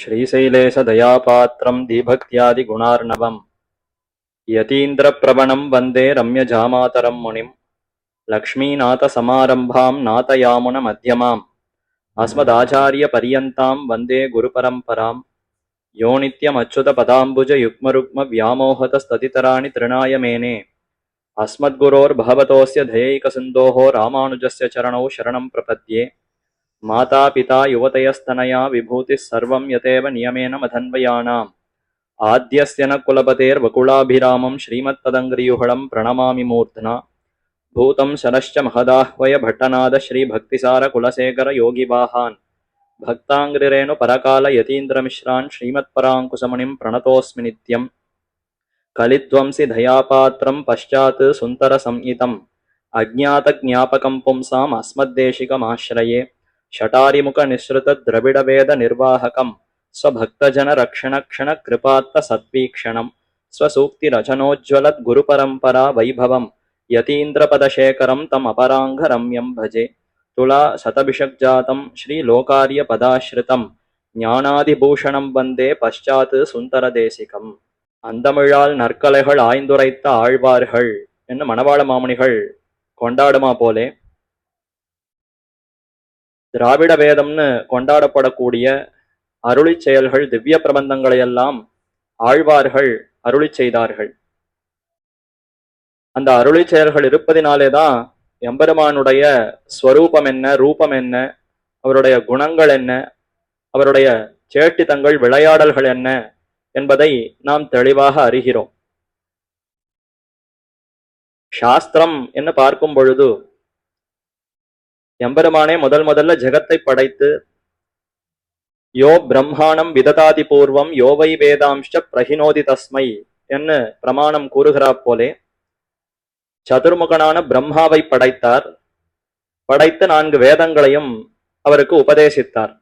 श्रीशैलेशदयापात्रं दीभक्त्यादिगुणार्णवम् यतीन्द्रप्रवणं वन्दे रम्यजामातरं मुनिं लक्ष्मीनाथसमारम्भां नाथयामुनमध्यमाम् अस्मदाचार्यपर्यन्तां वन्दे गुरुपरम्पराम् यो नित्यमच्युतपदाम्बुजयुग्मरुग्मव्यामोहतस्ततितराणि तृणाय मेने अस्मद्गुरोर्भगवतोऽस्य दयैकसिन्धोः रामानुजस्य चरणौ शरणं प्रपद्ये माता पिता युवतयस्तनया विभूतिः सर्वं यतेव नियमेन मधन्वयानाम् आद्यस्य न कुलपतेर्वकुलाभिरामं श्रीमत्तदङ्घ्रियुगलं प्रणमामि मूर्ध्ना भूतं शनश्च महदाह्वय भट्टनाद श्रीभक्तिसारकुलशेखर योगिवाहान् भक्ताङ्घ्रिरेणु परकाल यतीन्द्रमिश्रान् श्रीमत्पराङ्कुशमुनिं प्रणतोऽस्मि नित्यं कलिध्वंसि दयापात्रं पश्चात् सुन्तरसंहितम् अज्ञातज्ञापकं पुंसाम् अस्मद्देशिकमाश्रये शटारिमुखनिःसृतद्रविडवेदनिर्वाहकं स्वभक्तजनरक्षणक्षणकृपात्तसत्वीक्षणं स्वसूक्तिरचनोज्ज्वलद्गुरुपरम्परा वैभवं यतीन्द्रपदशेखरं तम् अपराङ्घरम्यं भजे तुलाशतभिषग्जातं श्रीलोकार्यपदाश्रितं ஞானாதிபூஷணம் வந்தே பశ్చాத் சுந்தரதேசிகம். அந்தமிழால் நற்கலைகள் ஆய்ந்துரைத்த ஆழ்வார்கள் என்று மணவாள மாமுனிகள் கொண்டாடுமா போலே திராவிட வேதம்னு கொண்டாடப்படக்கூடிய அருளி செயல்கள் திவ்ய பிரபந்தங்களையெல்லாம் ஆழ்வார்கள் அருளி செய்தார்கள். அந்த அருளி செயல்கள் இருப்பதினாலேதான் எம்பெருமானுடைய ஸ்வரூபம் என்ன, ரூபம் என்ன, அவருடைய குணங்கள் என்ன, அவருடைய சேட்டித்தங்கள் விளையாடல்கள் என்ன என்பதை நாம் தெளிவாக அறிகிறோம். சாஸ்திரம் என்று பார்க்கும் பொழுது எம்பெருமானே முதல்ல ஜெகத்தை படைத்து யோ பிரம்மாணம் விததாதி பூர்வம் யோவை வேதாம்ச பிரஹினோதி தஸ்மை என்று பிரமாணம் கூறுகிறார் போலே சதுர்முகனான பிரம்மாவை படைத்தார். படைத்து 4 வேதங்களையும் அவருக்கு உபதேசித்தார்.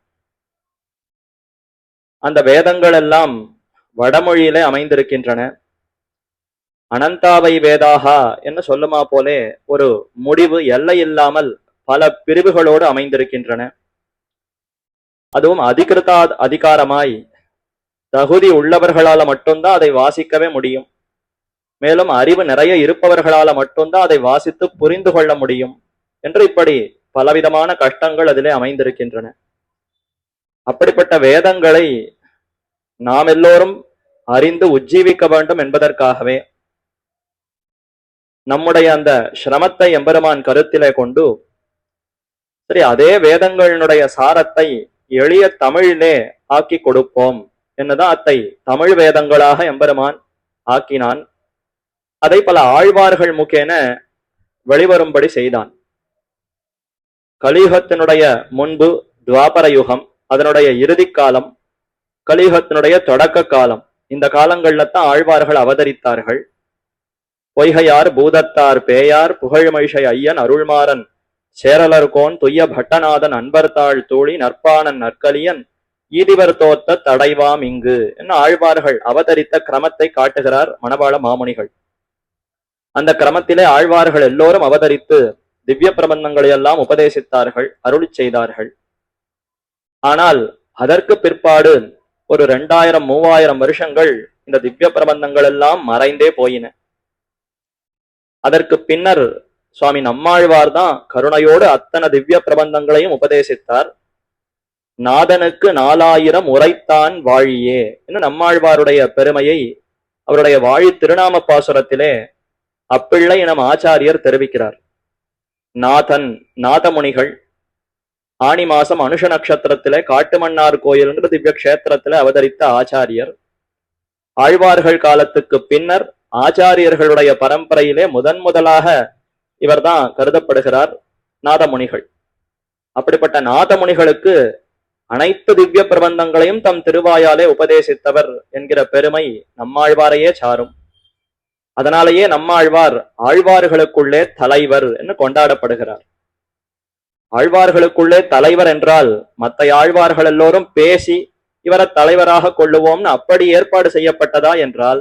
அந்த வேதங்கள் எல்லாம் வடமொழியிலே அமைந்திருக்கின்றன. அனந்தாவை வேதாகா என்று சொல்லுமா போலே ஒரு முடிவு எல்லை இல்லாமல் பல பிரிவுகளோடு அமைந்திருக்கின்றன. அதுவும் அதிகிருதா அதிகாரமாய் தகுதி உள்ளவர்களால மட்டும்தான் அதை வாசிக்கவே முடியும். மேலும் அறிவு நிறைய இருப்பவர்களால மட்டும்தான் அதை வாசித்து புரிந்து கொள்ள முடியும் என்று இப்படி பலவிதமான கஷ்டங்கள் அதிலே அமைந்திருக்கின்றன. அப்படிப்பட்ட வேதங்களை நாம் எல்லோரும் அறிந்து உஜ்ஜீவிக்க வேண்டும் என்பதற்காகவே நம்முடைய அந்த சிரமத்தை எம்பெருமான் கருத்திலே கொண்டு சரி அதே வேதங்களினுடைய சாரத்தை எளிய தமிழிலே ஆக்கி கொடுப்போம் என்னதான் அத்தை தமிழ் வேதங்களாக எம்பெருமான் ஆக்கினான். அதை பல ஆழ்வார்கள் முக்கேன வெளிவரும்படி செய்தான். கலியுகத்தினுடைய முன்பு துவாபர யுகம், அதனுடைய இறுதி காலம், கலியுகத்தினுடைய தொடக்க காலம், இந்த காலங்கள்ல தான் ஆழ்வார்கள் அவதரித்தார்கள். பொய்கையார் பூதத்தார் பேயார் புகழ்மழிசை ஐயன் அருள்மாறன் சேரலர்கோன் துய்ய பட்டநாதன் அன்பர்தாள் தூளி நற்பானன் நற்கலியன் ஈதிவர் தோத்த தடைவாம் இங்கு என்ன ஆழ்வார்கள் அவதரித்த கிரமத்தை காட்டுகிறார் மணவாள மாமுனிகள். அந்த கிரமத்திலே ஆழ்வார்கள் எல்லோரும் அவதரித்து திவ்ய பிரபந்தங்களை எல்லாம் உபதேசித்தார்கள், அருளி செய்தார்கள். ஆனால் அதற்கு பிற்பாடு ஒரு 2000-3000 வருஷங்கள் இந்த திவ்ய பிரபந்தங்கள் எல்லாம் மறைந்தே போயின. அதற்கு பின்னர் சுவாமி நம்மாழ்வார் தான் கருணையோடு அத்தனை திவ்ய பிரபந்தங்களையும் உபதேசித்தார். நாதனுக்கு 4000 உரைத்தான் வாழியே இன்னும் நம்மாழ்வாருடைய பெருமையை அவருடைய வாழி திருநாம பாசுரத்திலே அப்பிள்ளை நம் ஆச்சாரியர் தெரிவிக்கிறார். நாதன் நாதமுனிகள் ஆணி மாசம் அனுஷ நட்சத்திரத்திலே காட்டுமன்னார் கோயில் என்ற திவ்ய கஷேத்திரத்திலே அவதரித்த ஆச்சாரியர். ஆழ்வார்கள் காலத்துக்கு பின்னர் ஆச்சாரியர்களுடைய பரம்பரையிலே முதலாக இவர்தான் கருதப்படுகிறார் நாதமுனிகள். அப்படிப்பட்ட நாதமுனிகளுக்கு அனைத்து திவ்ய பிரபந்தங்களையும் தம் திருவாயாலே உபதேசித்தவர் என்கிற பெருமை நம்மாழ்வாரையே சாரும். அதனாலேயே நம்மாழ்வார் ஆழ்வார்களுக்குள்ளே தலைவர் என்று கொண்டாடப்படுகிறார். ஆழ்வார்களுக்குள்ளே தலைவர் என்றால் மற்ற ஆழ்வார்கள் எல்லோரும் பேசி இவரை தலைவராக கொள்ளுவோம்னு அப்படி ஏற்பாடு செய்யப்பட்டதா என்றால்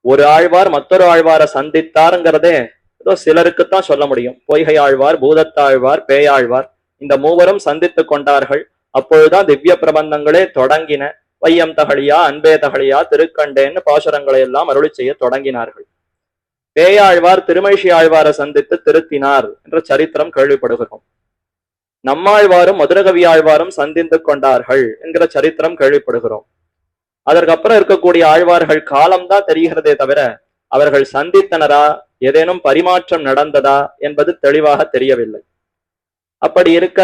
ஒரு ஆழ்வார் மற்றொரு ஆழ்வாரை சந்தித்தாருங்கிறதே ஏதோ சிலருக்குத்தான் சொல்ல முடியும். பொய்கை ஆழ்வார், பூதத்தாழ்வார், பேயாழ்வார் இந்த மூவரும் சந்தித்து கொண்டார்கள். அப்பொழுதுதான் திவ்ய பிரபந்தங்களே தொடங்கின. வையம் தகழியா, அன்பே தகழியா, திருக்கண்டேன்னு பாசுரங்களை எல்லாம் அருளி செய்ய தொடங்கினார்கள். பேயாழ்வார் திருமழிசை ஆழ்வாரை சந்தித்து திருத்தினார் என்ற சரித்திரம் கேள்விப்படுகிறோம். நம்மாழ்வாரும் மதுரகவி ஆழ்வாரும் சந்தித்து கொண்டார்கள் என்கிற சரித்திரம் கேள்விப்படுகிறோம். அதற்கப்புறம் இருக்கக்கூடிய ஆழ்வார்கள் காலம்தான் தெரிகிறதே தவிர அவர்கள் சந்தித்தனரா, ஏதேனும் பரிமாற்றம் நடந்ததா என்பது தெளிவாக தெரியவில்லை. அப்படி இருக்க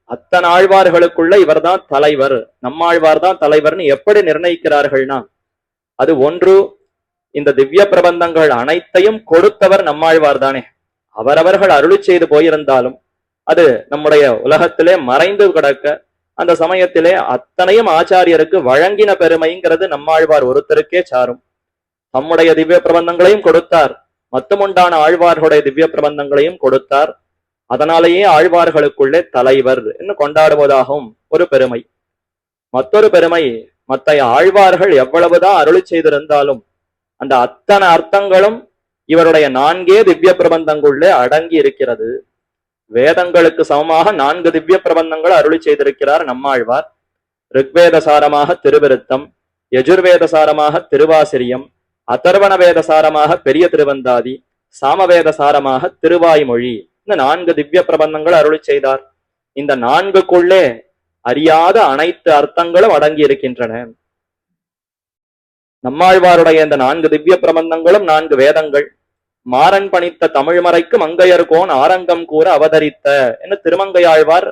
அத்தனை ஆழ்வார்களுக்குள்ள இவர்தான் தலைவர், நம்மாழ்வார் தான் தலைவர்னு எப்படி நிர்ணயிக்கிறார்கள்னா, அது ஒன்று, இந்த திவ்ய பிரபந்தங்கள் அனைத்தையும் கொடுத்தவர் நம்மாழ்வார் தானே. அவரவர்கள் அருளி செய்து போயிருந்தாலும் அது நம்முடைய உலகத்திலே மறைந்து கிடக்க அந்த சமயத்திலே அத்தனையும் ஆச்சாரியருக்கு வழங்கின பெருமைங்கிறது நம்மாழ்வார் ஒருத்தருக்கே சாரும். தம்முடைய திவ்ய பிரபந்தங்களையும் கொடுத்தார், மத்துமுண்டான ஆழ்வார்களுடைய திவ்ய பிரபந்தங்களையும் கொடுத்தார். அதனாலேயே ஆழ்வார்களுக்குள்ளே தலைவர் என்று கொண்டாடுவதாகவும் ஒரு பெருமை. மற்றொரு பெருமை, மற்ற ஆழ்வார்கள் எவ்வளவுதான் அருளி செய்திருந்தாலும் அந்த அத்தனை அர்த்தங்களும் இவருடைய 4 திவ்ய பிரபந்தங்களுள்ளே அடங்கி இருக்கிறது. வேதங்களுக்கு சமமாக 4 திவ்ய பிரபந்தங்கள் அருளி செய்திருக்கிறார் நம்மாழ்வார். ரிக்வேத சாரமாக திருவிருத்தம், யஜுர்வேத சாரமாக திருவாசிரியம், அதர்வண வேத சாரமாக பெரிய திருவந்தாதி, சாமவேத சாரமாக திருவாய்மொழி, இந்த 4 திவ்ய பிரபந்தங்கள் அருளி செய்தார். இந்த 4க்குள்ளே அறியாத அனைத்து அர்த்தங்களும் அடங்கி இருக்கின்றன. நம்மாழ்வாருடைய இந்த 4 திவ்ய பிரபந்தங்களும் 4 வேதங்கள். மாறன் பணித்த தமிழ்மறைக்கு மங்கையர்கோன் ஆரங்கம் கூற அவதரித்த என்று திருமங்கையாழ்வார்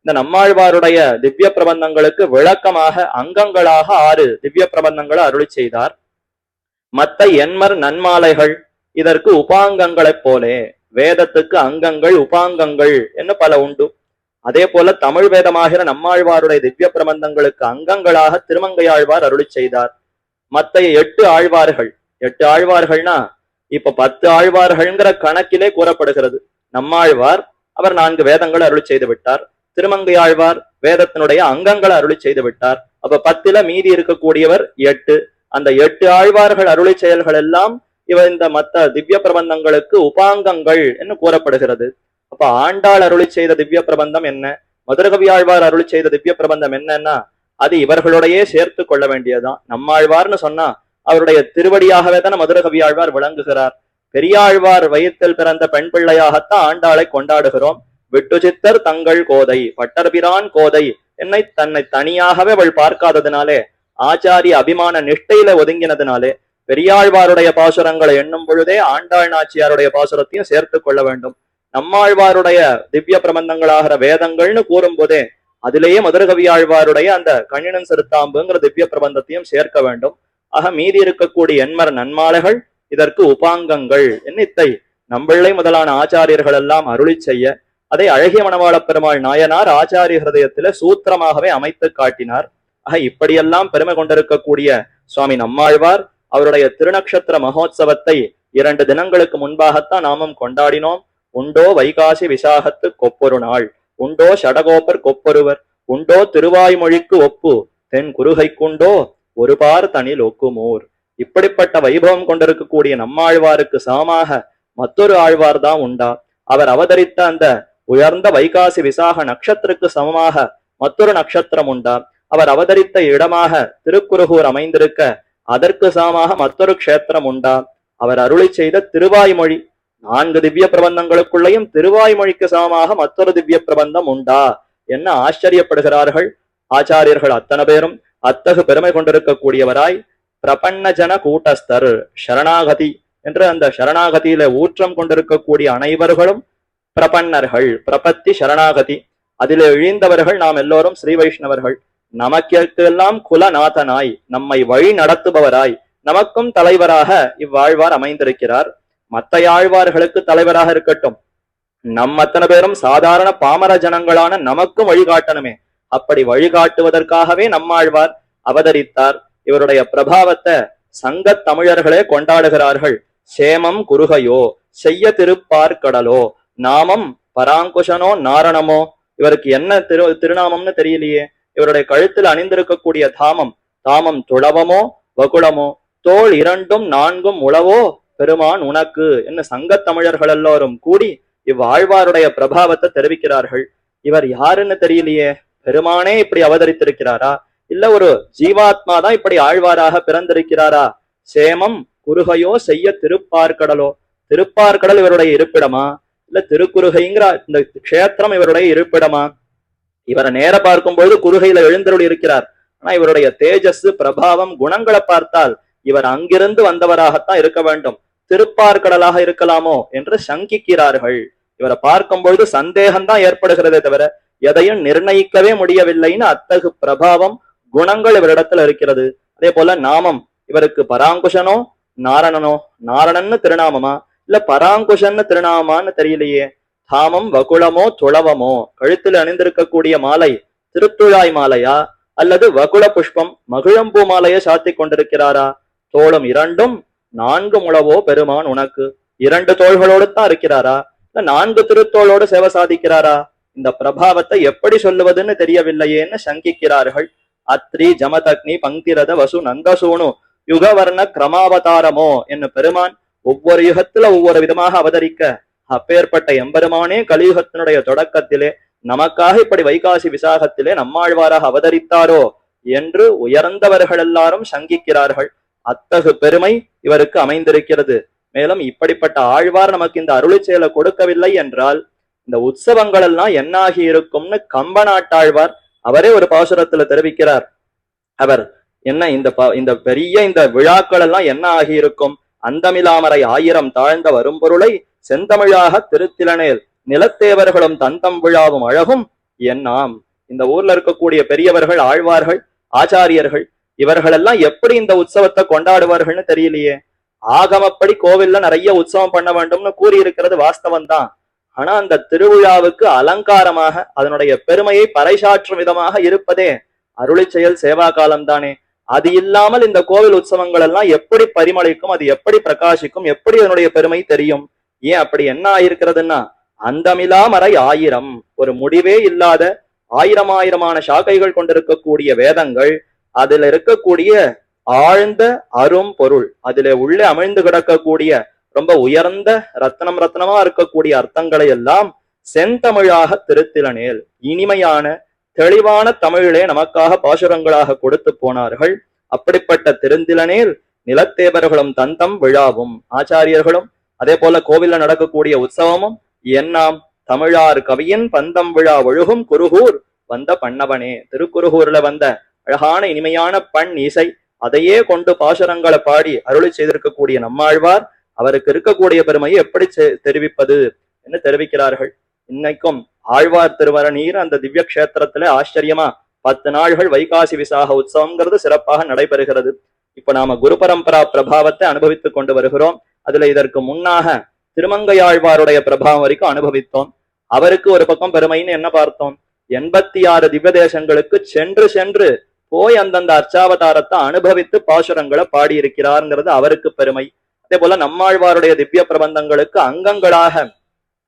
இந்த நம்மாழ்வாருடைய திவ்ய பிரபந்தங்களுக்கு விளக்கமாக அங்கங்களாக 6 திவ்ய பிரபந்தங்களை அருளி செய்தார். மற்ற எண்மர் நன்மாலைகள் இதற்கு உபாங்கங்களைப் போலே, வேதத்துக்கு அங்கங்கள் உபாங்கங்கள் என்று பல உண்டு. அதே போல தமிழ் வேதமாகிற நம்மாழ்வாருடைய திவ்ய பிரபந்தங்களுக்கு அங்கங்களாக திருமங்கையாழ்வார் அருளி செய்தார். மற்ற 8 ஆழ்வார்கள், 8 ஆழ்வார்கள்னா இப்ப 10 ஆழ்வார்கள்ங்கிற கணக்கிலே கூறப்படுகிறது. நம்மாழ்வார் அவர் 4 வேதங்களை அருளி செய்து விட்டார். திருமங்கை ஆழ்வார் வேதத்தினுடைய அங்கங்களை அருளி செய்து விட்டார். அப்ப 10ல மீதி இருக்கக்கூடியவர் 8. அந்த 8 ஆழ்வார்கள் அருளி செயல்கள் எல்லாம் இந்த மற்ற திவ்ய பிரபந்தங்களுக்கு உபாங்கங்கள் என்று கூறப்படுகிறது. அப்ப ஆண்டாள் அருளி செய்த திவ்ய பிரபந்தம் என்ன, மதுரகவி ஆழ்வார் அருளி செய்த திவ்ய பிரபந்தம் என்னன்னா அது இவர்களுடையே சேர்த்து கொள்ள வேண்டியதுதான். நம்மாழ்வார்னு சொன்னா அவருடைய திருவடியாகவே தானே மதுரகவி ஆழ்வார் விளங்குகிறார். பெரியாழ்வார் வயிற்றில் பிறந்த பெண் பிள்ளையாகத்தான் ஆண்டாளை கொண்டாடுகிறோம். விட்டு சித்தர் தங்கள் கோதை, பட்டர்பிரான் கோதை என்னை தன்னை தனியாகவே அவள் பார்க்காததினாலே, ஆச்சாரிய அபிமான நிஷ்டையில ஒதுங்கினதுனாலே பெரியாழ்வாருடைய பாசுரங்களை எண்ணும் பொழுதே ஆண்டாள் நாச்சியாருடைய பாசுரத்தையும் சேர்த்து கொள்ள வேண்டும். நம்மாழ்வாருடைய திவ்ய பிரபந்தங்களாகிற வேதங்கள்னு கூறும் போதே அதிலேயே மதுரகவி ஆழ்வாருடைய அந்த கண்ணினன் சிறுத்தாம்புங்கிற திவ்ய பிரபந்தத்தையும் சேர்க்க வேண்டும். ஆக மீதி இருக்கக்கூடிய எண்மர் நன்மாலைகள் இதற்கு உபாங்கங்கள் என்னத்தை நம்பிள்ளை முதலான ஆச்சாரியர்கள் எல்லாம் அருளி செய்ய, அதை அழகிய மணவாள பெருமாள் நாயனார் ஆச்சாரிய ஹிருதயத்தில சூத்திரமாகவே அமைத்து காட்டினார். ஆக இப்படியெல்லாம் பெருமை கொண்டிருக்கக்கூடிய சுவாமி நம்மாழ்வார் அவருடைய திருநக்ஷத்திர மகோத்சவத்தை 2 தினங்களுக்கு முன்பாகத்தான் நாமும் கொண்டாடினோம். உண்டோ வைகாசி விசாகத்து கொப்பொரு நாள், உண்டோ ஷடகோப்பர் கொப்பொருவர், உண்டோ திருவாய்மொழிக்கு ஒப்பு தென் குறுகைக்குண்டோ ஒரு பார் தனில் ஒக்குமூர். இப்படிப்பட்ட வைபவம் கொண்டிருக்கக்கூடிய நம்மாழ்வாருக்கு சமமாக மற்றொரு ஆழ்வார் தான் உண்டா? அவர் அவதரித்த அந்த உயர்ந்த வைகாசி விசாக நட்சத்திரக்கு சமமாக மற்றொரு நட்சத்திரம் உண்டா? அவர் அவதரித்த இடமாக திருக்குறுகூர் அமைந்திருக்க அதற்கு சமமாக மற்றொரு க்ஷேத்திரம் உண்டா? அவர் அருளி செய்த திருவாய்மொழி 4 திவ்ய பிரபந்தங்களுக்குள்ளேயும் திருவாய்மொழிக்கு சமமாக மற்றொரு திவ்ய பிரபந்தம் உண்டா என்ன ஆச்சரியப்படுகிறார்கள் ஆச்சாரியர்கள் அத்தனை பேரும். அத்தகு பெருமை கொண்டிருக்கக்கூடியவராய் பிரபன்னஜன கூட்டஸ்தர் சரணாகதி என்று அந்த சரணாகதியில ஊற்றம் கொண்டிருக்கக்கூடிய அனைவர்களும் பிரபன்னர்கள். பிரபத்தி சரணாகதி அதிலே இழிந்தவர்கள் நாம் எல்லோரும் ஸ்ரீ வைஷ்ணவர்கள். நமக்கெல்லாம் குலநாதனாய் நம்மை வழி நடத்துபவராய் நமக்கும் தலைவராக இவ்வாழ்வார் அமைந்திருக்கிறார். மற்ற ஆழ்வார்களுக்கு தலைவராக இருக்கட்டும், நம் அத்தனை பேரும் சாதாரண பாமர ஜனங்களான நமக்கும் வழிகாட்டணுமே. அப்படி வழிகாட்டுவதற்காகவே நம்மாழ்வார் அவதரித்தார். இவருடைய பிரபாவத்தை சங்க தமிழர்களே கொண்டாடுகிறார்கள். சேமம் குருகையோ செய்ய திருப்பார்கடலோ நாமம் பராங்குஷனோ நாரணமோ. இவருக்கு என்ன திருநாமம்னு தெரியலையே. இவருடைய கழுத்தில் அணிந்திருக்கக்கூடிய தாமம் துளவமோ வகுளமோ, தோள் 2 4 உளவோ பெருமான் உனக்கு என்ன சங்க தமிழர்கள் எல்லோரும் கூடி இவ்வாழ்வாருடைய பிரபாவத்தை தெரிவிக்கிறார்கள். இவர் யாருன்னு தெரியலையே, பெருமானே இப்படி அவதரித்திருக்கிறாரா, இல்ல ஒரு ஜீவாத்மா தான் இப்படி ஆழ்வாராக பிறந்திருக்கிறாரா? சேமம் குருகையோ செய்ய திருப்பார்கடலோ, திருப்பார்கடல் இவருடைய இருப்பிடமா, இல்ல திருக்குறுகைங்கிற இந்த க்ஷேத்திரம் இவருடைய இருப்பிடமா? இவரை நேர பார்க்கும்போது குறுகையில எழுந்தருள் இருக்கிறார். ஆனா இவருடைய தேஜஸ் பிரபாவம் குணங்களை பார்த்தால் இவர் அங்கிருந்து வந்தவராகத்தான் இருக்க வேண்டும். திருப்பார்கடலாக இருக்கலாமோ என்று சங்கிக்கிறார்கள். இவரை பார்க்கும்பொழுது சந்தேகம்தான் ஏற்படுகிறதே தவிர எதையும் நிர்ணயிக்கவே முடியவில்லைன்னு அத்தகு பிரபாவம் குணங்கள் இவரிடத்துல இருக்கிறது. அதே போல நாமம் இவருக்கு பராங்குஷனோ நாரணனோ, நாரணன்னு திருநாமமா இல்ல பராங்குஷன்னு திருநாமமான்னு தெரியலையே. தாமம் வகுளமோ துளவமோ, கழுத்தில் அணிந்திருக்கக்கூடிய மாலை திருத்துழாய் மாலையா அல்லது வகுள புஷ்பம் மகிழம்பூ மாலையை சாத்தி கொண்டிருக்கிறாரா? தோளும் இரண்டும் 4 முழவோ பெருமான் உனக்கு, 2 தோள்களோடு தான் இருக்கிறாரா இல்ல 4 திருத்தோளோடு சேவை சாதிக்கிறாரா? இந்த பிரபாவத்தை எப்படி சொல்லுவதுன்னு தெரியவில்லையேன்னு சங்கிக்கிறார்கள். அத்ரி ஜமதக்னி பங்கிரத வசு நந்தசூனு யுகவர்ண கிரமாவதாரமோ என்ன பெருமான் ஒவ்வொரு யுகத்துல ஒவ்வொரு விதமாக அவதரிக்க, அப்பேற்பட்ட எம்பெருமானே கலியுகத்தினுடைய தொடக்கத்திலே நமக்காக இப்படி வைகாசி விசாகத்திலே நம்மாழ்வாராக அவதரித்தாரோ என்று உயர்ந்தவர்கள் எல்லாரும் சங்கிக்கிறார்கள். அத்தகு பெருமை இவருக்கு அமைந்திருக்கிறது. மேலும் இப்படிப்பட்ட ஆழ்வார் நமக்கு இந்த அருளை செயலை கொடுக்கவில்லை என்றால் இந்த உற்சவங்கள் எல்லாம் என்னாகி இருக்கும்னு கம்பநாட்டாழ்வார் அவரே ஒரு பாசுரத்துல தெரிவிக்கிறார். அவர் என்ன இந்த பெரிய இந்த விழாக்கள் எல்லாம் என்ன ஆகி இருக்கும்? அந்தமிலாமரை 1000 தாழ்ந்த வரும் பொருளை செந்தமிழாக திருத்திலனேல் நிலத்தேவர்களும் தந்தம் விழாவும் அழகும் என்னாம். இந்த ஊர்ல இருக்கக்கூடிய பெரியவர்கள், ஆழ்வார்கள், ஆச்சாரியர்கள் இவர்கள் எல்லாம் எப்படி இந்த உற்சவத்தை கொண்டாடுவார்கள்னு தெரியலையே. ஆகமப்படி கோவில்ல நிறைய உற்சவம் பண்ண வேண்டும்னு கூறியிருக்கிறது வாஸ்தவம் தான். ஆனா அந்த திருவிழாவுக்கு அலங்காரமாக அதனுடைய பெருமையை பறைசாற்றும் விதமாக இருப்பதே அருளை செயல் சேவா காலம் தானே. அது இல்லாமல் இந்த கோவில் உற்சவங்கள் எல்லாம் எப்படி பரிமளிக்கும், அது எப்படி பிரகாசிக்கும், எப்படி அதனுடைய பெருமை தெரியும்? ஏன் அப்படி என்ன ஆயிருக்கிறதுன்னா, அந்தமிலா மறை 1000, ஒரு முடிவே இல்லாத 1000 சாக்கைகள் கொண்டிருக்கக்கூடிய வேதங்கள், அதுல இருக்கக்கூடிய ஆழ்ந்த அரும் பொருள், அதுல உள்ளே அமிழ்ந்து கிடக்கக்கூடிய ரொம்ப உயர்ந்த ரத்னமா இருக்கக்கூடிய அர்த்தங்களை எல்லாம் செந்தமிழாக திருத்திலனேல் இனிமையான தெளிவான தமிழிலே நமக்காக பாசுரங்களாக கொடுத்து போனார்கள். அப்படிப்பட்ட திருந்திலனேல் நிலத்தேவர்களும் தந்தம் விழாவும், ஆச்சாரியர்களும் அதே போல கோவில்ல நடக்கக்கூடிய உற்சவமும் என்னாம் தமிழார் கவியின் பந்தம் விழா ஒழுகும் குருகூர் வந்த பண்ணவனே. திருக்குருகூர்ல வந்த அழகான இனிமையான பண் இசை, அதையே கொண்டு பாசுரங்களை பாடி அருளை செய்திருக்கக்கூடிய நம்மாழ்வார் அவருக்கு இருக்கக்கூடிய பெருமையை எப்படி தெரிவிப்பது என்று தெரிவிக்கிறார்கள். இன்னைக்கும் ஆழ்வார் திருவரநீர் அந்த திவ்ய கஷேத்திரத்துல ஆச்சரியமா 10 நாள்கள் வைகாசி விசாக உற்சவம்ங்கிறது சிறப்பாக நடைபெறுகிறது. இப்ப நாம குரு பரம்பரா பிரபாவத்தை அனுபவித்துக் கொண்டு வருகிறோம். அதுல இதற்கு முன்னாக திருமங்கையாழ்வாருடைய பிரபாவம் வரைக்கும் அனுபவித்தோம். அவருக்கு ஒரு பக்கம் பெருமைன்னு என்ன பார்த்தோம்? 86 திவ்ய தேசங்களுக்கு சென்று போய் அந்தந்த அர்ச்சாவதாரத்தை அனுபவித்து பாசுரங்களை பாடியிருக்கிறார்ங்கிறது அவருக்கு பெருமை. அதே போல நம்மாழ்வாருடைய திவ்ய பிரபந்தங்களுக்கு அங்கங்களாக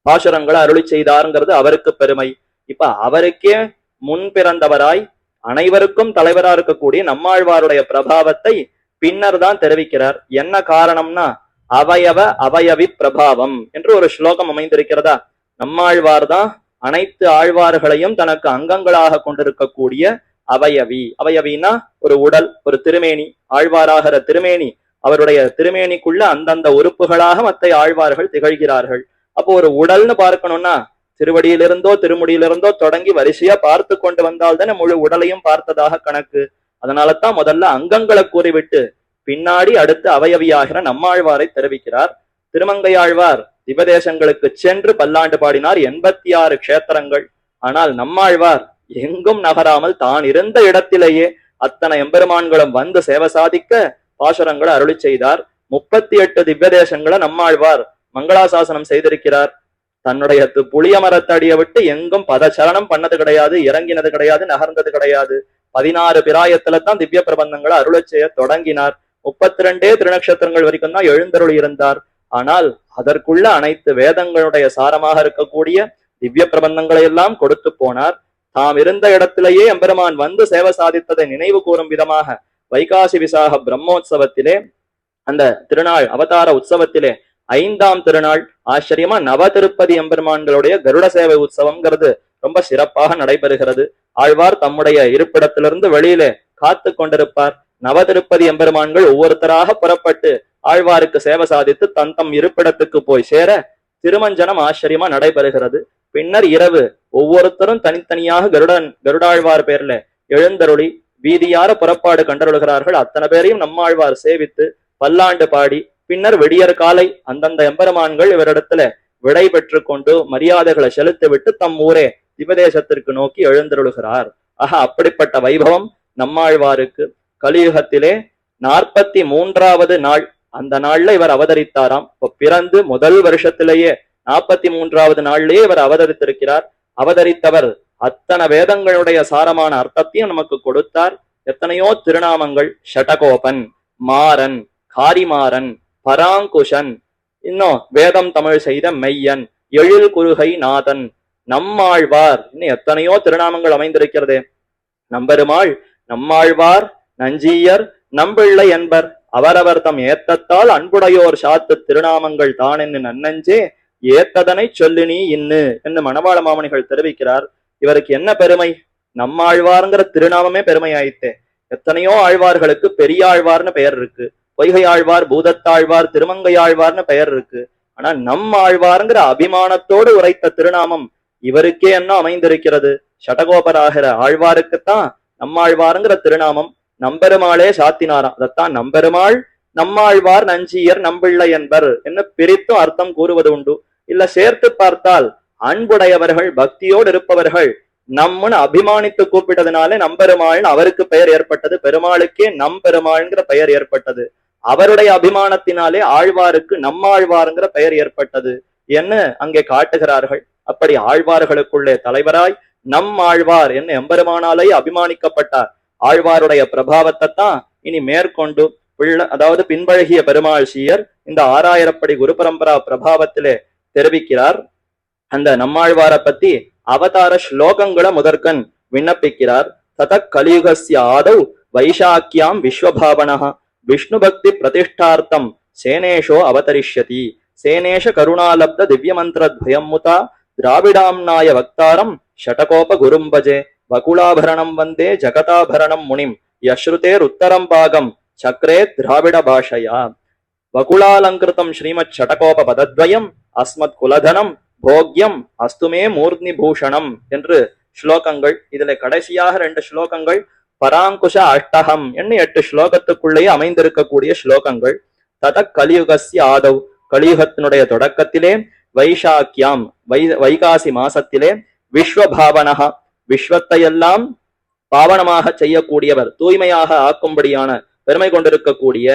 பாசுரங்களை அருளி செய்தாருங்கிறது அவருக்கு பெருமை. இப்ப அவருக்கே முன் பிறந்தவராய் அனைவருக்கும் தலைவரா இருக்கக்கூடிய நம்மாழ்வாருடைய பிரபாவத்தை பின்னர் தான் தெரிவிக்கிறார். என்ன காரணம்னா அவயவ அவயவி பிரபாவம் என்று ஒரு ஸ்லோகம் அமைந்திருக்கிறதா. நம்மாழ்வார் தான் அனைத்து ஆழ்வார்களையும் தனக்கு அங்கங்களாக கொண்டிருக்கக்கூடிய அவயவி. அவயவினா ஒரு உடல், ஒரு திருமேனி. ஆழ்வாராகிற திருமேனி, அவருடைய திருமேனிக்குள்ள அந்தந்த உறுப்புகளாக மற்ற ஆழ்வார்கள் திகழ்கிறார்கள். அப்போ ஒரு உடல்னு பார்க்கணும்னா திருவடியிலிருந்தோ திருமுடியிலிருந்தோ தொடங்கி வரிசையா பார்த்து கொண்டு வந்தால் தானே முழு உடலையும் பார்த்ததாக கணக்கு. அதனாலதான் முதல்ல அங்கங்களை கூறிவிட்டு பின்னாடி அடுத்து அவயவியாகிற நம்மாழ்வாரை தெரிவிக்கிறார். திருமங்கையாழ்வார் திவதேசங்களுக்கு சென்று பல்லாண்டு பாடினார், 86 க்ஷேத்திரங்கள். ஆனால் நம்மாழ்வார் எங்கும் நகராமல் தான் இருந்த இடத்திலேயே அத்தனை எம்பெருமான்களும் வந்து சேவை சாதிக்க பாசுரங்களை அருளி செய்தார். 38 திவ்யதேசங்களை நம்மாழ்வார் மங்களாசாசனம் செய்திருக்கிறார். தன்னுடைய புளிய மரத்தடியை விட்டு எங்கும் பதச்சரணம் பண்ணது கிடையாது, இறங்கினது கிடையாது, நகர்ந்தது கிடையாது. 16 பிராயத்துல தான் திவ்ய பிரபந்தங்களை அருளை செய்ய தொடங்கினார். 32 திருநக்ஷத்திரங்கள் வரைக்கும் தான் எழுந்தருள் இருந்தார். ஆனால் அதற்குள்ள அனைத்து வேதங்களுடைய சாரமாக இருக்கக்கூடிய திவ்ய பிரபந்தங்களை எல்லாம் கொடுத்து போனார். தாம் இருந்த இடத்திலேயே எம்பெருமான் வந்து சேவை சாதித்ததை நினைவு கூறும் விதமாக வைகாசி விசாக பிரம்மோற்சவத்திலே, அந்த திருநாள் அவதார உற்சவத்திலே 5ஆம் திருநாள் ஆச்சரியமா நவ திருப்பதி எம்பெருமான்களுடைய கருட சேவை உற்சவம்ங்கிறது ரொம்ப சிறப்பாக நடைபெறுகிறது. ஆழ்வார் தம்முடைய இருப்பிடத்திலிருந்து வெளியிலே காத்து கொண்டிருப்பார். நவதிருப்பதி எம்பெருமான்கள் ஒவ்வொருத்தராக புறப்பட்டு ஆழ்வாருக்கு சேவை சாதித்து தம் இருப்பிடத்துக்கு போய் சேர திருமஞ்சனம் ஆச்சரியமா நடைபெறுகிறது. பின்னர் இரவு ஒவ்வொருத்தரும் தனித்தனியாக கருடாழ்வார் பேர்ல எழுந்தருளி வீதியார புறப்பாடு கண்டருளுகிறார்கள். அத்தனை பேரையும் நம்மாழ்வார் சேவித்து பல்லாண்டு பாடி பின்னர் விடியற் காலை அந்தந்த எம்பெருமான்கள் இவரிடத்துல விடை பெற்று கொண்டு மரியாதைகளை செலுத்தி விட்டு தம் ஊரே திவதேசத்திற்கு நோக்கி எழுந்தருளுகிறார். அப்படிப்பட்ட வைபவம் நம்மாழ்வாருக்கு கலியுகத்திலே 43வது நாள், அந்த நாள்ல இவர் அவதரித்தாராம். இப்ப பிறந்து முதல் வருஷத்திலேயே 43வது நாள்லயே இவர் அவதரித்திருக்கிறார். அவதரித்தவர் அத்தனை வேதங்களுடைய சாரமான அர்த்தத்தையும் நமக்கு கொடுத்தார். எத்தனையோ திருநாமங்கள், ஷடகோபன், மாறன், காரிமாறன், பராங்குஷன், இன்னும் வேதம் தமிழ் செய்த மெய்யன், எழில் குருகை நாதன், நம்மாழ்வார், இன்னும் எத்தனையோ திருநாமங்கள் அமைந்திருக்கிறதே. நம்பெருமாள், நம்மாழ்வார், நஞ்சியர், நம்பிள்ளை என்பர் அவரவர் தம் ஏத்தத்தால் அன்புடையோர் சாத்து திருநாமங்கள் தான் என்று நன்னஞ்சே ஏத்ததனை சொல்லு நீ இன்னு என்று மணவாள மாமணிகள் தெரிவிக்கிறார். இவருக்கு என்ன பெருமை? நம்மாழ்வார்ங்கிற திருநாமமே பெருமை ஆயித்தே. எத்தனையோ ஆழ்வார்களுக்கு பெரியாழ்வார்னு பெயர் இருக்கு, பொய்கை ஆழ்வார், பூதத்தாழ்வார், திருமங்கையாழ்வார்னு பெயர் இருக்கு. ஆனா நம் ஆழ்வார்ங்கிற அபிமானத்தோடு உரைத்த திருநாமம் இவருக்கே என்ன அமைந்திருக்கிறது? ஷடகோபராகிற ஆழ்வாருக்குத்தான் நம்மாழ்வாருங்கிற திருநாமம் நம்பெருமாளே சாத்தினாராம். அதத்தான் நம்பெருமாள், நம்மாழ்வார், நஞ்சியர், நம்பிள்ளை என்பர் என்ன பிரித்தும் அர்த்தம் கூறுவது உண்டு. இல்ல சேர்த்து பார்த்தால் அன்புடையவர்கள், பக்தியோடு இருப்பவர்கள் நம்முன்னு அபிமானித்து கூப்பிட்டதுனாலே நம்பெருமாள்னு அவருக்கு பெயர் ஏற்பட்டது. பெருமாளுக்கே நம்பெருமாள்ங்கிற பெயர் ஏற்பட்டது. அவருடைய அபிமானத்தினாலே ஆழ்வாருக்கு நம்மாழ்வாருங்கிற பெயர் ஏற்பட்டது என்று அங்கே காட்டுகிறார்கள். அப்படி ஆழ்வார்களுக்குள்ளே தலைவராய் நம் ஆழ்வார் என்ன எம்பெருமானாலே அபிமானிக்கப்பட்டார். ஆழ்வாருடைய பிரபாவத்தை தான் இனி மேற்கொண்டு அதாவது பின்பழகிய பெருமாள் சீயர் இந்த 6000 குரு பரம்பரா பிரபாவத்திலே தெரிவிக்கிறார். அந்த நம்மாழ்வாரை பத்தி அவதார ஸ்லோகங்களை முதற்கண் விண்ணப்பிக்கிறார். தத கலியுகஸ்ய ஆதௌ வைசாக்கியாம் விஸ்வபாவனஹ விஷ்ணு பக்தி பிரதிஷ்டார்த்தம் சேனேஷோ அவதரிஷ்யதி சேனேஷ கருணாலப்த திவ்யமந்திரத்வயம் முதா திராவிடாம்நாய வக்தாரம் ஷடகோப குரும்பஜே வகுலாபரணம் வந்தே ஜகதாபரணம் முனிம் யஸ்ருதேர் உத்தரம் பாகம் சக்ரே திராவிட பாஷயா வகுலாலங்கிருதம் ஸ்ரீமத் ஷடகோப பதத்வயம் அஸ்மத் குலதனம் போக்யம் அஸ்துமே மூர்த்தி பூஷணம் என்று ஸ்லோகங்கள். இதுல கடைசியாக 2 ஸ்லோகங்கள் பராங்குஷ அஷ்டகம் என்று 8 ஸ்லோகத்துக்குள்ளேயே அமைந்திருக்கக்கூடிய ஸ்லோகங்கள். தத கலியுகஸ்ய ஆதவ், கலியுகத்தினுடைய தொடக்கத்திலே, வைசாக்கியாம் வைகாசி மாசத்திலே, விஸ்வபாவனஹா விஸ்வத்தையெல்லாம் பாவனமாக செய்யக்கூடியவர், தூய்மையாக ஆக்கும்படியான பெருமை கொண்டிருக்கக்கூடிய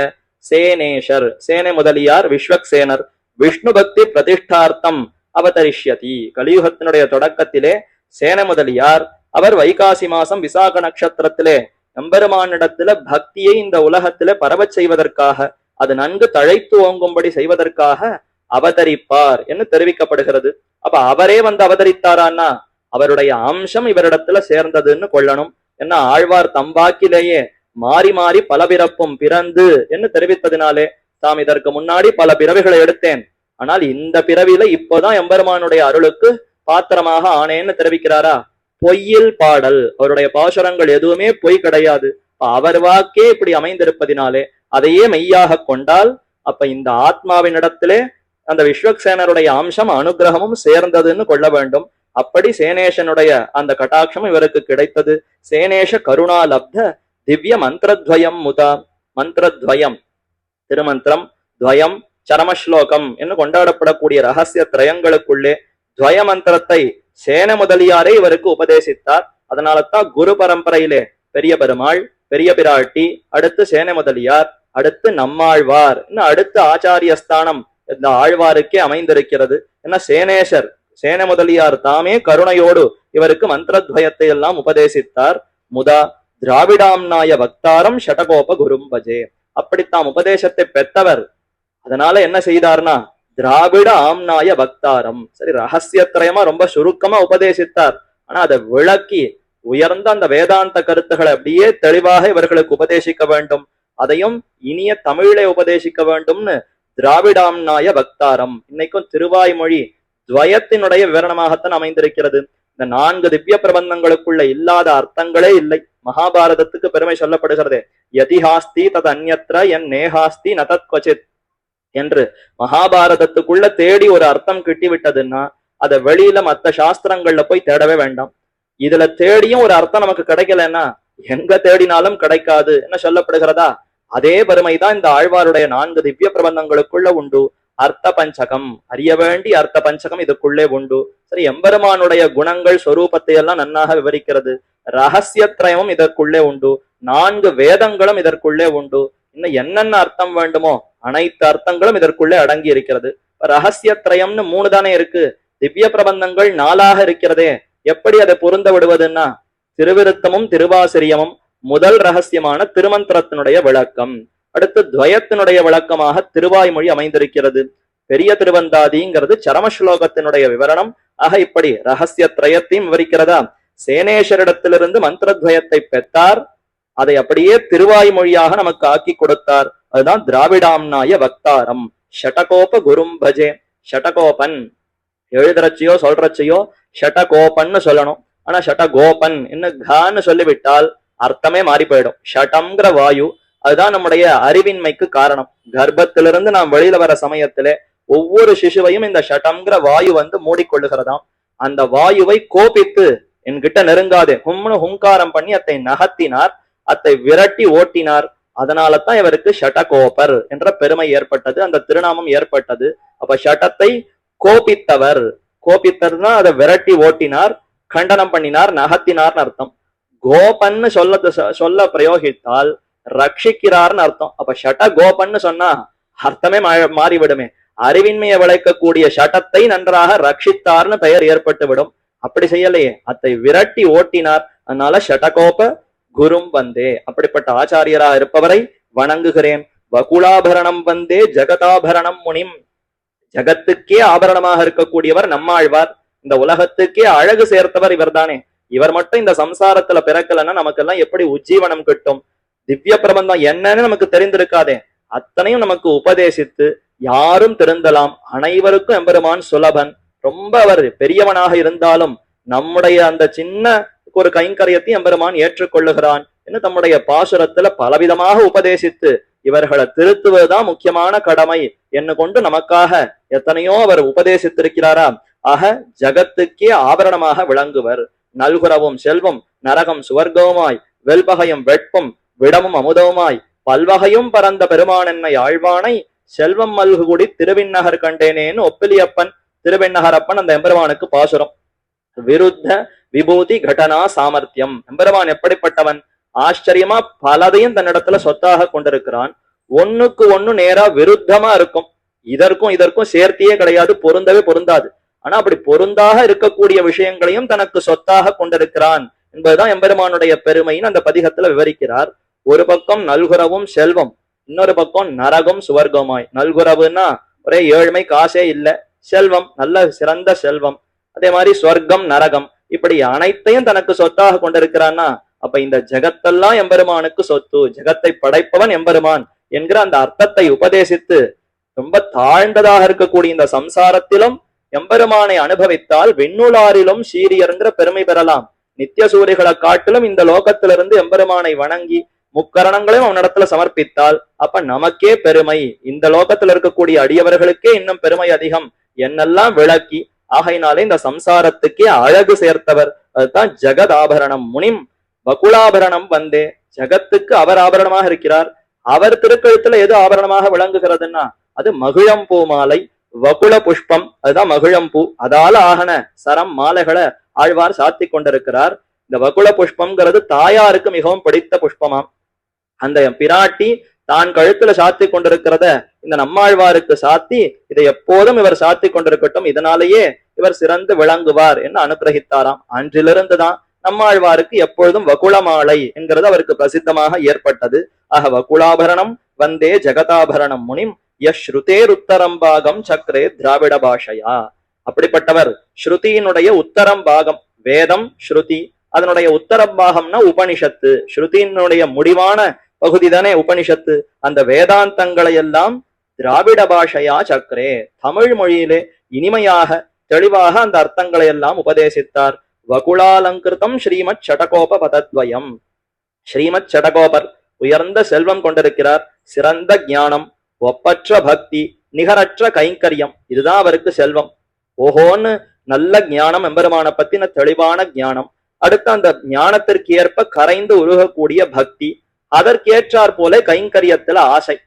சேனேஷர், சேனை முதலியார் விஸ்வக்சேனர், விஷ்ணு பக்தி பிரதிஷ்டார்த்தம் அவதரிஷ்யதி. கலியுகத்தினுடைய தொடக்கத்திலே சேன முதலியார் அவர் வைகாசி மாசம் விசாக நட்சத்திரத்திலே எம்பெருமானிடத்தில பக்தியை இந்த உலகத்திலே பரவச் செய்வதற்காக, அது நன்கு தழைத்து ஓங்கும்படி செய்வதற்காக அவதரிப்பார் என்று தெரிவிக்கப்படுகிறது. அப்ப அவரே வந்து அவதரித்தாரான்னா அவருடைய அம்சம் இவரிடத்துல சேர்ந்ததுன்னு கொள்ளணும். என்ன ஆழ்வார் தம்பாக்கிலேயே மாறி மாறி பல பிறப்பும் பிறந்து என்று தெரிவித்ததினாலே தாம் இதற்கு முன்னாடி பல பிறவிகளை எடுத்தேன், ஆனால் இந்த பிறவில இப்போதான் எம்பெருமானுடைய அருளுக்கு பாத்திரமாக ஆனேன்னு தெரிவிக்கிறாரா. பொய்யில் பாடல், அவருடைய பாசுரங்கள் எதுவுமே பொய் கிடையாது. அவர் வாக்கே இப்படி அமைந்திருப்பதினாலே அதையே மெய்யாக கொண்டால் அப்ப இந்த ஆத்மாவினிடத்திலே அந்த விஸ்வக்சேனருடைய அம்சம் அனுகிரகமும் சேர்ந்ததுன்னு கொள்ள வேண்டும். அப்படி சேனேஷனுடைய அந்த கட்டாட்சம் இவருக்கு கிடைத்தது. சேனேஷ கருணாலப்த திவ்ய மந்திரத்வயம் முதா, மந்திரத்வயம் திருமந்திரம், துவயம், சரமஸ்லோகம் என்று கொண்டாடப்படக்கூடிய ரகசிய திரயங்களுக்குள்ளே துவய மந்திரத்தை சேன முதலியாரே இவருக்கு உபதேசித்தார். அதனாலதான் குரு பரம்பரையிலே பெரிய பெருமாள், பெரிய பிராட்டி, அடுத்து சேன முதலியார், அடுத்து நம்மாழ்வார், அடுத்து ஆச்சாரியஸ்தானம் இந்த ஆழ்வாருக்கே அமைந்திருக்கிறது. என்ன சேனேஷர், சேன முதலியார் தாமே கருணையோடு இவருக்கு மந்திரத்வயத்தை எல்லாம் உபதேசித்தார். முதா திராவிடாம்நாய வக்தாரம் ஷடகோப குரும்பஜே, அப்படித்தாம் உபதேசத்தை பெற்றவர். அதனால என்ன செய்தார்னா திராவிட ஆம்நாய பக்தாரம், சரி ரகசியத்திரயமா ரொம்ப சுருக்கமா உபதேசித்தார். ஆனா அதை விளக்கி உயர்ந்த அந்த வேதாந்த கருத்துக்களை அப்படியே தெளிவாக இவர்களுக்கு உபதேசிக்க வேண்டும், அதையும் இனிய தமிழை உபதேசிக்க வேண்டும்னு திராவிடாம்நாய பக்தாரம். இன்னைக்கும் திருவாய்மொழி துவயத்தினுடைய விவரணமாகத்தான் அமைந்திருக்கிறது. இந்த 4 திவ்ய பிரபந்தங்களுக்குள்ள இல்லாத அர்த்தங்களே இல்லை. மகாபாரதத்துக்கு பெருமை சொல்லப்படுகிறதே, யதிஹாஸ்தி தத் அந்யத்ர என் நேஹாஸ்தி நதத் கொச்சித் என்று. மகாபாரதத்துக்குள்ள தேடி ஒரு அர்த்தம் கிட்டி விட்டதுன்னா அதை வெளியில மத்த சாஸ்திரங்கள்ல போய் தேடவே வேண்டாம். இதுல தேடியும் ஒரு அர்த்தம் நமக்கு கிடைக்கலன்னா எங்க தேடினாலும் கிடைக்காது என்ன சொல்லப்படுகிறதா? அதே பெருமைதான் இந்த ஆழ்வாருடைய 4 திவ்ய பிரபந்தங்களுக்குள்ள உண்டு. அர்த்த பஞ்சகம், அறிய வேண்டி அர்த்த பஞ்சகம் இதுக்குள்ளே உண்டு. சரி, எம்பெருமானுடைய குணங்கள் சொரூபத்தை எல்லாம் நன்னாக விவரிக்கிறது. ரகசியத்ரயமும் இதற்குள்ளே உண்டு. 4 வேதங்களும் இதற்குள்ளே உண்டு. இன்னும் என்னென்ன அர்த்தம் வேண்டுமோ அனைத்து அர்த்தங்களும் இதற்குள்ளே அடங்கி இருக்கிறது. ரகசியத்ரயம்னு 3 தானே இருக்கு, திவ்ய பிரபந்தங்கள் 4ஆக இருக்கிறதே. எப்படி அதை பொருந்த விடுவதுன்னா, திருவிருத்தமும் திருவாசிரியமும் முதல் ரகசியமான திருமந்திரத்தினுடைய விளக்கம், அடுத்து துவயத்தினுடைய விளக்கமாக திருவாய்மொழி அமைந்திருக்கிறது. பெரிய திருவந்தாதிங்கிறது சரமஸ்லோகத்தினுடைய விவரணம். ஆக இப்படி ரகசிய திரயத்தையும் விவரிக்கிறதா. சேனேஸ்வரிடத்திலிருந்து மந்திரத்வயத்தை பெற்றார், அதை அப்படியே திருவாய்மொழியாக நமக்கு ஆக்கி கொடுத்தார். அதுதான் திராவிடாம்னாய வக்தாரம். ஷடகோப குரும் பஜே. ஷடகோபன் எழுதுறச்சையோ சொல்றச்சையோ ஷடகோபன்னு சொல்லணும். ஆனா ஷடகோபன் இன்னும் கான்னு சொல்லிவிட்டால் அர்த்தமே மாறி போயிடும். ஷடம்ங்கிற வாயு அதுதான் நம்முடைய அறிவின்மைக்கு காரணம். கர்ப்பத்திலிருந்து நாம் வெளியில வர சமயத்திலே ஒவ்வொரு சிசுவையும் இந்த ஷடம்ங்கிற வாயு வந்து மூடிக்கொள்ளுகிறதாம். அந்த வாயுவை கோபித்து என்கிட்ட நெருங்காதே ஹும்னு ஹுங்காரம் பண்ணி அத்தை நகர்த்தினார், அத்தை விரட்டி ஓட்டினார். அதனாலதான் இவருக்கு ஷடகோபர் என்ற பெருமை ஏற்பட்டது, அந்த திருநாமம் ஏற்பட்டது. அப்ப ஷடத்தை கோபித்தவர், கோபித்தர்னா அதை விரட்டி ஓட்டினார், கண்டனம் பண்ணினார், நகர்த்தினார்னு அர்த்தம். கோபன்னு சொல்ல பிரயோகித்தால் ரட்சிக்கிறார்னு அர்த்தம். அப்ப ஷட கோபன்னு சொன்னா அர்த்தமே மாறிவிடுமே. அறிவின்மையை விளைக்கக்கூடிய ஷட்டத்தை நன்றாக ரட்சித்தார்னு பெயர் ஏற்பட்டு விடும். அப்படி செய்யலையே, அத்தை விரட்டி ஓட்டினார். அதனால ஷடகோப குரும் வந்தே. அப்படிப்பட்ட ஆச்சாரியரா இருப்பவரை வணங்குகிறேன். வகுலாபரணம் வந்தே ஜகதாபரணம் முனிம். ஜகத்துக்கே ஆபரணமாக இருக்கக்கூடியவர் நம்மாழ்வார். இந்த உலகத்துக்கே அழகு சேர்த்தவர் இவர்தானே. இவர் மட்டும் இந்த சம்சாரத்துல பிறக்கலன்னா நமக்கெல்லாம் எப்படி உஜ்ஜீவனம் கிட்டும்? திவ்ய பிரபந்தம் என்னன்னு நமக்கு தெரிந்திருக்காதே, அத்தனையும் நமக்கு உபதேசித்து யாரும் திருந்தலாம். அனைவருக்கும் எம்பெருமான் சுலபன். ரொம்ப அவர் பெரியவனாக இருந்தாலும் நம்முடைய அந்த சின்ன ஒரு கைங்கரியத்தை எம்பெருமான் ஏற்றுக்கொள்ளுகிறான் என்று தம்முடைய பாசுரத்துல பலவிதமாக உபதேசித்து இவர்களை திருத்துவதுதான் முக்கியமான கடமை என்று கொண்டு நமக்காக எத்தனையோ அவர் உபதேசித்திருக்கிறாரா. ஆக ஜகத்துக்கே ஆபரணமாக விளங்குவர். நல்குரவும் செல்வம் நரகம் சுவர்க்கவுமாய் வெல்பகையும் வெட்பம் விடமும் அமுதவுமாய் பல்வகையும் பரந்த பெருமான் என்னை ஆழ்வானை செல்வம் மல்குடி திருவிண்ணகர் கண்டேனேன்னு ஒப்பிலியப்பன் திருவெண்ணகரப்பன் அந்த எம்பெருமானுக்கு பாசுரம். விருத்த விபூதி கடனா சாமர்த்தியம். எம்பெருமான் எப்படிப்பட்டவன்? ஆச்சரியமா பலதையும் தன்னிடத்துல சொத்தாக கொண்டிருக்கிறான். ஒண்ணுக்கு ஒண்ணு நேரா விருத்தமா இருக்கும். இதற்கும் சேர்த்தியே கிடையாது, பொருந்தவே பொருந்தாது. ஆனா அப்படி பொருந்தாக இருக்கக்கூடிய விஷயங்களையும் தனக்கு சொத்தாக கொண்டிருக்கிறான் என்பதுதான் எம்பெருமானுடைய பெருமைன்னு அந்த பதிகத்துல விவரிக்கிறார். ஒரு பக்கம் நல்குரவும் செல்வம், இன்னொரு பக்கம் நரகம் சுவர்க்கமாய். நல்குரவுன்னா ஒரே ஏழ்மை, காசே இல்லை. செல்வம் நல்ல சிறந்த செல்வம். அதே மாதிரி ஸ்வர்க்கம் நரகம், இப்படி அனைத்தையும் தனக்கு சொத்தாக கொண்டிருக்கிறான்னா அப்ப இந்த ஜெகத்தெல்லாம் எம்பெருமானுக்கு சொத்து, ஜெகத்தை படைப்பவன் எம்பெருமான் என்கிற அந்த அர்த்தத்தை உபதேசித்து ரொம்ப தாழ்ந்ததாக இருக்கக்கூடிய இந்த சம்சாரத்திலும் எம்பெருமானை அனுபவித்தால் விண்ணுளாரிலும் சீரியருங்கிற பெருமை பெறலாம். நித்திய சூரிகளை காட்டிலும் இந்த லோகத்திலிருந்து எம்பெருமானை வணங்கி முக்கரணங்களையும் அவனிடத்துல சமர்ப்பித்தால் அப்ப நமக்கே பெருமை. இந்த லோகத்துல இருக்கக்கூடிய அடியவர்களுக்கே இன்னும் பெருமை அதிகம் என்னெல்லாம் விளக்கி, ஆகையினாலே இந்த சம்சாரத்துக்கே அழகு சேர்த்தவர். அதுதான் ஜெகத் ஆபரணம் முனிம். வகுலாபரணம் வந்தே. ஜகத்துக்கு அவர் ஆபரணமாக இருக்கிறார். அவர் திருக்கழுத்துல எது ஆபரணமாக விளங்குகிறதுன்னா அது மகிழம்பூ மாலை, வகுல புஷ்பம். அதுதான் மகிழம்பூ. அதால ஆகன சரம் மாலைகளை ஆழ்வார் சாத்தி கொண்டிருக்கிறார். இந்த வகுல புஷ்பம்ங்கிறது தாயாருக்கு மிகவும் பிடித்த புஷ்பமாம். அந்த பிராட்டி தான் கழுத்துல சாத்தி கொண்டிருக்கிறத இந்த நம்மாழ்வாருக்கு சாத்தி இதை எப்போதும் இவர் சாத்தி கொண்டிருக்கட்டும், இதனாலேயே இவர் சிறந்து விளங்குவார் என்று அனுகிரகித்தாராம். அன்றிலிருந்துதான் நம்மாழ்வாருக்கு எப்பொழுதும் வகுல மாலை என்கிறது அவருக்கு பிரசித்தமாக ஏற்பட்டது. ஆக வகுலாபரணம் வந்தே ஜெகதாபரணம் முனிம் யஸ்ருதேர் உத்தரம் பாகம் சக்கரே திராவிட பாஷையா. அப்படிப்பட்டவர். ஸ்ருதியினுடைய உத்தரம் பாகம் வேதம், ஸ்ருதி. அதனுடைய உத்தரம் பாகம்னா உபனிஷத்து. ஸ்ருதியினுடைய முடிவான பகுதி தானே உபனிஷத்து. அந்த வேதாந்தங்களை எல்லாம் திராவிட பாஷையா சக்கரே தமிழ் மொழியிலே இனிமையாக தெளிவாக அந்த அர்த்தங்களை எல்லாம் உபதேசித்தார். வகுளாலங்கிருதம் ஸ்ரீமத் சடகோப பதத்வயம். ஸ்ரீமத் சடகோபர் உயர்ந்த செல்வம் கொண்டிருக்கிறார், சிறந்த ஞானம், ஒப்பற்ற பக்தி, நிகரற்ற கைங்கரியம், இதுதான் அவருக்கு செல்வம். ஓஹோன்னு நல்ல ஞானம், எம்பெருமான பத்தின தெளிவான ஞானம், அடுத்து அந்த ஞானத்திற்கு ஏற்ப கரைந்து உருகக்கூடிய பக்தி, அதற்கேற்றாற் போல கைங்கரியத்துல ஆசை.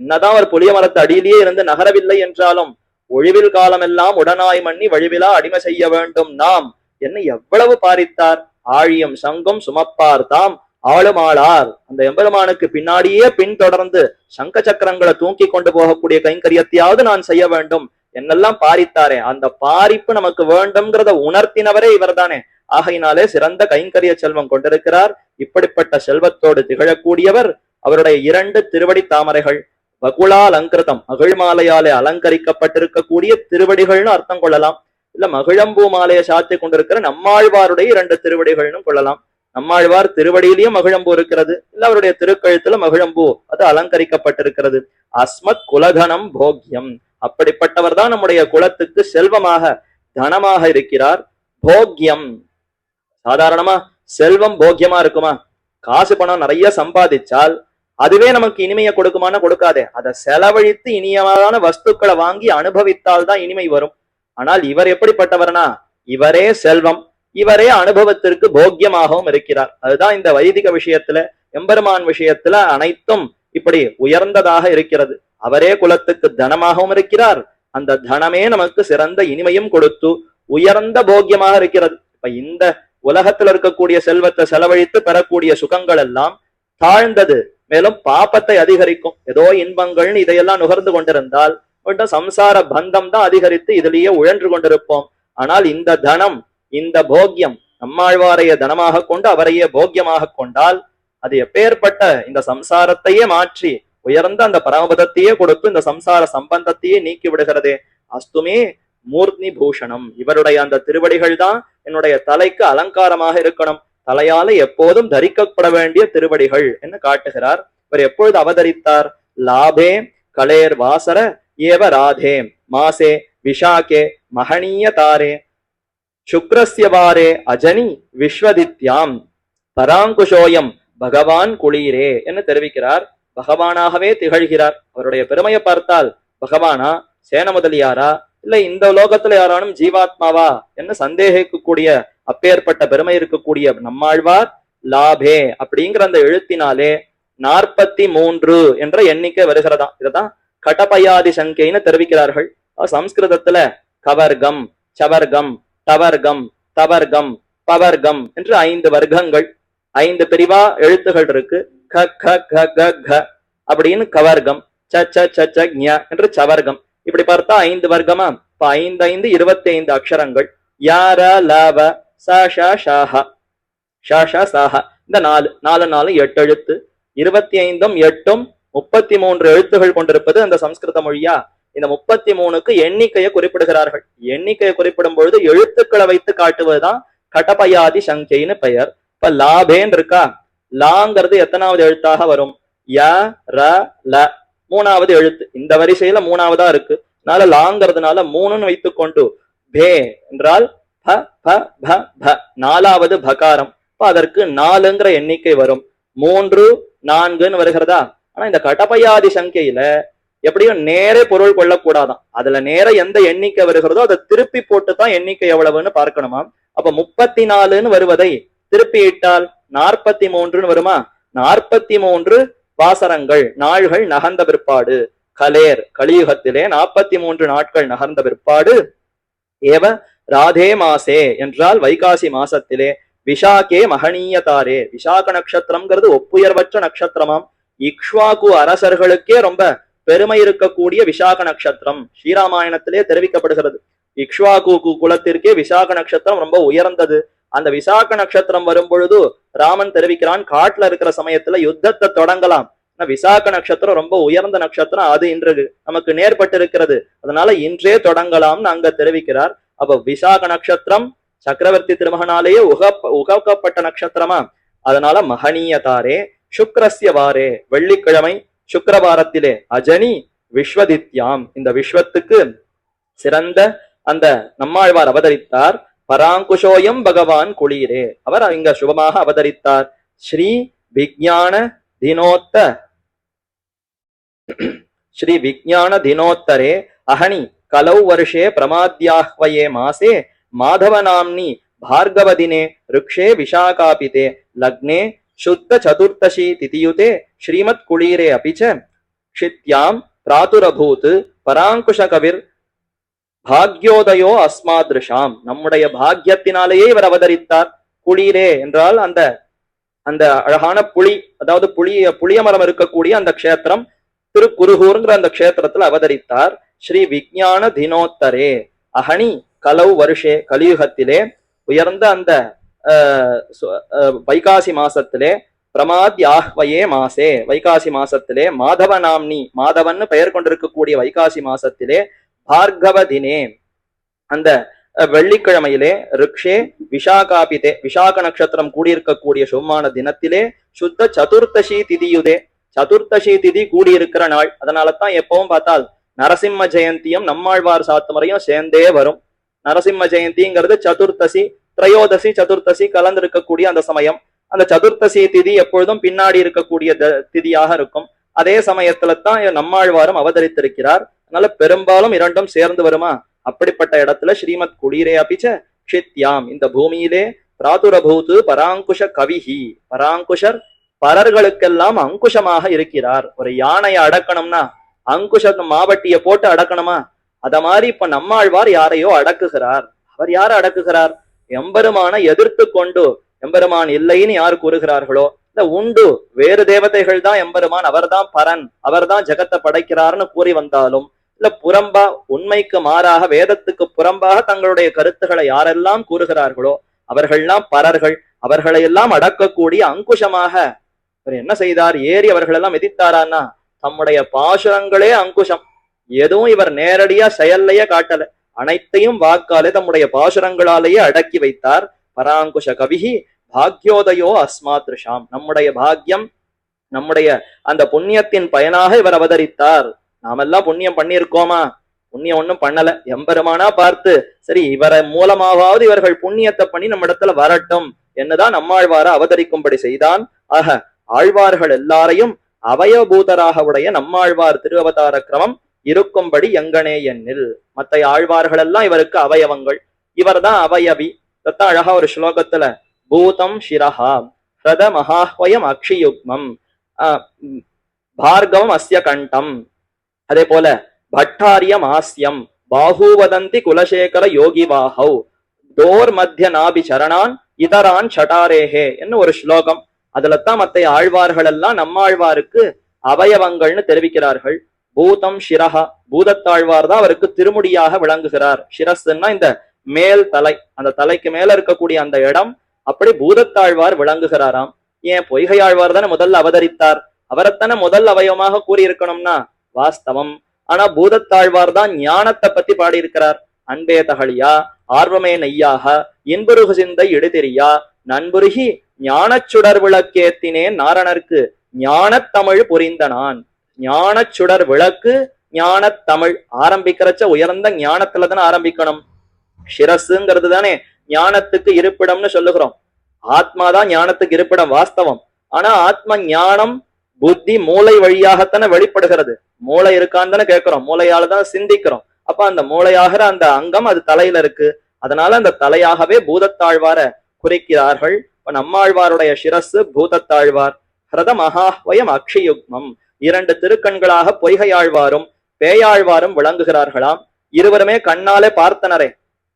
என்னதான் ஒரு புளிய மரத்து அடியிலேயே இருந்து நகரவில்லை என்றாலும் ஒழிவில் காலமெல்லாம் உடனாய் மண்ணி வழிவிலா அடிமை செய்ய வேண்டும் நாம் என்ன எவ்வளவு பாரித்தார். ஆழியும் சங்கம் சுமப்பார் தாம் ஆளுமாளார். அந்த எம்பெருமானுக்கு பின்னாடியே பின்தொடர்ந்து சங்க சக்கரங்களை தூக்கி கொண்டு போகக்கூடிய கைங்கரியத்தையாவது நான் செய்ய வேண்டும் என்னெல்லாம் பாரித்தாரே, அந்த பாரிப்பு நமக்கு வேண்டும்ங்கிறத உணர்த்தினவரே இவர் தானே. ஆகையினாலே சிறந்த கைங்கரிய செல்வம் கொண்டிருக்கிறார். இப்படிப்பட்ட செல்வத்தோடு திகழக்கூடியவர். அவருடைய 2 திருவடி தாமரைகள் வகுளால் அங்கிருதம், மகிழ்மாலையாலே அலங்கரிக்கப்பட்டிருக்கக்கூடிய திருவடிகள்னு அர்த்தம் கொள்ளலாம். இல்ல மகிழம்பூ மாலையை சாத்தி கொண்டிருக்கிற நம்மாழ்வாருடைய 2 திருவடிகள்னு கொள்ளலாம். நம்மாழ்வார் திருவடியிலையும் மகிழம்பூ இருக்கிறது, இல்ல அவருடைய திருக்கழுத்துல மகிழம்பூ அது அலங்கரிக்கப்பட்டிருக்கிறது. அஸ்மத் குலகணம் போக்யம், அப்படிப்பட்டவர் தான் நம்முடைய குலத்துக்கு செல்வமாக தனமாக இருக்கிறார். போக்யம், சாதாரணமா செல்வம் போக்கியமா இருக்குமா? காசு பணம் நிறைய சம்பாதிச்சால் அதுவே நமக்கு இனிமையை கொடுக்குமான்னு கொடுக்காதே. அதை செலவழித்து இனியமான வஸ்துக்களை வாங்கி அனுபவித்தால் தான் இனிமை வரும். ஆனால் இவர் எப்படிப்பட்டவர்னா, இவரே செல்வம், இவரே அனுபவத்திற்கு போக்கியமாகவும் இருக்கிறார். அதுதான் இந்த வைதிக விஷயத்துல, எம்பெருமான் விஷயத்துல அனைத்தும் இப்படி உயர்ந்ததாக இருக்கிறது. அவரே குலத்துக்கு தனமாகவும் இருக்கிறார், அந்த தனமே நமக்கு சிறந்த இனிமையும் கொடுத்து உயர்ந்த போக்கியமாக இருக்கிறது. இப்ப இந்த உலகத்துல இருக்கக்கூடிய செல்வத்தை செலவழித்து பெறக்கூடிய சுகங்கள் எல்லாம் தாழ்ந்தது, மேலும் பாப்பத்தை அதிகரிக்கும். ஏதோ இன்பங்கள்னு இதையெல்லாம் நுகர்ந்து கொண்டிருந்தால் சம்சார பந்தம் தான் அதிகரித்து இதிலேயே உழன்று கொண்டிருப்போம். ஆனால் இந்த தனம், இந்த போக்கியம், நம்மாழ்வாரைய தனமாக கொண்டு அவரையே போக்கியமாக கொண்டால் அது எப்பேற்பட்ட இந்த சம்சாரத்தையே மாற்றி உயர்ந்த அந்த பரமபதத்தையே கொடுத்து இந்த சம்சார சம்பந்தத்தையே நீக்கி விடுகிறதே. அஸ்துமே மூர்த்தி பூஷணம், இவருடைய அந்த திருவடிகள் தான் என்னுடைய தலைக்கு அலங்காரமாக இருக்கணும், தலையால எப்போதும் தரிக்கப்பட வேண்டிய திருவடிகள் என்று காட்டுகிறார். இவர் எப்பொழுது அவதரித்தார்? லாபே கலேர் வாசர ஏவ ராதே மாசே விஷாகே மகனீய தாரே சுக்ரஸ்ய வாரே அஜனி விஸ்வதித்யாம் பராங்குஷோயம் பகவான் குளீரே என்று தெரிவிக்கிறார். பகவானாகவே திகழ்கிறார். அவருடைய பெருமையை பார்த்தால் பகவானா, சேன முதலியாரா, இல்ல இந்த லோகத்துல யாரானும் ஜீவாத்மாவா என்று சந்தேகிக்கக்கூடிய அப்பேற்பட்ட பெருமை இருக்கக்கூடிய நம்மாழ்வார் லாபே அப்படிங்கிற அந்த எழுத்தினாலே 43 என்ற எண்ணிக்கை வருகிறதா. இததான் கடபயாதி சங்கைன்னு தெரிவிக்கிறார்கள். சம்ஸ்கிருதத்துல கவர்கம், சவர்கம், டவர்கம், தவர்கம், பவர்கம் என்று 5 வர்க்கங்கள், 5 பிரிவா எழுத்துகள் இருக்கு. க க க க க அப்படின்னு கவர்க்கம், ச ச ச ச ஞ என்று சவர்க்கம். இப்படி பார்த்தா 5 வர்க்கமா. இப்ப 5 5 25 அக்ஷரங்கள். யார லாவ சாஷா ஷாஹா ஷாஷா சாஹா, இந்த 4 4 8 எழுத்து. 25ம் 8ம் 33 எழுத்துகள் கொண்டிருப்பது அந்த சம்ஸ்கிருத மொழியா. இந்த 33க்கு எண்ணிக்கையை குறிப்பிடுகிறார்கள். எண்ணிக்கையை குறிப்பிடும் பொழுது எழுத்துக்களை வைத்து காட்டுவதுதான் கடபயாதி சங்கைன்னு பெயர். இப்ப லாபேன் இருக்கா, லாங்கிறது எத்தனாவது எழுத்தாக வரும்? ய ர ல, 3வது எழுத்து. இந்த வரிசையில 3வதா இருக்கு. அதனால லாங்கிறதுனால 3ன்னு வைத்துக் கொண்டு பே என்றால் ப ப ப ப, 4வது பகாரம். அதற்கு 4ங்கிற எண்ணிக்கை வரும். 3 4ன்னு வருகிறதா. ஆனா இந்த கடபயாதி சங்கையில எப்படியும் நேரே பொருள் கொள்ளக்கூடாதான். அதுல நேர எந்த எண்ணிக்கை வருகிறதோ அதை திருப்பி போட்டுதான் எண்ணிக்கை எவ்வளவுன்னு பார்க்கணுமா. அப்ப 34ன்னு வருவதை திருப்பி இட்டால் 43ன்னு வருமா. 43 வாசரங்கள், நாள்கள் நகர்ந்த பிற்பாடு, கலேர் கலியுகத்திலே 43 நாட்கள் நகர்ந்த பிற்பாடு, ஏவ ராதே மாசே என்றால் வைகாசி மாசத்திலே, விஷாகே மகனீயதாரே, விசாக நட்சத்திரம்ங்கிறது ஒப்புயர்வற்ற நட்சத்திரமாம். இக்ஷ்வாகு அரசர்களுக்கே ரொம்ப பெருமை இருக்கக்கூடிய விசாக நட்சத்திரம் ஸ்ரீராமாயணத்திலே தெரிவிக்கப்படுகிறது. இக்ஷ்வாகு குலத்திற்கே விசாக நட்சத்திரம் ரொம்ப உயர்ந்தது. அந்த விசாக நட்சத்திரம் வரும் பொழுது ராமன் தெரிவிக்கிறான், காட்டுல இருக்கிற சமயத்துல யுத்தத்தை தொடங்கலாம், விசாக நட்சத்திரம் ரொம்ப உயர்ந்த நட்சத்திரம், அது இன்று நமக்கு நேர்பட்டு இருக்கிறது, அதனால இன்றே தொடங்கலாம்னு அங்க தெரிவிக்கிறார். அப்ப விசாக நட்சத்திரம் சக்கரவர்த்தி திருமகனாலேயே உகப்பட்ட நட்சத்திரமா. அதனால மகனீயதாரே சுக்ரஸ்ய வாரே, வெள்ளிக்கிழமை சுக்கிரவாரத்திலே, அஜனி விஸ்வதித்யாம், இந்த விஸ்வத்துக்கு சிறந்த அந்த நம்மாழ்வார் அவதரித்தார். பராங்குஷோயம் பகவான் குளிரே. அவர் இங்க சுபமாக அவதரித்தார். ஸ்ரீ விஜயான தினோத்த ஸ்ரீ விஜயான தினோத்தரே அஹனி கலௌ வருஷே பிரமாத்யாஹ்வயே மாசே மாதவ நாம்னி பார்கவ தினே ருக்ஷே விஷாகாபிதே லக்னே शुद्ध चतुर्दशी तिथियुते श्रीमत् कुळीरे अपि च क्षित्यां प्रातुरभूत् பராங்குஷ கவிர் பாக்யோதயோ அஸ்மாத்ருஷாம். நம்முடைய பாக்யத்தினாலேயே இவர் அவதரித்தார். குளிரே என்றால் அந்த அந்த அழகான புலி, அதாவது புளிய மரம் இருக்கக்கூடிய அந்த க்ஷேத்திரம் திருக்குருகூர்ங்கிற அந்த க்ஷேத்திரத்துல அவதரித்தார். ஸ்ரீ விஜயான தினோத்தரே அஹனி கலௌ வருஷே, கலியுகத்திலே உயர்ந்த அந்த வைகாசி மாசத்திலே பிரமாத்யாஹ்வயே மாசே, வைகாசி மாசத்திலே மாதவ நாம்னி, மாதவன் பெயர் கொண்டிருக்கக்கூடிய வைகாசி மாசத்திலே பார்கவ தினே, அந்த வெள்ளிக்கிழமையிலே ருக்ஷே விஷாகாபிதே, விஷாக நட்சத்திரம் கூடியிருக்கக்கூடிய சுமான தினத்திலே சுத்த சதுர்த்தசி திதியுதே, சதுர்த்தசி திதி கூடியிருக்கிற நாள். அதனாலதான் எப்பவும் பார்த்தால் நரசிம்ம ஜெயந்தியும் நம்மாழ்வார் சாத்துமுறையும் சேர்ந்தே வரும். நரசிம்ம ஜெயந்திங்கிறது சதுர்த்தசி, திரையோதசி சதுர்த்தசி கலந்து இருக்கக்கூடிய அந்த சமயம். அந்த சதுர்த்தசி திதி எப்பொழுதும் பின்னாடி இருக்கக்கூடிய திதியாக இருக்கும். அதே சமயத்துல தான் நம்மாழ்வாரும் அவதரித்திருக்கிறார். அதனால பெரும்பாலும் இரண்டும் சேர்ந்து வருமா. அப்படிப்பட்ட இடத்துல ஸ்ரீமத் குளிரே அபிச்ச க்ஷித்யாம், இந்த பூமியிலே பிராதுரபூத்து பராங்குஷ கவிஹி, பராங்குஷர் பரர்களுக்கெல்லாம் அங்குஷமாக இருக்கிறார். ஒரு யானையை அடக்கணும்னா அங்குஷ மாவட்டிய போட்டு அடக்கணுமா, அத மாதிரி இப்ப நம்மாழ்வார் யாரையோ அடக்குகிறார். அவர் யாரை அடக்குகிறார்? எம்பெருமான எதிர்த்து கொண்டு, எம்பெருமான் இல்லைன்னு யார் கூறுகிறார்களோ, இல்ல உண்டு வேறு தேவதைகள் தான் எம்பெருமான், அவர்தான் பரன், அவர்தான் ஜெகத்தை படைக்கிறார்னு கூறி வந்தாலும், இல்ல புறம்பா உண்மைக்கு மாறாக வேதத்துக்கு புறம்பாக தங்களுடைய கருத்துக்களை யாரெல்லாம் கூறுகிறார்களோ அவர்கள்லாம் பரர்கள். அவர்களை எல்லாம் அடக்கக்கூடிய அங்குஷமாக இவர் என்ன செய்தார்? ஏறி அவர்களெல்லாம் மிதித்தாரான்னா தம்முடைய பாசுரங்களே அங்குஷம். எதுவும் இவர் நேரடியா செயல்லையே காட்டல, அனைத்தையும் வாக்காலே தம்முடைய பாசுரங்களாலேயே அடக்கி வைத்தார். பராங்குஷ கவிஹி பாக்யோதயோ அஸ்மாத்ருஷாம், நம்முடைய பாக்யம், நம்முடைய அந்த புண்ணியத்தின் பயனாக இவர் அவதரித்தார். நாமெல்லாம் புண்ணியம் பண்ணியிருக்கோமா? புண்ணியம் ஒண்ணும் பண்ணல. எம்பெருமானா பார்த்து சரி இவரை மூலமாவது இவர்கள் புண்ணியத்தை பண்ணி நம்ம இடத்துல வரட்டும் என்னதான் நம்மாழ்வார அவதரிக்கும்படி செய்தான். ஆக ஆழ்வார்கள் எல்லாரையும் அவயபூதராக உடைய நம்மாழ்வார் திருவவதார கிரமம் இருக்கும்படி எங்கனே எண்ணில். மற்ற ஆழ்வார்கள் எல்லாம் இவருக்கு அவயவங்கள், இவர் தான் அவயவி. தத்தா அழகா ஒரு ஸ்லோகத்துல பூதம் சிரஹா ஹ்ரத மகாஹ்வயம் அக்ஷியுக்மம் பார்கவம் அஸ்ய கண்டம், அதே போல பட்டாரியம் ஆஸ்யம் பாஹூவதந்தி குலசேகர யோகி வாஹவ் தோர் மத்திய நாபி சரணான் இதரான் சட்டாரேஹே என்ன ஒரு ஸ்லோகம். அதுலத்தான் மற்ற ஆழ்வார்கள் எல்லாம் நம்மாழ்வாருக்கு அவயவங்கள்னு தெரிவிக்கிறார்கள். பூதம் ஷிரஹா, பூதத்தாழ்வார் தான் அவருக்கு திருமுடியாக விளங்குகிறார். ஷிரஸ்ன்னா இந்த மேல் தலை, அந்த தலைக்கு மேல இருக்கக்கூடிய அந்த இடம், அப்படி பூதத்தாழ்வார் விளங்குகிறாராம். ஏன் பொய்கை ஆழ்வார் தானே முதல்ல அவதரித்தார், அவரைத்தானே முதல் அவயவமாக கூறியிருக்கணும்னா வாஸ்தவம். ஆனா பூதத்தாழ்வார் தான் ஞானத்தை பத்தி பாடியிருக்கிறார். அன்பே தகழியா ஆர்வமே நெய்யாக இன்புருகு சிந்தை இடுதெரியா நண்புருகி ஞானச்சுடர் விளக்கேத்தினேன் நாரணர்க்கு ஞானத்தமிழ் புரிந்த நான். ஞானச்சுடர் விளக்கு ஞானத்தமிழ் ஆரம்பிக்கிறச்ச உயர்ந்த ஞானத்துலதானே ஆரம்பிக்கணும். சிரசுங்கிறது தானே ஞானத்துக்கு இருப்பிடம்னு சொல்லுகிறோம். ஆத்மாதான் ஞானத்துக்கு இருப்பிடம் வாஸ்தவம். ஆனா ஆத்ம ஞானம் புத்தி மூளை வழியாகத்தானே வெளிப்படுகிறது. மூளை இருக்கான்னு தானே கேட்கிறோம், மூளையால தான் சிந்திக்கிறோம். அப்ப அந்த மூளையாகிற அந்த அங்கம் அது தலையில இருக்கு. அதனால அந்த தலையாகவே பூதத்தாழ்வார குறிக்கிறார்கள். இப்ப நம்மாழ்வாருடைய சிரசு பூதத்தாழ்வார். ஹிரத மகாஹ்வயம் அக்ஷயுக்மம், இரண்டு திருக்கண்களாக பொய்கையாழ்வாரும் பேயாழ்வாரும் விளங்குகிறார்களாம். இருவருமே கண்ணாலே பார்த்தனரே.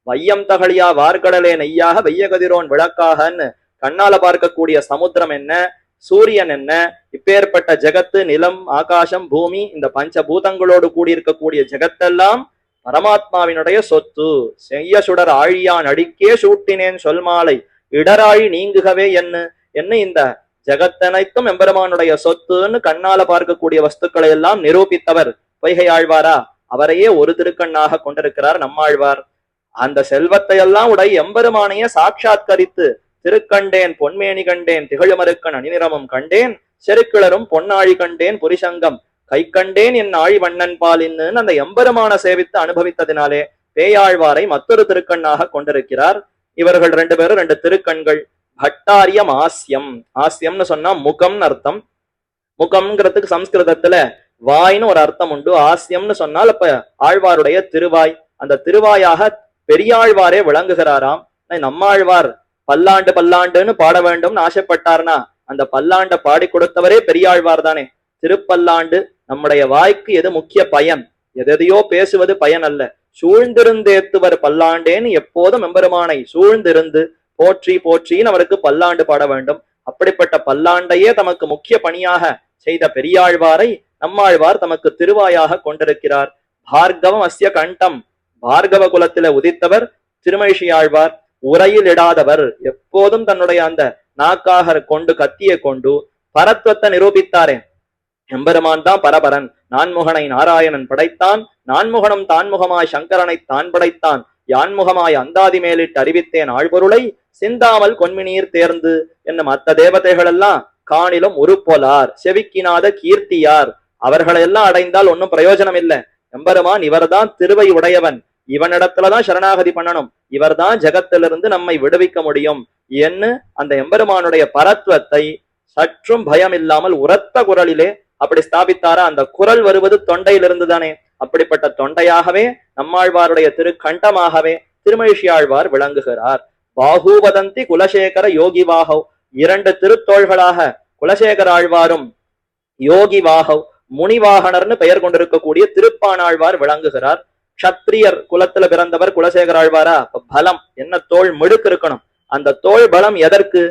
வையம் தகழியா வார்கடலே நெய்யாக வெய்யகதிரோன் விளக்காகன்னு கண்ணால பார்க்கக்கூடிய சமுத்திரம் என்ன, சூரியன் என்ன, இப்பேற்பட்ட ஜெகத்து, நிலம், ஆகாசம், பூமி, இந்த பஞ்சபூதங்களோடு கூடியிருக்கக்கூடிய ஜெகத்தெல்லாம் பரமாத்மாவினுடைய சொத்து. செய்ய சுடர் ஆழியான் அடிக்கே சூட்டினேன் சொல்மாலை இடராழி நீங்குகவே என்ன இந்த ஜெகத்தனைத்தும் எம்பெருமானுடைய சொத்துன்னு கண்ணால பார்க்கக்கூடிய வஸ்துக்களை எல்லாம் நிரூபித்தவர் பொய்கை ஆழ்வாரா? அவரையே ஒரு திருக்கண்ணாக கொண்டிருக்கிறார் நம்மாழ்வார். அந்த செல்வத்தை எல்லாம் உடைய எம்பெருமானையே சாட்சாத்கரித்து திருக்கண்டேன் பொன்மேனி கண்டேன் திகழுமருக்கன் அணிநிறமும் கண்டேன் செருக்கிளரும் பொன்னாழி கண்டேன் புரிசங்கம் கை கண்டேன் என் ஆழி வண்ணன் பாலின்னு அந்த எம்பெருமான சேவித்து அனுபவித்ததினாலே பேயாழ்வாரை மற்றொரு திருக்கண்ணாக கொண்டிருக்கிறார். இவர்கள் ரெண்டு பேரும் ரெண்டு திருக்கண்கள். பட்டாரியம் ஆஸ்யம், ஆஸ்யம்னு சொன்னா முகம்னு அர்த்தம். முகம்ங்கிறதுக்கு சம்ஸ்கிருதத்துல வாய்னு ஒரு அர்த்தம் உண்டு. ஆஸ்யம்னு சொன்னால் அப்ப ஆழ்வாருடைய திருவாய். அந்த திருவாயாக பெரியாழ்வாரே விளங்குகிறாராம். நம்மாழ்வார் பல்லாண்டு பல்லாண்டுன்னு பாட வேண்டும்னு ஆசைப்பட்டார்னா அந்த பல்லாண்ட பாடி கொடுத்தவரே பெரியாழ்வார் தானே. திருப்பல்லாண்டு நம்முடைய வாய்க்கு எது முக்கிய பயன்? எதையோ பேசுவது பயன் அல்ல. சூழ்ந்திருந்தேத்துவர் பல்லாண்டேன்னு எப்போதும் எம்பெருமானை சூழ்ந்திருந்து போற்றி போற்றின்னு அவருக்கு பல்லாண்டு பாட வேண்டும். அப்படிப்பட்ட பல்லாண்டையே தமக்கு முக்கிய பணியாக செய்த பெரியாழ்வாரை நம்மாழ்வார் தமக்கு திருவாயாக கொண்டிருக்கிறார். பார்கவம் அஸ்ய கண்டம், பார்கவ குலத்தில உதித்தவர் திருமழிசையாழ்வார். உரையில் இடாதவர், எப்போதும் தன்னுடைய அந்த நாக்காக கொண்டு கத்தியை கொண்டு பரத்வத்தை நிரூபித்தாரே. எம்பெருமான் தான் பரபரன். நான்முகனை நாராயணன் படைத்தான், நான்முகனும் தான்முகமாய் சங்கரனை தான் படைத்தான், யான்முகமாய் அந்தாதி மேலிட்டு அறிவித்தேன் ஆழ்பொருளை சிந்தாமல் கொன்மினீர் தேர்ந்து என்னும் மற்ற தேவதைகள் எல்லாம் காணிலும் உருப்போலார், செவிக்கினாத கீர்த்தியார். அவர்களெல்லாம் அடைந்தால் ஒன்னும் பிரயோஜனம் இல்லை. எம்பெருமான் இவர்தான் திருவை உடையவன், இவனிடத்துலதான் சரணாகதி பண்ணணும், இவர்தான் ஜகத்திலிருந்து நம்மை விடுவிக்க முடியும் என்று அந்த எம்பெருமானுடைய பரத்வத்தை சற்றும் பயம் இல்லாமல் உரத்த குரலிலே அப்படி ஸ்தாபித்தாரா. அந்த குரல் வருவது தொண்டையிலிருந்து தானே. அப்படிப்பட்ட தொண்டையாகவே நம்மாழ்வாருடைய திருக்கண்டமாகவே திருமழிசையாழ்வார் விளங்குகிறார். பாகூவதந்தி குலசேகர யோகி வாகவ், இரண்டு திருத்தோள்களாக குலசேகர ஆழ்வாரும் யோகி வாகவ் முனிவாகனர்னு பெயர் கொண்டிருக்கக்கூடிய திருப்பானாழ்வார் விளங்குகிறார். க்ஷத்ரியர் குலத்துல பிறந்தவர் குலசேகர ஆழ்வாரா. பலம் என்ன, தோல் மிடுக்கு இருக்கணும். அந்த தோல் பலம் எதற்கு?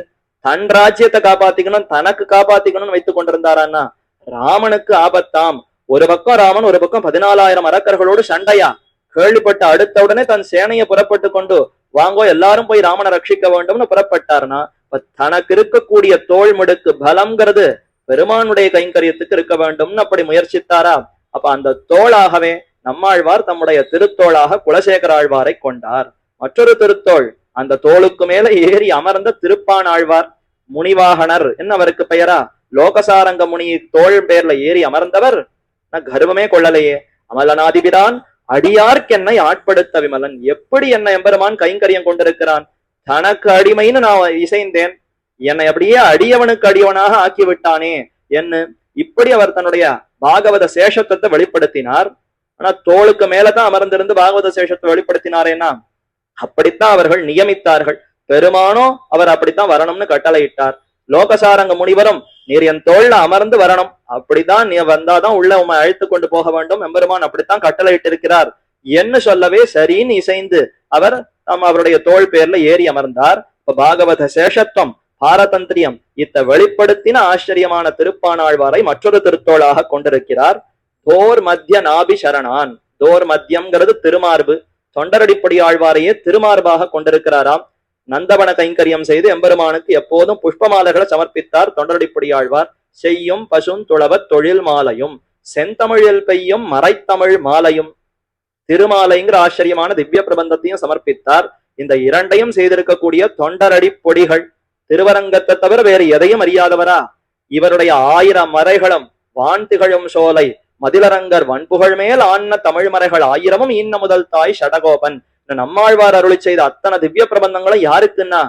தன் ராஜ்யத்தை காப்பாத்திக்கணும், தனக்கு காப்பாத்திக்கணும்னு வைத்துக் கொண்டிருந்தாரான்னா ராமனுக்கு ஆபத்தாம். ஒரு பக்கம் ராமன், ஒரு பக்கம் 14,000 அரக்கர்களோடு சண்டையா. கேள்விப்பட்ட அடுத்த உடனே தன் சேனையை புறப்பட்டு கொண்டு வாங்கோ எல்லாரும் போய் ராமனை ரட்சிக்க வேண்டும்னு புறப்பட்டார்னா தனக்கு இருக்கக்கூடிய தோல் மிடுக்கு பலம்ங்கிறது பெருமானுடைய கைங்கரியத்துக்கு இருக்க வேண்டும்னு அப்படி முயற்சித்தாரா. அப்ப அந்த தோளாகவே நம்மாழ்வார் தம்முடைய திருத்தோளாக குலசேகர ஆழ்வாரை கொண்டார். மற்றொரு திருத்தோள், அந்த தோளுக்கு மேல ஏறி அமர்ந்த திருப்பான் ஆழ்வார் முனிவாகனர் என்ன அவருக்கு பெயரா. லோகசாரங்க முனி தோள் பேர்ல ஏறி அமர்ந்தவர். கர்வமே கொள்ளலையே. அமலநாதிபிரான் அடியார்க்கென்னை ஆட்படுத்த விமலன், எப்படி என்ன எம்பெருமான் கைங்கரியம் கொண்டிருக்கிறான். தனக்கு அடிமைன்னு நான் இசைந்தேன், என்னை அப்படியே அடியவனுக்கு அடியவனாக ஆக்கி விட்டானே என்று இப்படி அவர் தன்னுடைய பாகவத சேஷத்துவத்தை வெளிப்படுத்தினார். ஆனா தோளுக்கு மேலதான் அமர்ந்திருந்து பாகவத சேஷத்தை வெளிப்படுத்தினாரேனா அப்படித்தான் அவர்கள் நியமித்தார்கள். பெருமானோ அவர் அப்படித்தான் வரணும்னு கட்டளையிட்டார். லோகசாரங்க முனிவரும் நீர் என் தோல்ல அமர்ந்து வரணும், அப்படிதான் நீ வந்தாதான் உள்ள உண்மை அழைத்து கொண்டு போக வேண்டும், எம்பெருமான் அப்படித்தான் கட்டளையிட்டு இருக்கிறார் என்று சொல்லவே சரின்னு இசைந்து அவர் அவருடைய தோல் பேர்ல ஏறி அமர்ந்தார். இப்ப பாகவத சேஷத்துவம் பாரதந்திரியம் இத்த வெளிப்படுத்தின ஆச்சரியமான திருப்பானாழ்வாரை மற்றொரு திருத்தோளாக கொண்டிருக்கிறார். தோர் மத்திய நாபி சரணான், தோர் மத்தியம்ங்கிறது திருமார்பு, தொண்டரடிப்படி ஆழ்வாரையே திருமார்பாக கொண்டிருக்கிறாராம். நந்தவன கைங்கரியம் செய்து எம்பெருமானுக்கு எப்போதும் புஷ்பமாலைகளை சமர்ப்பித்தார் தொண்டரடிப்படி ஆழ்வார். செய்யும் பசும் துளவத் தொழில் மாலையும் செந்தமிழில் பெய்யும் மறைத்தமிழ் மாலையும் திருமாலைங்கிற ஆச்சரியமான திவ்ய பிரபந்தத்தையும் சமர்ப்பித்தார். இந்த இரண்டையும் செய்திருக்கக்கூடிய தொண்டரடி பொடிகள் திருவரங்கத்தை தவிர வேறு எதையும் அறியாதவரா. இவருடைய 1000 மறைகளும் வான் திகழும் சோலை மதிலரங்கர் வன்புகழ் மேல் ஆன்ன தமிழ் மறைகள் 1000ம் இன்ன முதல் தாய் ஷடகோபன். நம்மாழ்வார் அருளி செய்த அத்தனை திவ்ய பிரபந்தங்களும் யாருக்குன்னா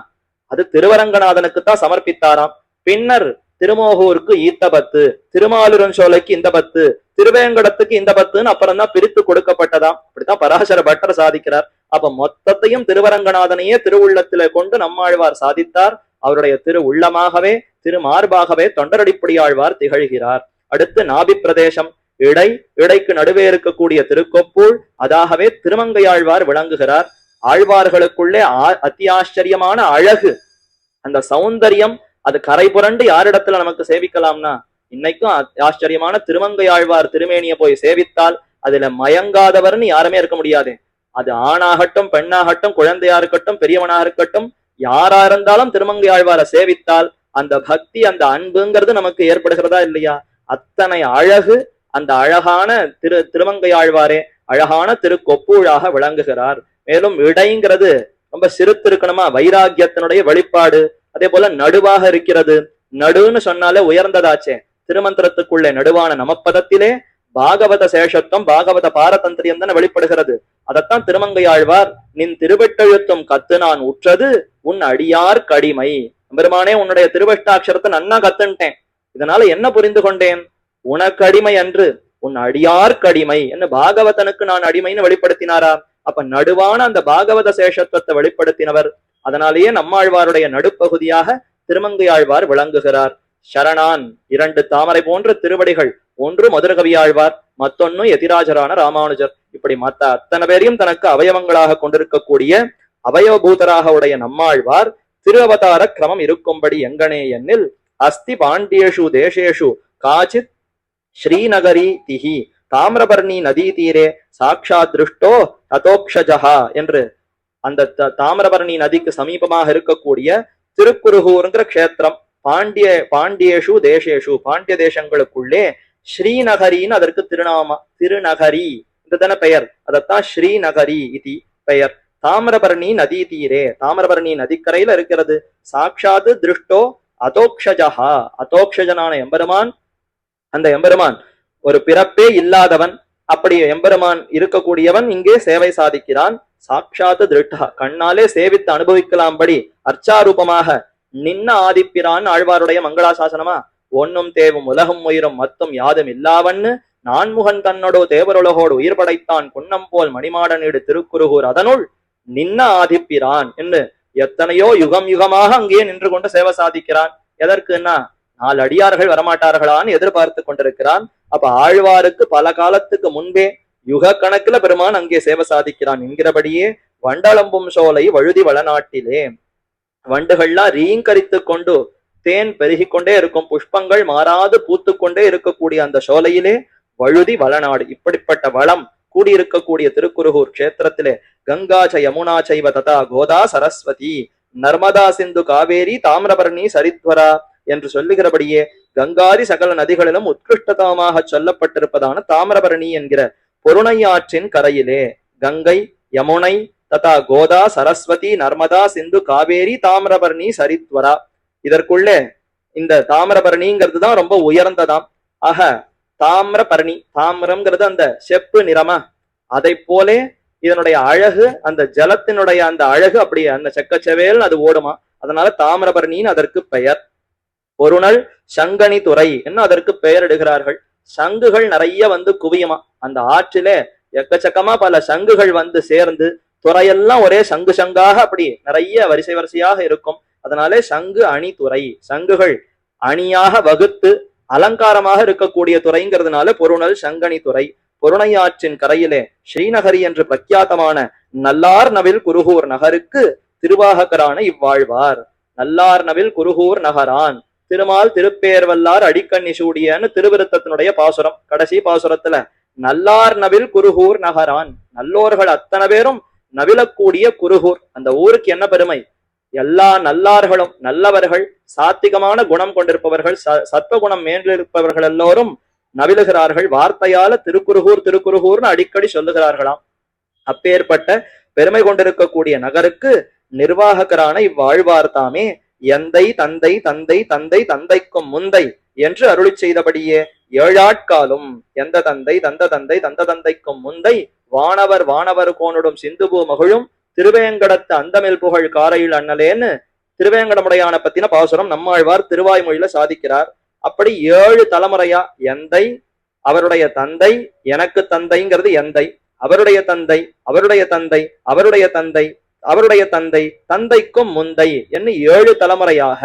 அது திருவரங்கநாதனுக்குத்தான் சமர்ப்பித்தாராம். பின்னர் திருமோகூருக்கு ஈத்த 10, திருமாலுரஞ்சோலைக்கு இந்த 10, திருவேங்கடத்துக்கு இந்த 10ன்னு அப்புறம் தான் பிரித்து கொடுக்கப்பட்டதாம். அப்படித்தான் பராசர பட்டர் சாதிக்கிறார். அப்ப மொத்தத்தையும் திருவரங்கநாதனையே திருவுள்ளத்திலே கொண்டு நம்மாழ்வார் சாதித்தார். அவருடைய திரு உள்ளமாகவே திருமார்பாகவே தொண்டரடிப்படி ஆழ்வார் திகழ்கிறார். அடுத்து நாபி பிரதேசம், இடைக்கு நடுவே இருக்கக்கூடிய திருக்கொப்பூழ், அதாகவே திருமங்கையாழ்வார் விளங்குகிறார். ஆழ்வார்களுக்குள்ளே அத்தியாச்சரியமான அழகு, அந்த சௌந்தரியம் அது கரை புரண்டு யாரிடத்துல நமக்கு சேவிக்கலாம்னா இன்னைக்கும் ஆச்சரியமான திருமங்கையாழ்வார் திருமேனியை போய் சேவித்தால் அதுல மயங்காதவர்னு யாருமே இருக்க முடியாது. அது ஆணாகட்டும் பெண்ணாகட்டும் குழந்தையா இருக்கட்டும் பெரியவனாக இருக்கட்டும் யாரா இருந்தாலும் திருமங்கையாழ்வாரை சேவித்தால் அந்த பக்தி அந்த அன்புங்கிறது நமக்கு ஏற்படுகிறதா இல்லையா. அத்தனை அழகு அந்த அழகான திருமங்கையாழ்வாரே அழகான திருக்கொப்பூழாக விளங்குகிறார். மேலும் இடைங்கிறது ரொம்ப சிறுத்து இருக்கணுமா, வைராகியத்தினுடைய வெளிப்பாடு. அதே போல நடுவாக இருக்கிறது, நடுன்னு சொன்னாலே உயர்ந்ததாச்சே. திருமந்திரத்துக்குள்ளே நடுவான நமப்பதத்திலே பாகவத சேஷத்துவம் பாகவத பாரதந்திரியம் தானே வெளிப்படுகிறது. அதத்தான் திருமங்கையாழ்வார் நின் திருவெட்டெழுத்தும் கத்து நான் உற்றது உன் அடியார் கடிமை. பெருமானே, உன்னுடைய திருவஷ்டாட்சரத்தை நன்னா கத்துன்ட்டேன், இதனால என்ன புரிந்து கொண்டேன், உனக்கு அடிமை அன்று உன் அடியார் கடிமை என்ன பாகவதனுக்கு நான் அடிமைன்னு வெளிப்படுத்தினாரா? அப்ப நடுவான அந்த பாகவத சேஷத்துவத்தை வெளிப்படுத்தினவர். அதனாலேயே நம்மாழ்வாருடைய நடுப்பகுதியாக திருமங்கையாழ்வார் விளங்குகிறார். சரணான் 2 தாமரை போன்ற திருவடிகள், ஒன்று மதுரகவியாழ்வார், மத்தொன்னு எதிராஜரான ராமானுஜர். இப்படி மத்த அத்தனை பேரையும் தனக்கு அவயவங்களாக கொண்டிருக்கக்கூடிய அவயவபூதராக உடைய நம்மாழ்வார் திரு அவதார கிரமம் இருக்கும்படி எங்கனே எண்ணில் அஸ்தி பாண்டியேஷு தேசேஷு காச்சித் ஸ்ரீநகரி திஹி தாமிரபர்ணி நதி தீரே சாட்சாத் திருஷ்டோ ததோக்ஷஜஹா என்று அந்த தாமிரபரணி நதிக்கு சமீபமாக இருக்கக்கூடிய திருக்குருகூர்ங்கிற க்ஷேத்திரம், பாண்டியேஷு தேசேஷு பாண்டிய தேசங்களுக்குள்ளே ஸ்ரீநகரின்னு அதற்கு திருநகரி இதுதான பெயர், அதத்தான் ஸ்ரீநகரி இது பெயர். தாமிரபரணி நதி தீரே, தாமிரபரணி நதிக்கரையில இருக்கிறது. சாட்சாத் திருஷ்டோ அதோக்ஷஜஹா, அதோக்ஷஜனான எம்பெருமான், அந்த எம்பெருமான் ஒரு பிறப்பே இல்லாதவன், அப்படி எம்பெருமான் இருக்கக்கூடியவன் இங்கே சேவை சாதிக்கிறான். சாட்சாத் திருஷ்டா, கண்ணாலே சேவித்து அனுபவிக்கலாம்படி அர்ச்சாரூபமாக நின்ன ஆதிப்பிரான் ஆழ்வாருடைய மங்களாசாசனமா. ஒன்னும் தேவும் உலகம் உயிரும் மத்தும் யாதும் இல்லாவன்னு நான்முகன் தன்னோடு தேவருலகோடு உயிர் படைத்தான் குன்னம் போல் மணிமாடனீடு திருக்குருகூர் அதனுள் நின்ன ஆதிப்பிரான் என்று எத்தனையோ யுகம் யுகமாக அங்கே நின்று கொண்டு சேவை சாதிக்கிறான். எதற்குன்னா 4 அடியார்கள் வரமாட்டார்களான்னு எதிர்பார்த்து கொண்டிருக்கிறான். அப்ப ஆழ்வாருக்கு பல காலத்துக்கு முன்பே யுக கணக்குல பெருமான் அங்கே சேவை சாதிக்கிறான் என்கிறபடியே வண்டளம்பும் சோலை வழுதி வளநாட்டிலே, வண்டுகள்லாம் ரீங்கரித்து கொண்டு தேன் பெருகி கொண்டே இருக்கும், புஷ்பங்கள் மாறாது பூத்து கொண்டே இருக்கக்கூடிய அந்த சோலையிலே வழுதி வளநாடு, இப்படிப்பட்ட வளம் கூடியிருக்கக்கூடிய திருக்குருகூர் கஷேத்திரத்திலே கங்காச்ச யமுனா சைவ ததா கோதா சரஸ்வதி நர்மதா சிந்து காவேரி தாமிரபரணி சரித்வரா என்று சொல்லுகிறபடியே கங்காதி சகல நதிகளிலும் உத்கிருஷ்டதமாக சொல்லப்பட்டிருப்பதான தாமிரபரணி என்கிற பொருணையாற்றின் கரையிலே கங்கை யமுனை ததா கோதா சரஸ்வதி நர்மதா சிந்து காவேரி தாமிரபரணி சரித்வரா, இதற்குள்ளே இந்த தாமிரபரணிங்கிறது தான் ரொம்ப உயர்ந்ததாம். ஆக தாமிரபரணி, தாமிரம்ங்கிறது அந்த செப்பு நிறமா, அதை போலே இதனுடைய அழகு, அந்த ஜலத்தினுடைய அந்த அழகு அப்படியே அந்த செக்கச்செவேல் அது ஓடுமா, அதனால தாமிரபரணின்னு அதற்கு பெயர். பொருணல் சங்கனி துறை என்ன அதற்கு பெயரிடுகிறார்கள். சங்குகள் நிறைய வந்து குவியுமா, அந்த ஆற்றிலே எக்கச்சக்கமா பல சங்குகள் வந்து சேர்ந்து துறையெல்லாம் ஒரே சங்கு சங்காக அப்படி நிறைய வரிசை வரிசையாக இருக்கும். அதனாலே சங்கு அணி துறை, சங்குகள் அணியாக வகுத்து அலங்காரமாக இருக்கக்கூடிய துறைங்கிறதுனால பொருணல் சங்கனி துறை. பொருணையாற்றின் கரையிலே ஸ்ரீநகரி என்று பிரக்யாத்தமான நல்லார் நவில் குருகூர் நகருக்கு திருவாககரான இவ்வாழ்வார். நல்லார் நவில் குருகூர் நகரான் திருமால் திருப்பேர்வல்லார் அடிக்கண்ணி சூடியன்னு திருவிருத்தத்தினுடைய பாசுரம். கடைசி பாசுரத்துல நல்லார் நவில் குருகூர் நகரான், நல்லோர்கள் அத்தனை பேரும் நவிலக்கூடிய குருகூர், அந்த ஊருக்கு என்ன பெருமை, எல்லா நல்லார்களும் நல்லவர்கள், சாத்திகமான குணம் கொண்டிருப்பவர்கள், சத்வகுணம் மேலிருப்பவர்கள் எல்லோரும் நவிலுகிறார்கள். வார்த்தையால திருக்குருகூர் திருக்குருகூர்னு அடிக்கடி சொல்லுகிறார்களாம். அப்பேற்பட்ட பெருமை கொண்டிருக்கக்கூடிய நகருக்கு நிர்வாககரான இவ்வாழ்வார் தாமே எந்தை தந்தை தந்தை தந்தை தந்தைக்கும் முந்தை என்று அருளி செய்தபடியே ஏழாட்காலும் எந்த தந்தை தந்த தந்தை தந்த தந்தைக்கும் முந்தை வானவர் வானவர் கோனுடும் சிந்துபூ மகிழும் திருவேங்கடத்து அந்தமில் புகழ் காரையில் அண்ணலேன்னு திருவேங்கடமுடையான பத்தின பாசுரம் நம்மாழ்வார் திருவாய்மொழியில சாதிக்கிறார். அப்படி 7 தலைமுறையா எந்தை, அவருடைய தந்தை, எனக்கு தந்தைங்கிறது எந்தை, அவருடைய தந்தை, அவருடைய தந்தை, அவருடைய தந்தை, அவருடைய தந்தை, தந்தைக்கும் முந்தை என்று 7 தலைமுறையாக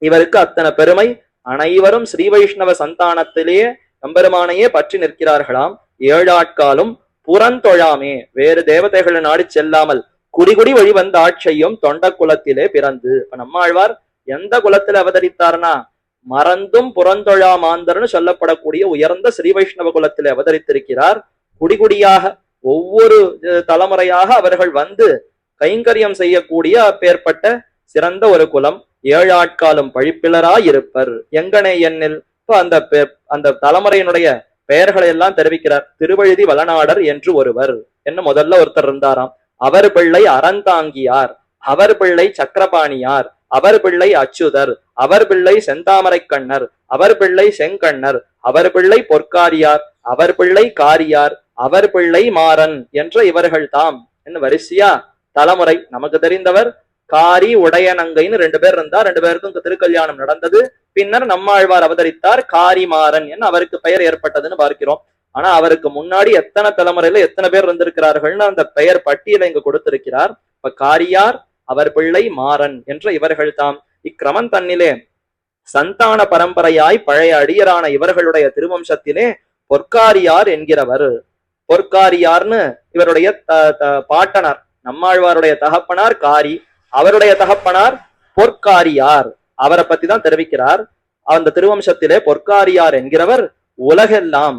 இவருக்கு அத்தனை பெருமை. அனைவரும் ஸ்ரீ வைஷ்ணவ சந்தானத்திலேயே எம்பெருமானையே பற்றி நிற்கிறார்களாம். 7 ஆட்காலும் புறந்தொழாமே, வேறு தேவதைகளை நாடி செல்லாமல் குடிகுடி வழி வந்த ஆட்சியும் தொண்ட குலத்திலே பிறந்து. இப்ப நம்மாழ்வார் எந்த குலத்துல அவதரித்தார்னா மறந்தும் புறந்தொழா மாந்தர்னு சொல்லப்படக்கூடிய உயர்ந்த ஸ்ரீ வைஷ்ணவ குலத்திலே அவதரித்திருக்கிறார். குடிகுடியாக ஒவ்வொரு தலைமுறையாக அவர்கள் வந்து கைங்கரியம் செய்யக்கூடிய அப்பேற்பட்ட சிறந்த ஒரு குலம். 7 ஆட்காலும் பழிப்பிலராய் இருப்பர் எங்கனே எண்ணில். இப்ப அந்த தலைமுறையினுடைய பெயர்களை எல்லாம் தெரிவிக்கிறார். திருவழுதி வளநாடர் என்று ஒருவர் என்ன முதல்ல ஒருத்தர் இருந்தாராம். அவர் பிள்ளை அறந்தாங்கியார், அவர் பிள்ளை சக்கரபாணியார், அவர் பிள்ளை அச்சுதர், அவர் பிள்ளை செந்தாமரை கண்ணர், அவர் பிள்ளை செங்கண்ணர், அவர் பிள்ளை பொற்காரியார், அவர் பிள்ளை காரியார், அவர் பிள்ளை மாறன் என்ற இவர்கள் தாம் என்ன வரிசையா தலைமுறை நமக்கு தெரிந்தவர் காரி உடையநங்கைன்னு 2 பேர் இருந்தார். 2 பேருக்கும் திருக்கல்யாணம் நடந்தது. பின்னர் நம்மாழ்வார் அவதரித்தார். காரி மாறன் என்ன அவருக்கு பெயர் ஏற்பட்டதுன்னு பார்க்கிறோம். ஆனா அவருக்கு முன்னாடி எத்தனை தலைமுறையில எத்தனை பேர் இருந்திருக்கிறார்கள்னு அந்த பெயர் பட்டியலை இங்கு கொடுத்திருக்கிறார். இப்ப காரியார், அவர் பிள்ளை மாறன் என்ற இவர்கள் தாம். இக்கிரமம் தன்னிலே சந்தான பரம்பரையாய் பழைய அடியரான இவர்களுடைய திருவம்சத்திலே பொற்காரியார் என்கிறவர். பொற்காரியார்னு இவருடைய பாட்டனார், நம்மாழ்வாருடைய தகப்பனார் காரி, அவருடைய தகப்பனார் பொற்காரியார். அவரை பத்தி தான் தெரிவிக்கிறார். அந்த திருவம்சத்திலே பொற்காரியார் என்கிறவர் உலகெல்லாம்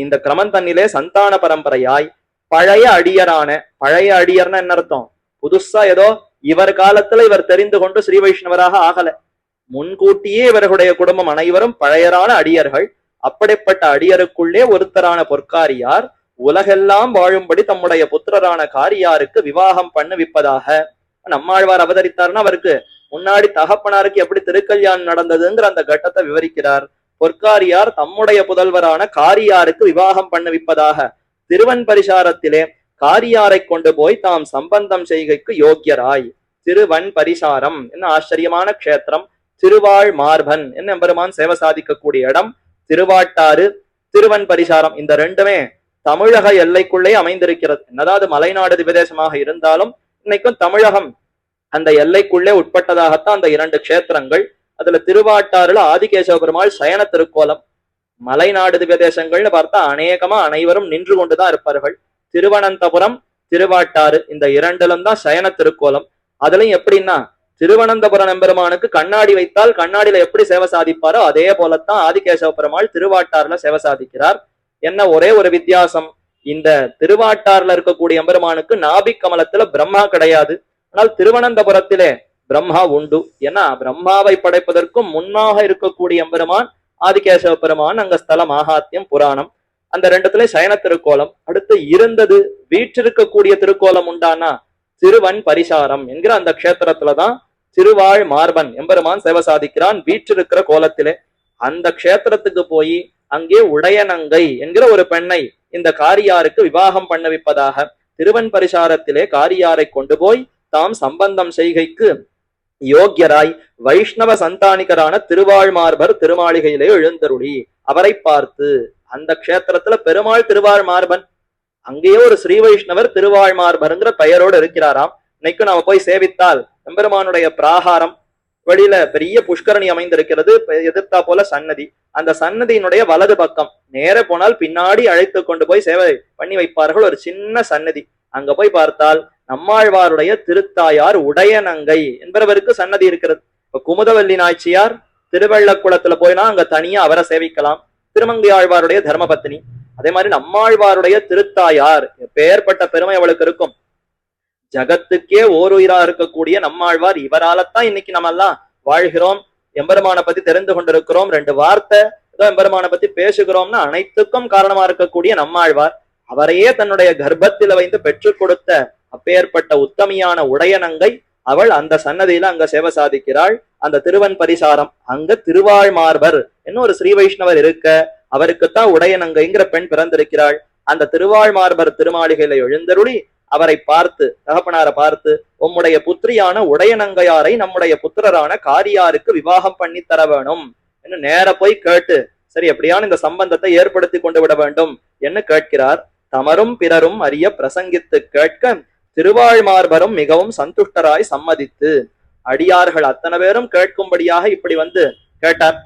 இந்த கிரமம் தன்னிலே சந்தான பரம்பரையாய் பழைய அடியரான, பழைய அடியர்னா என்ன அர்த்தம்? புதுசா ஏதோ இவர் காலத்துல இவர் தெரிந்து கொண்டு ஸ்ரீ வைஷ்ணவராக ஆகல. முன்கூட்டியே இவர்களுடைய குடும்பம் அனைவரும் பழையரான அடியர்கள். அப்படிப்பட்ட அடியருக்குள்ளே ஒருத்தரான பொற்காரியார் உலகெல்லாம் வாழும்படி தம்முடைய புத்திரரான காரியாருக்கு விவாகம் பண்ணுவிப்பதாக. நம்மாழ்வார் அவதரித்தார்னா அவருக்கு முன்னாடி தகப்பனாருக்கு எப்படி திருக்கல்யாணம் நடந்ததுங்கிற அந்த கட்டத்தை விவரிக்கிறார். பொற்காரியார் தம்முடைய புதல்வரான காரியாருக்கு விவாகம் பண்ணுவிப்பதாக திருவன் பரிசாரத்திலே காரியாரை கொண்டு போய் தாம் சம்பந்தம் செய்கைக்கு யோக்கியராய். திருவன் பரிசாரம் என்ன ஆச்சரியமான க்ஷேத்திரம். திருவாழ் மார்பன் என்ன எம்பெருமான் சேவை சாதிக்கக்கூடிய இடம். திருவாட்டாறு, திருவன் பரிசாரம் இந்த ரெண்டுமே தமிழக எல்லைக்குள்ளே அமைந்திருக்கிறது. என்னதாவது மலைநாடு திவதேசமாக இருந்தாலும் இன்னைக்கும் தமிழகம் அந்த எல்லைக்குள்ளே உட்பட்டதாகத்தான் அந்த 2 க்ஷேத்திரங்கள். அதுல திருவாட்டாறுல ஆதிகேசவ பெருமாள் சயன திருக்கோலம். மலைநாடு திவதேசங்கள்னு பார்த்தா அநேகமா அனைவரும் நின்று கொண்டுதான் இருப்பார்கள். திருவனந்தபுரம், திருவாட்டாறு இந்த 2லும் தான் சயன திருக்கோலம். அதுலயும் எப்படின்னா திருவனந்தபுரம் எம்பெருமானுக்கு கண்ணாடி வைத்தால் கண்ணாடியில எப்படி சேவை சாதிப்பாரோ அதே போலத்தான் ஆதிகேசவ பெருமாள் திருவாட்டாறுல சேவை சாதிக்கிறார். என்ன ஒரே ஒரு வித்தியாசம், இந்த திருவாட்டாறுல இருக்கக்கூடிய எம்பெருமானுக்கு நாபிக் கமலத்துல பிரம்மா கிடையாது. ஆனால் திருவனந்தபுரத்திலே பிரம்மா உண்டு. ஏன்னா பிரம்மாவை படைப்பதற்கும் முன்னாக இருக்கக்கூடிய எம்பெருமான் ஆதிகேசவ பெருமான். அங்க ஸ்தல மாகாத்தியம் புராணம் அந்த 2த்துல சயன திருக்கோலம். அடுத்து இருந்தது வீற்றிருக்கக்கூடிய திருக்கோலம் உண்டானா திருவன் பரிசாரம் என்கிற அந்த க்ஷேத்திரத்துலதான் திருவாழ் மார்பன் எம்பெருமான் சேவை சாதிக்கிறான் வீற்றிருக்கிற கோலத்திலே. அந்த க்ஷேத்திரத்துக்கு போய் அங்கே உடையநங்கை என்கிற ஒரு பெண்ணை இந்த காரியாருக்கு விவாகம் பண்ணவிப்பதாக திருவன் பரிசாரத்திலே காரியாரை கொண்டு போய் தாம் சம்பந்தம் செய்கைக்கு யோக்கியராய் வைஷ்ணவ சந்தானிகரான திருவாழ்மார்பர் திருமாளிகையிலே எழுந்தருளி அவரை பார்த்து. அந்த க்ஷேத்திரத்துல பெருமாள் திருவாழ் மார்பன், அங்கேயே ஒரு ஸ்ரீ வைஷ்ணவர் திருவாழ்மார்பருங்கிற பெயரோடு இருக்கிறாராம். இன்னைக்கு நாம போய் சேவித்தால் எம்பெருமானுடைய பிராகாரம் வெளியில பெரிய புஷ்கரணி அமைந்திருக்கிறது. எதிர்த்தா போல சன்னதி. அந்த சன்னதியினுடைய வலது பக்கம் நேர போனால் பின்னாடி அழைத்து கொண்டு போய் சேவை பண்ணி வைப்பார்கள் ஒரு சின்ன சன்னதி. அங்க போய் பார்த்தால் நம்மாழ்வாருடைய திருத்தாயார் உடையநங்கை என்பவருக்கு சன்னதி இருக்கிறது. இப்ப குமுதவல்லி நாச்சியார் திருவள்ளக்குளத்துல போய்னா அங்க தனியா அவரை சேவிக்கலாம். திருமங்கை ஆழ்வாருடைய தர்மபத்தினி. அதே மாதிரி நம்மாழ்வாருடைய திருத்தாயார் பெயர்பட்ட பெருமை அவளுக்கு இருக்கும். ஜகத்துக்கே ஓருயிரா இருக்கக்கூடிய நம்மாழ்வார் இவராலத்தான் இன்னைக்கு நம்ம எல்லாம் வாழ்கிறோம். எம்பெருமான பத்தி தெரிந்து கொண்டிருக்கிறோம். 2 வார்த்தை ஏதோ எம்பெருமான பத்தி பேசுகிறோம்னா அனைத்துக்கும் காரணமா இருக்கக்கூடிய நம்மாழ்வார். அவரையே தன்னுடைய கர்ப்பத்தில வைத்து பெற்றுக் கொடுத்த அப்பேற்பட்ட உத்தமியான உடையநங்கை அவள் அந்த சன்னதியில அங்க சேவை சாதிக்கிறாள். அந்த திருவன் பரிசாரம் அங்க திருவாழ் மார்பர் என்ன ஒரு ஸ்ரீ வைஷ்ணவர் இருக்க அவருக்குத்தான் உடையநங்கைங்கிற பெண் பிறந்திருக்கிறாள். அந்த திருவாழ் மார்பர் திருமாளிகையில எழுந்தருளி அவரை பார்த்து தகப்பனாரை பார்த்து உம்முடைய புத்திரியான உடையநங்கையாரை நம்முடைய புத்திரரான காரியாருக்கு விவாகம் பண்ணி தர வேணும் என்று நேர போய் கேட்டு சரி எப்படியான இந்த சம்பந்தத்தை ஏற்படுத்தி கொண்டு விட வேண்டும் என்று கேட்கிறார். தமரும் பிறரும் அறிய பிரசங்கித்து கேட்க திருவாழ்மார்பரும் மிகவும் சந்துஷ்டராய் சம்மதித்து அடியார்கள் அத்தனை பேரும் கேட்கும்படியாக இப்படி வந்து கேட்டார்.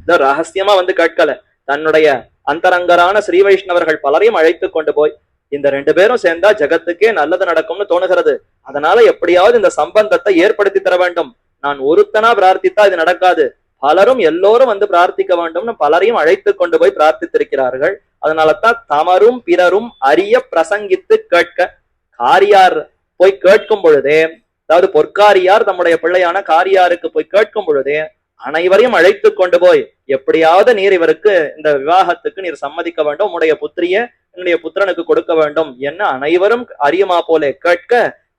இதோ ரகசியமா வந்து கேட்கல, தன்னுடைய அந்தரங்கரான ஸ்ரீ வைஷ்ணவர்கள் பலரையும் அழைத்து கொண்டு போய் இந்த 2 பேரும் சேர்ந்தா ஜகத்துக்கே நல்லது நடக்கும்னு தோணுகிறது. அதனால எப்படியாவது இந்த சம்பந்தத்தை ஏற்படுத்தி தர வேண்டும். நான் ஒருத்தனா பிரார்த்தித்தா இது நடக்காது. பலரும் எல்லோரும் வந்து பிரார்த்திக்க வேண்டும்னு பலரையும் அழைத்து கொண்டு போய் பிரார்த்தித்திருக்கிறார்கள். அதனாலதான் தமரும் பிறரும் அறிய பிரசங்கித்து கேட்க. காரியார் போய் கேட்கும் பொழுதே, அதாவது பொற்காரியார் தம்முடைய பிள்ளையான காரியாருக்கு போய் கேட்கும் பொழுதே அனைவரையும் அழைத்து கொண்டு போய் எப்படியாவது நீர் இவருக்கு இந்த விவாகத்துக்கு நீர் சம்மதிக்க வேண்டும், உன்னுடைய புத்திரிய என்னுடைய புத்திரனுக்கு கொடுக்க வேண்டும் என்ன அனைவரும் அறியுமா போல கேட்க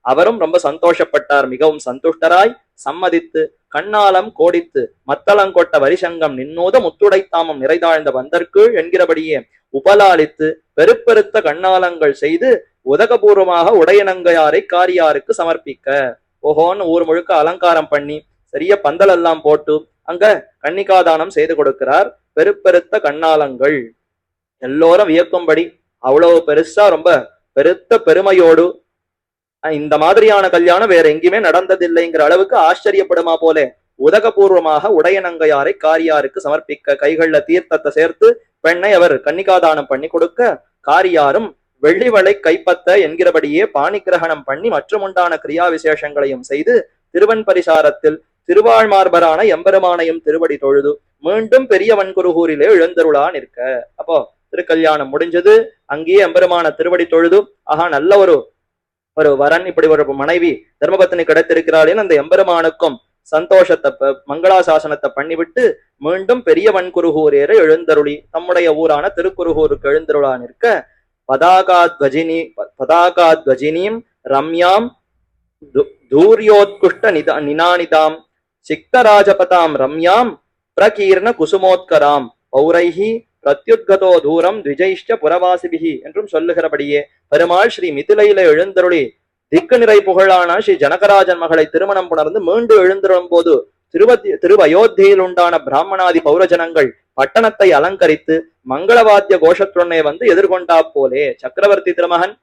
அவரும் ரொம்ப சந்தோஷப்பட்டார். மிகவும் சந்துஷ்டராய் சம்மதித்து கண்ணாலம் கோடித்து மத்தளங்கொட்ட வரிசங்கம் நின்னோத முத்துடைத்தாமம் நிறைதாழ்ந்த வந்தற்கீழ் என்கிறபடியே உபலாலித்து பெருப்பெருத்த கண்ணாலங்கள் செய்து உதகபூர்வமாக உடையனங்கையாரை காரியாருக்கு சமர்ப்பிக்க. ஓஹோன்னு ஊர் முழுக்க அலங்காரம் பண்ணி சரிய பந்தல் எல்லாம் போட்டு அங்க கன்னிகாதானம் செய்து கொடுக்கிறார். பெருப்பெருத்த கண்ணாலங்கள் எல்லோரும் வியக்கும்படி அவ்வளவு பெருசா ரொம்ப பெருத்த பெருமையோடு இந்த மாதிரியான கல்யாணம் வேற எங்கேயுமே நடந்ததில்லைங்கிற அளவுக்கு ஆச்சரியப்படுமா போல உதகபூர்வமாக உடையனங்கையாரை காரியாருக்கு சமர்ப்பிக்க கைகள்ல தீர்த்தத்தை சேர்த்து பெண்ணை அவர் கன்னிகாதானம் பண்ணி கொடுக்க காரியாரும் வெள்ளிவளை கைப்பத்த என்கிறபடியே பாணி கிரகணம் பண்ணி மற்றும் உண்டான கிரியா விசேஷங்களையும் செய்து திருவன் பரிசாரத்தில் திருவாழ்மார்பரான எம்பெருமானையும் திருவடி தொழுது மீண்டும் பெரிய வன்குருகூரிலே எழுந்தருளா நிற்க. அப்போ திருக்கல்யாணம் முடிஞ்சது. அங்கேயே எம்பெருமான திருவடி தொழுது ஆஹா நல்ல ஒரு வரன், இப்படி ஒரு மனைவி தர்மபத்தினி கிடைத்திருக்கிறாளேன்னு அந்த எம்பெருமானுக்கும் சந்தோஷத்தை மங்களாசாசனத்தை பண்ணிவிட்டு மீண்டும் பெரிய வன்குருகூரேற எழுந்தருளி நம்முடைய ஊரான திருக்குருகூருக்கு எழுந்தருளா நிற்க பதாகாத்வஜினீம் ரம்யாம் தூர்யோத்குஷ்ட நினானிதாம் சிக்தராஜபதாம் ரம்யாம் பிரகீர்ண குசுமோத்கராம் பௌரைஹி பிரத்யுத்கதோ தூரம் த்விஜைஷ்ட புறவாசிபிகி என்றும் சொல்லுகிறபடியே பெருமாள் ஸ்ரீ மிதிலையில எழுந்தருளி திக்கு நிறை புகழான ஸ்ரீ ஜனகராஜன் மகளை திருமணம் புணர்ந்து மீண்டும் எழுந்தருளும் போது திருவயோத்தியில் உண்டான பிராமணாதி பௌரஜனங்கள் பட்டணத்தை அலங்கரித்து மங்களவாத்திய கோஷத்துடனே வந்து எதிர்கொண்டா போலே சக்கரவர்த்தி திருமகன்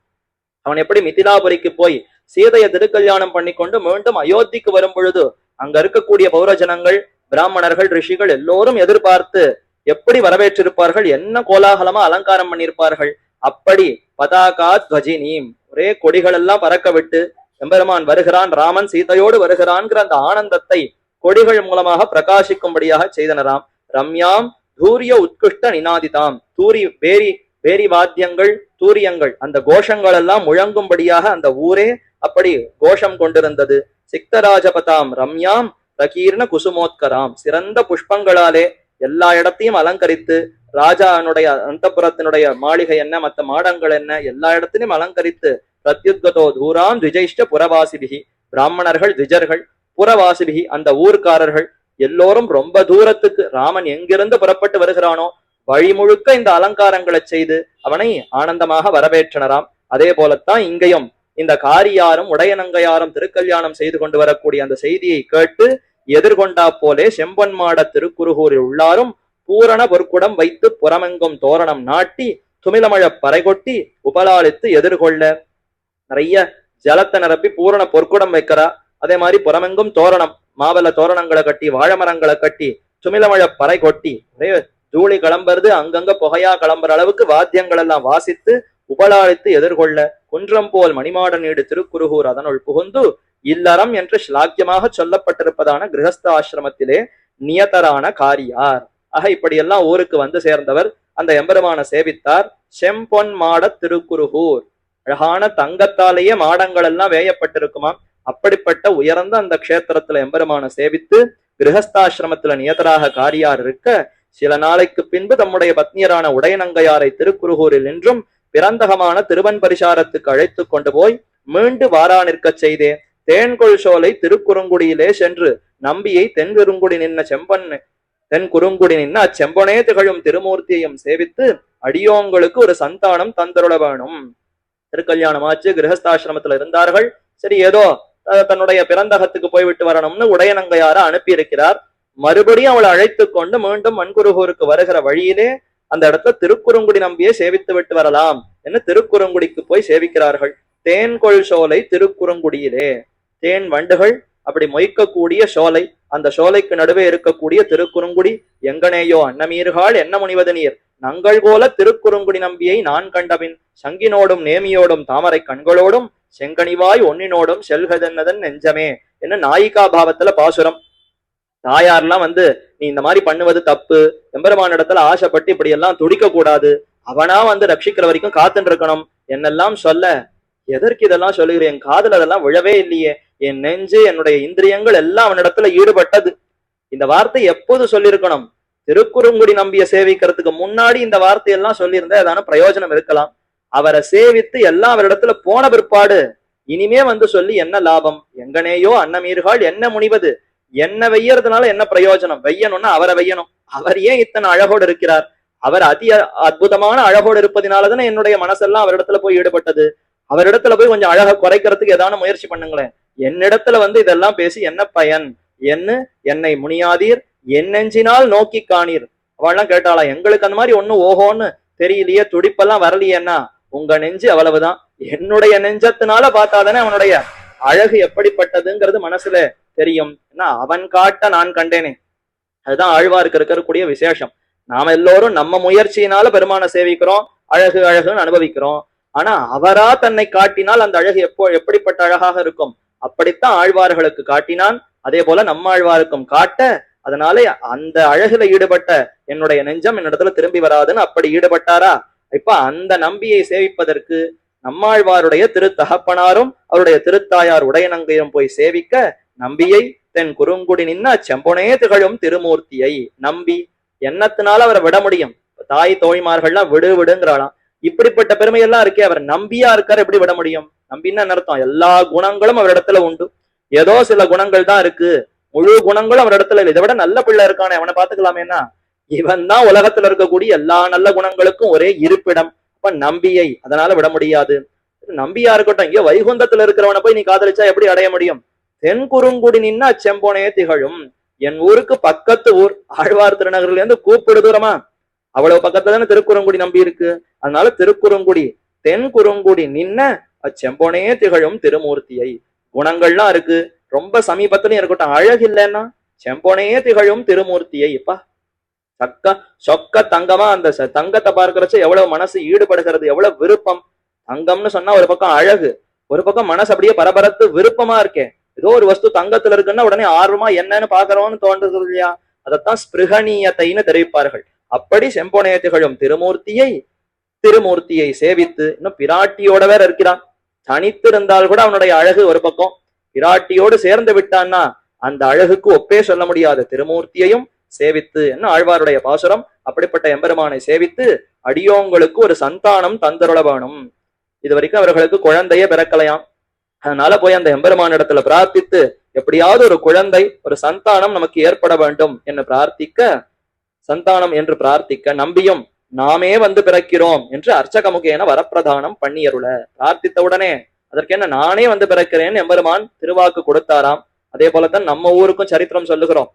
அவன் எப்படி மிதிலாபுரிக்கு போய் சீதையை திருக்கல்யாணம் பண்ணி கொண்டு மீண்டும் அயோத்திக்கு வரும் பொழுது அங்க இருக்கக்கூடிய பௌரஜனங்கள் பிராமணர்கள் ரிஷிகள் எல்லோரும் எதிர்பார்த்து எப்படி வரவேற்றிருப்பார்கள், என்ன கோலாகலமா அலங்காரம் பண்ணியிருப்பார்கள். அப்படி பதாகா துவஜினீம் ஒரே கொடிகள் எல்லாம் பறக்க விட்டு எம்பெருமான் வருகிறான், ராமன் சீதையோடு வருகிறான்கிற அந்த ஆனந்தத்தை கொடிகள் மூலமாக பிரகாசிக்கும்படியாக செய்தனராம். ரம்யாம் தூரிய உத்குஷ்ட நினாதிதாம் தூரி பேரி வாத்தியங்கள் தூரியங்கள் அந்த கோஷங்கள் எல்லாம் முழங்கும்படியாக அந்த ஊரே அப்படி கோஷம் கொண்டிருந்தது. சிக்தராஜபதாம் ரம்யாம் பிரகீர்ண குசுமோத்கராம் சிறந்த புஷ்பங்களாலே எல்லா இடத்தையும் அலங்கரித்து ராஜானுடைய அந்தப்புறத்தினுடைய மாளிகை என்ன மற்ற மாடங்கள் என்ன எல்லா இடத்திலையும் அலங்கரித்து பிரத்யுத்கதோ தூராம் த்விஜைஷ்ட புறவாசிபிகி பிராமணர்கள் த்விஜர்கள் புறவாசிபிகி அந்த ஊர்க்காரர்கள் எல்லோரும் ரொம்ப தூரத்துக்கு ராமன் எங்கிருந்து புறப்பட்டு வருகிறானோ வழி முழுக்க இந்த அலங்காரங்களை செய்து அவனை ஆனந்தமாக வரவேற்றனராம். அதே போலத்தான் இங்கேயும் இந்த காரியாரும் உடையனங்கையாரும் திருக்கல்யாணம் செய்து கொண்டு வரக்கூடிய அந்த செய்தியை கேட்டு எதிர்கொண்டா போலே செம்பொன்மாட திருக்குருகூரில் உள்ளாரும் பூரண பொற்குடம் வைத்து புறமெங்கும் தோரணம் நாட்டி துமிலமழ பறைகொட்டி உபலாளித்து எதிர்கொள்ள நிறைய ஜலத்தை நிரப்பி பூரண பொற்குடம் வைக்கிறா. அதே மாதிரி புறமெங்கும் தோரணம் மாவல தோரணங்களை கட்டி வாழமரங்களை கட்டி துமிலமழ பறை கொட்டி ஒரே தூளி கிளம்புறது அங்கங்க புகையா கிளம்புற அளவுக்கு வாத்தியங்கள் எல்லாம் வாசித்து உபலாளித்து எதிர்கொள்ள குன்றம் போல் மணிமாட நீடு திருக்குருகூர் அதனுள் புகுந்து இல்லறம் என்று ஸ்லாக்கியமாக சொல்லப்பட்டிருப்பதான கிரகஸ்த ஆசிரமத்திலே நியதரான காரியார். ஆக இப்படியெல்லாம் ஊருக்கு வந்து சேர்ந்தவர் அந்த எம்பெருமான சேவித்தார். செம்பொன் மாட திருக்குருகூர் அழகான தங்கத்தாலேயே மாடங்கள் எல்லாம் வேயப்பட்டிருக்குமாம். அப்படிப்பட்ட உயர்ந்த அந்த க்ஷேத்திரத்துல எம்பெருமான சேவித்து கிரகஸ்தாசிரமத்துல நியதராக காரியார் இருக்க சில நாளைக்கு பின்பு தம்முடைய பத்னியரான உடையனங்கையாரை திருக்குருகூரில் நின்றும் பிறந்தகமான திருவன் பரிசாரத்துக்கு அழைத்து கொண்டு போய் மீண்டு வாரா நிற்க செய்தே தேன்கொள் சோலை திருக்குறுங்குடியிலே சென்று நம்பியை தென்குறுங்குடி நின்ன அச்செம்பனே திகழும் திருமூர்த்தியையும் சேவித்து அடியோங்களுக்கு ஒரு சந்தானம் தந்தருள வேணும். திருக்கல்யாணம் ஆச்சு, கிரகஸ்தாசிரமத்துல இருந்தார்கள். சரி ஏதோ தன்னுடைய பிறந்தகத்துக்கு போய்விட்டு வரணும்னு உடையனங்கையார அனுப்பி இருக்கிறார். மறுபடியும் அவளை அழைத்து கொண்டு மீண்டும் மண்குருகூருக்கு வருகிற வழியிலே அந்த இடத்துல திருக்குறுங்குடி நம்பியை சேவித்து விட்டு வரலாம் என்று திருக்குறுங்குடிக்கு போய் சேவிக்கிறார்கள். தேன்கொள் சோலை திருக்குறுங்குடியிலே தேன் வண்டுகள் அப்படி மொய்க்கக்கூடிய சோலை, அந்த சோலைக்கு நடுவே இருக்கக்கூடிய திருக்குறுங்குடி எங்கனேயோ அன்னமீர்கள் என்ன முனிவது நீர் நங்கள் போல திருக்குறுங்குடி நம்பியை நான் கண்டபின் சங்கினோடும் நேமியோடும் தாமரை கண்களோடும் செங்கனிவாய் ஒன்னினோடும் செல்கதென்னதன் நெஞ்சமே என்ன நாயிகா பாவத்துல பாசுரம். தாயார்லாம் வந்து நீ இந்த மாதிரி பண்ணுவது தப்பு, எம்பெருமான இடத்துல ஆசைப்பட்டு இப்படி எல்லாம் துடிக்க கூடாது, அவனா வந்து ரட்சிக்கிற வரைக்கும் காத்துட்டு இருக்கணும் என்னெல்லாம் சொல்ல, எதற்கு இதெல்லாம் சொல்லுகிறேன், என் காதல் அதெல்லாம் விழவே இல்லையே, என் நெஞ்சு என்னுடைய இந்திரியங்கள் எல்லாம் அவனிடத்துல ஈடுபட்டது. இந்த வார்த்தை எப்போது சொல்லியிருக்கணும்? திருக்குறுங்குடி நம்பிய சேவிக்கிறதுக்கு முன்னாடி இந்த வார்த்தையெல்லாம் சொல்லியிருந்தா ஏதான பிரயோஜனம் இருக்கலாம். அவரை சேவித்து எல்லாம் அவரிடத்துல போன பிற்பாடு இனிமே வந்து சொல்லி என்ன லாபம்? எங்கனேயோ அன்னமீர்கள் என்ன முனிவது? என்ன வெய்யறதுனால என்ன பிரயோஜனம்? வெய்யணும்னா அவரை வெய்யணும். அவர் ஏன் இத்தனை அழகோடு இருக்கிறார்? அவர் அற்புதமான அழகோடு இருப்பதினாலதானே என்னுடைய மனசெல்லாம் அவரிடத்துல போய் ஈடுபட்டது. அவரிடத்துல போய் கொஞ்சம் அழகை குறைக்கிறதுக்கு ஏதான முயற்சி பண்ணுங்களேன். என்னிடத்துல வந்து இதெல்லாம் பேசி என்ன பயன்? என்னை முனியாதீர் என் நெஞ்சினால் நோக்கி காணீர். அவள்லாம் கேட்டாளா, எங்களுக்கு அந்த மாதிரி ஒண்ணும் ஓஹோன்னு தெரியலையே, துடிப்பெல்லாம் வரலையேன்னா உங்க நெஞ்சு அவ்வளவுதான். என்னுடைய நெஞ்சத்தினால பார்த்தாதானே அவனுடைய அழகு எப்படிப்பட்டதுங்கிறது மனசுல தெரியும். அவன் காட்ட நான் கண்டேனே. அதுதான் ஆழ்வாருக்கு இருக்கக்கூடிய விசேஷம். நாம எல்லோரும் நம்ம முயற்சியினால பெருமானை சேவிக்கிறோம், அழகு அழகுன்னு அனுபவிக்கிறோம். ஆனா அவரா தன்னை காட்டினால் அந்த அழகு எப்படிப்பட்ட அழகாக இருக்கும். அப்படித்தான் ஆழ்வார்களுக்கு காட்டினான். அதே போல நம்ம ஆழ்வாருக்கும் காட்ட, அதனாலே அந்த அழகுல ஈடுபட்ட என்னுடைய நெஞ்சம் என்னிடத்துல திரும்பி வராதுன்னு அப்படி ஈடுபட்டாரா. இப்ப அந்த நம்பியை சேவிப்பதற்கு நம்மாழ்வாருடைய திருத்தகப்பனாரும் அவருடைய திருத்தாயார் உடையநங்கையும் போய் சேவிக்க, நம்பியை தென் குறுங்குடி நின்ன செம்பொனே திகழும் திருமூர்த்தியை நம்பி எண்ணத்தினால அவரை விட முடியும். தாய் தோழிமார்கள்லாம் விடு விடுங்கிறாளாம். இப்படிப்பட்ட பெருமையெல்லாம் இருக்கே, அவர் நம்பியா இருக்காரு, எப்படி விட முடியும்? நம்பின்னா அர்த்தம் எல்லா குணங்களும் அவரிடத்துல உண்டு. ஏதோ சில குணங்கள் தான் இருக்கு, முழு குணங்களும் அவர் இடத்துல இல்லை. இதை விட நல்ல பிள்ளை இருக்கானே, அவனை பாத்துக்கலாமேனா? இவன் தான் உலகத்துல இருக்கக்கூடிய எல்லா நல்ல குணங்களுக்கும் ஒரே இருப்பிடம். அப்ப நம்பியை அதனால விட முடியாது. நம்பியா இருக்கட்டும், இங்க வைகுந்தத்துல இருக்கிறவனை போய் நீ காதலிச்சா எப்படி அடைய முடியும்? தென் குறுங்குடி நின்னா செம்போனே திகழும். என் ஊருக்கு பக்கத்து ஊர் ஆழ்வார் திருநகர்ல இருந்து கூப்பிடு தூரமா, அவ்வளவு பக்கத்துல தானே திருக்குறுங்குடி நம்பி இருக்கு. அதனால திருக்குறுங்குடி தென் குறுங்குடி நின்ன அச்செம்போனே திகழும் திருமூர்த்தியை. குணங்கள்லாம் இருக்கு, ரொம்ப சமீபத்துலயும் இருக்கட்டும், அழகு இல்லைன்னா செம்போனையே திகழும் திருமூர்த்தியை. இப்பா சொக்க தங்கமா அந்த தங்கத்தை பார்க்கறச்ச எவ்வளவு மனசு ஈடுபடுகிறது, எவ்வளவு விருப்பம். தங்கம்னு சொன்னா ஒரு பக்கம் அழகு, ஒரு பக்கம் மனசு அப்படியே பரபரத்து விருப்பமா இருக்கேன். ஏதோ ஒரு வஸ்து தங்கத்துல இருக்குன்னா உடனே ஆர்வமா என்னன்னு பாக்குறோம்னு தோன்றது இல்லையா? அதைத்தான் ஸ்பிருகணீயத்தைன்னு தெரிவிப்பார்கள். அப்படி செம்போனைய திகழும் திருமூர்த்தியை சேவித்து, இன்னும் பிராட்டியோட வேற இருக்கிறான். தனித்து இருந்தால் கூட அவனுடைய அழகு ஒரு பக்கம், பிராட்டியோடு சேர்ந்து விட்டான்னா அந்த அழகுக்கு ஒப்பே சொல்ல முடியாத திருமூர்த்தியையும் சேவித்து என்ன ஆழ்வாருடைய பாசுரம். அப்படிப்பட்ட எம்பெருமானை சேவித்து அடியோங்களுக்கு ஒரு சந்தானம் தந்தருள வேணும். இது வரைக்கும் அவர்களுக்கு குழந்தையே பிறக்கலையாம். அதனால போய் அந்த எம்பெருமான இடத்துல பிரார்த்தித்து எப்படியாவது ஒரு குழந்தை, ஒரு சந்தானம் நமக்கு ஏற்பட வேண்டும் என்று பிரார்த்திக்க, சந்தானம் என்று பிரார்த்திக்க நம்பியும் நாமே வந்து பிறக்கிறோம் என்று அர்ச்சகமுகேன வரப்பிரதானம் பண்ணியருள பிரார்த்தித்த உடனே அதற்கு என்ன நானே வந்து பிறக்கிறேன் எம்பெருமான் திருவாக்கு கொடுத்தாராம். அதே போலத்தான் நம்ம ஊருக்கும் சரித்திரம் சொல்லுகிறோம்.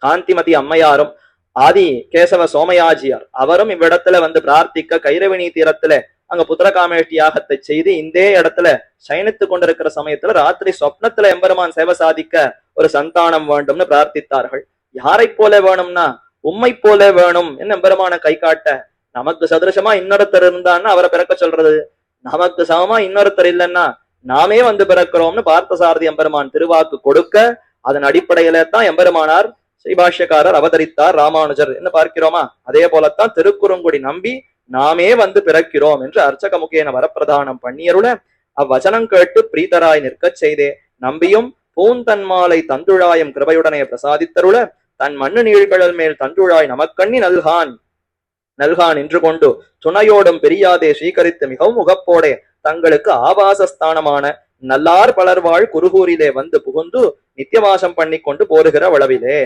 காந்திமதி அம்மையாரும் ஆதி கேசவ சோமயாஜியார் அவரும் இவ்விடத்துல வந்து பிரார்த்திக்க, கைரவினி தீரத்துல அங்க புத்திரகாமேஷ்டி யாகத்தை செய்து இந்த இடத்துல சயனித்து கொண்டிருக்கிற சமயத்துல ராத்திரி சொப்னத்துல எம்பெருமான் சேவை சாதிக்க ஒரு சந்தானம் வேண்டும்னு பிரார்த்தித்தார்கள். யாரை போல வேணும்னா உம்மை போல வேணும் என்ன எம்பெருமான கை காட்ட. நமக்கு சதுரசமா இன்னொருத்தர் இருந்தான்னா அவரை பிறக்க சொல்றது, நமக்கு சமமா இன்னொருத்தர் இல்லைன்னா நாமே வந்து பிறக்கிறோம்னு பார்த்தசாரதி எம்பெருமான் திருவாக்கு கொடுக்க, அதன் அடிப்படையில தான் எம்பெருமானார் ஸ்ரீபாஷ்யக்காரர் அவதரித்தார் ராமானுஜர் என்ன பார்க்கிறோமா. அதே போலத்தான் திருக்குறுங்குடி நம்பி நாமே வந்து பிறக்கிறோம் என்று அர்ச்சக முகேன வரப்பிரதானம் பண்ணியருள, அவ்வச்சனம் கேட்டு பிரீதராய் நிற்கச் செய்தே நம்பியும் பூந்தன்மாலை தந்துழாயம் கிருபையுடனே பிரசாதித்தருள, தன் மண்ணு நீழ்கழல் மேல் தந்துழாய் நமக்கண்ணி நல்கான் என்று கொண்டு துணையோடும் பெரியாதே ஸ்வீகரித்து மிகவும் முகப்போடே தங்களுக்கு ஆபாசஸ்தானமான நல்லார் பலர்வாழ் குருகூரிலே வந்து புகுந்து நித்தியவாசம் பண்ணி கொண்டு போருகிற வளவிலே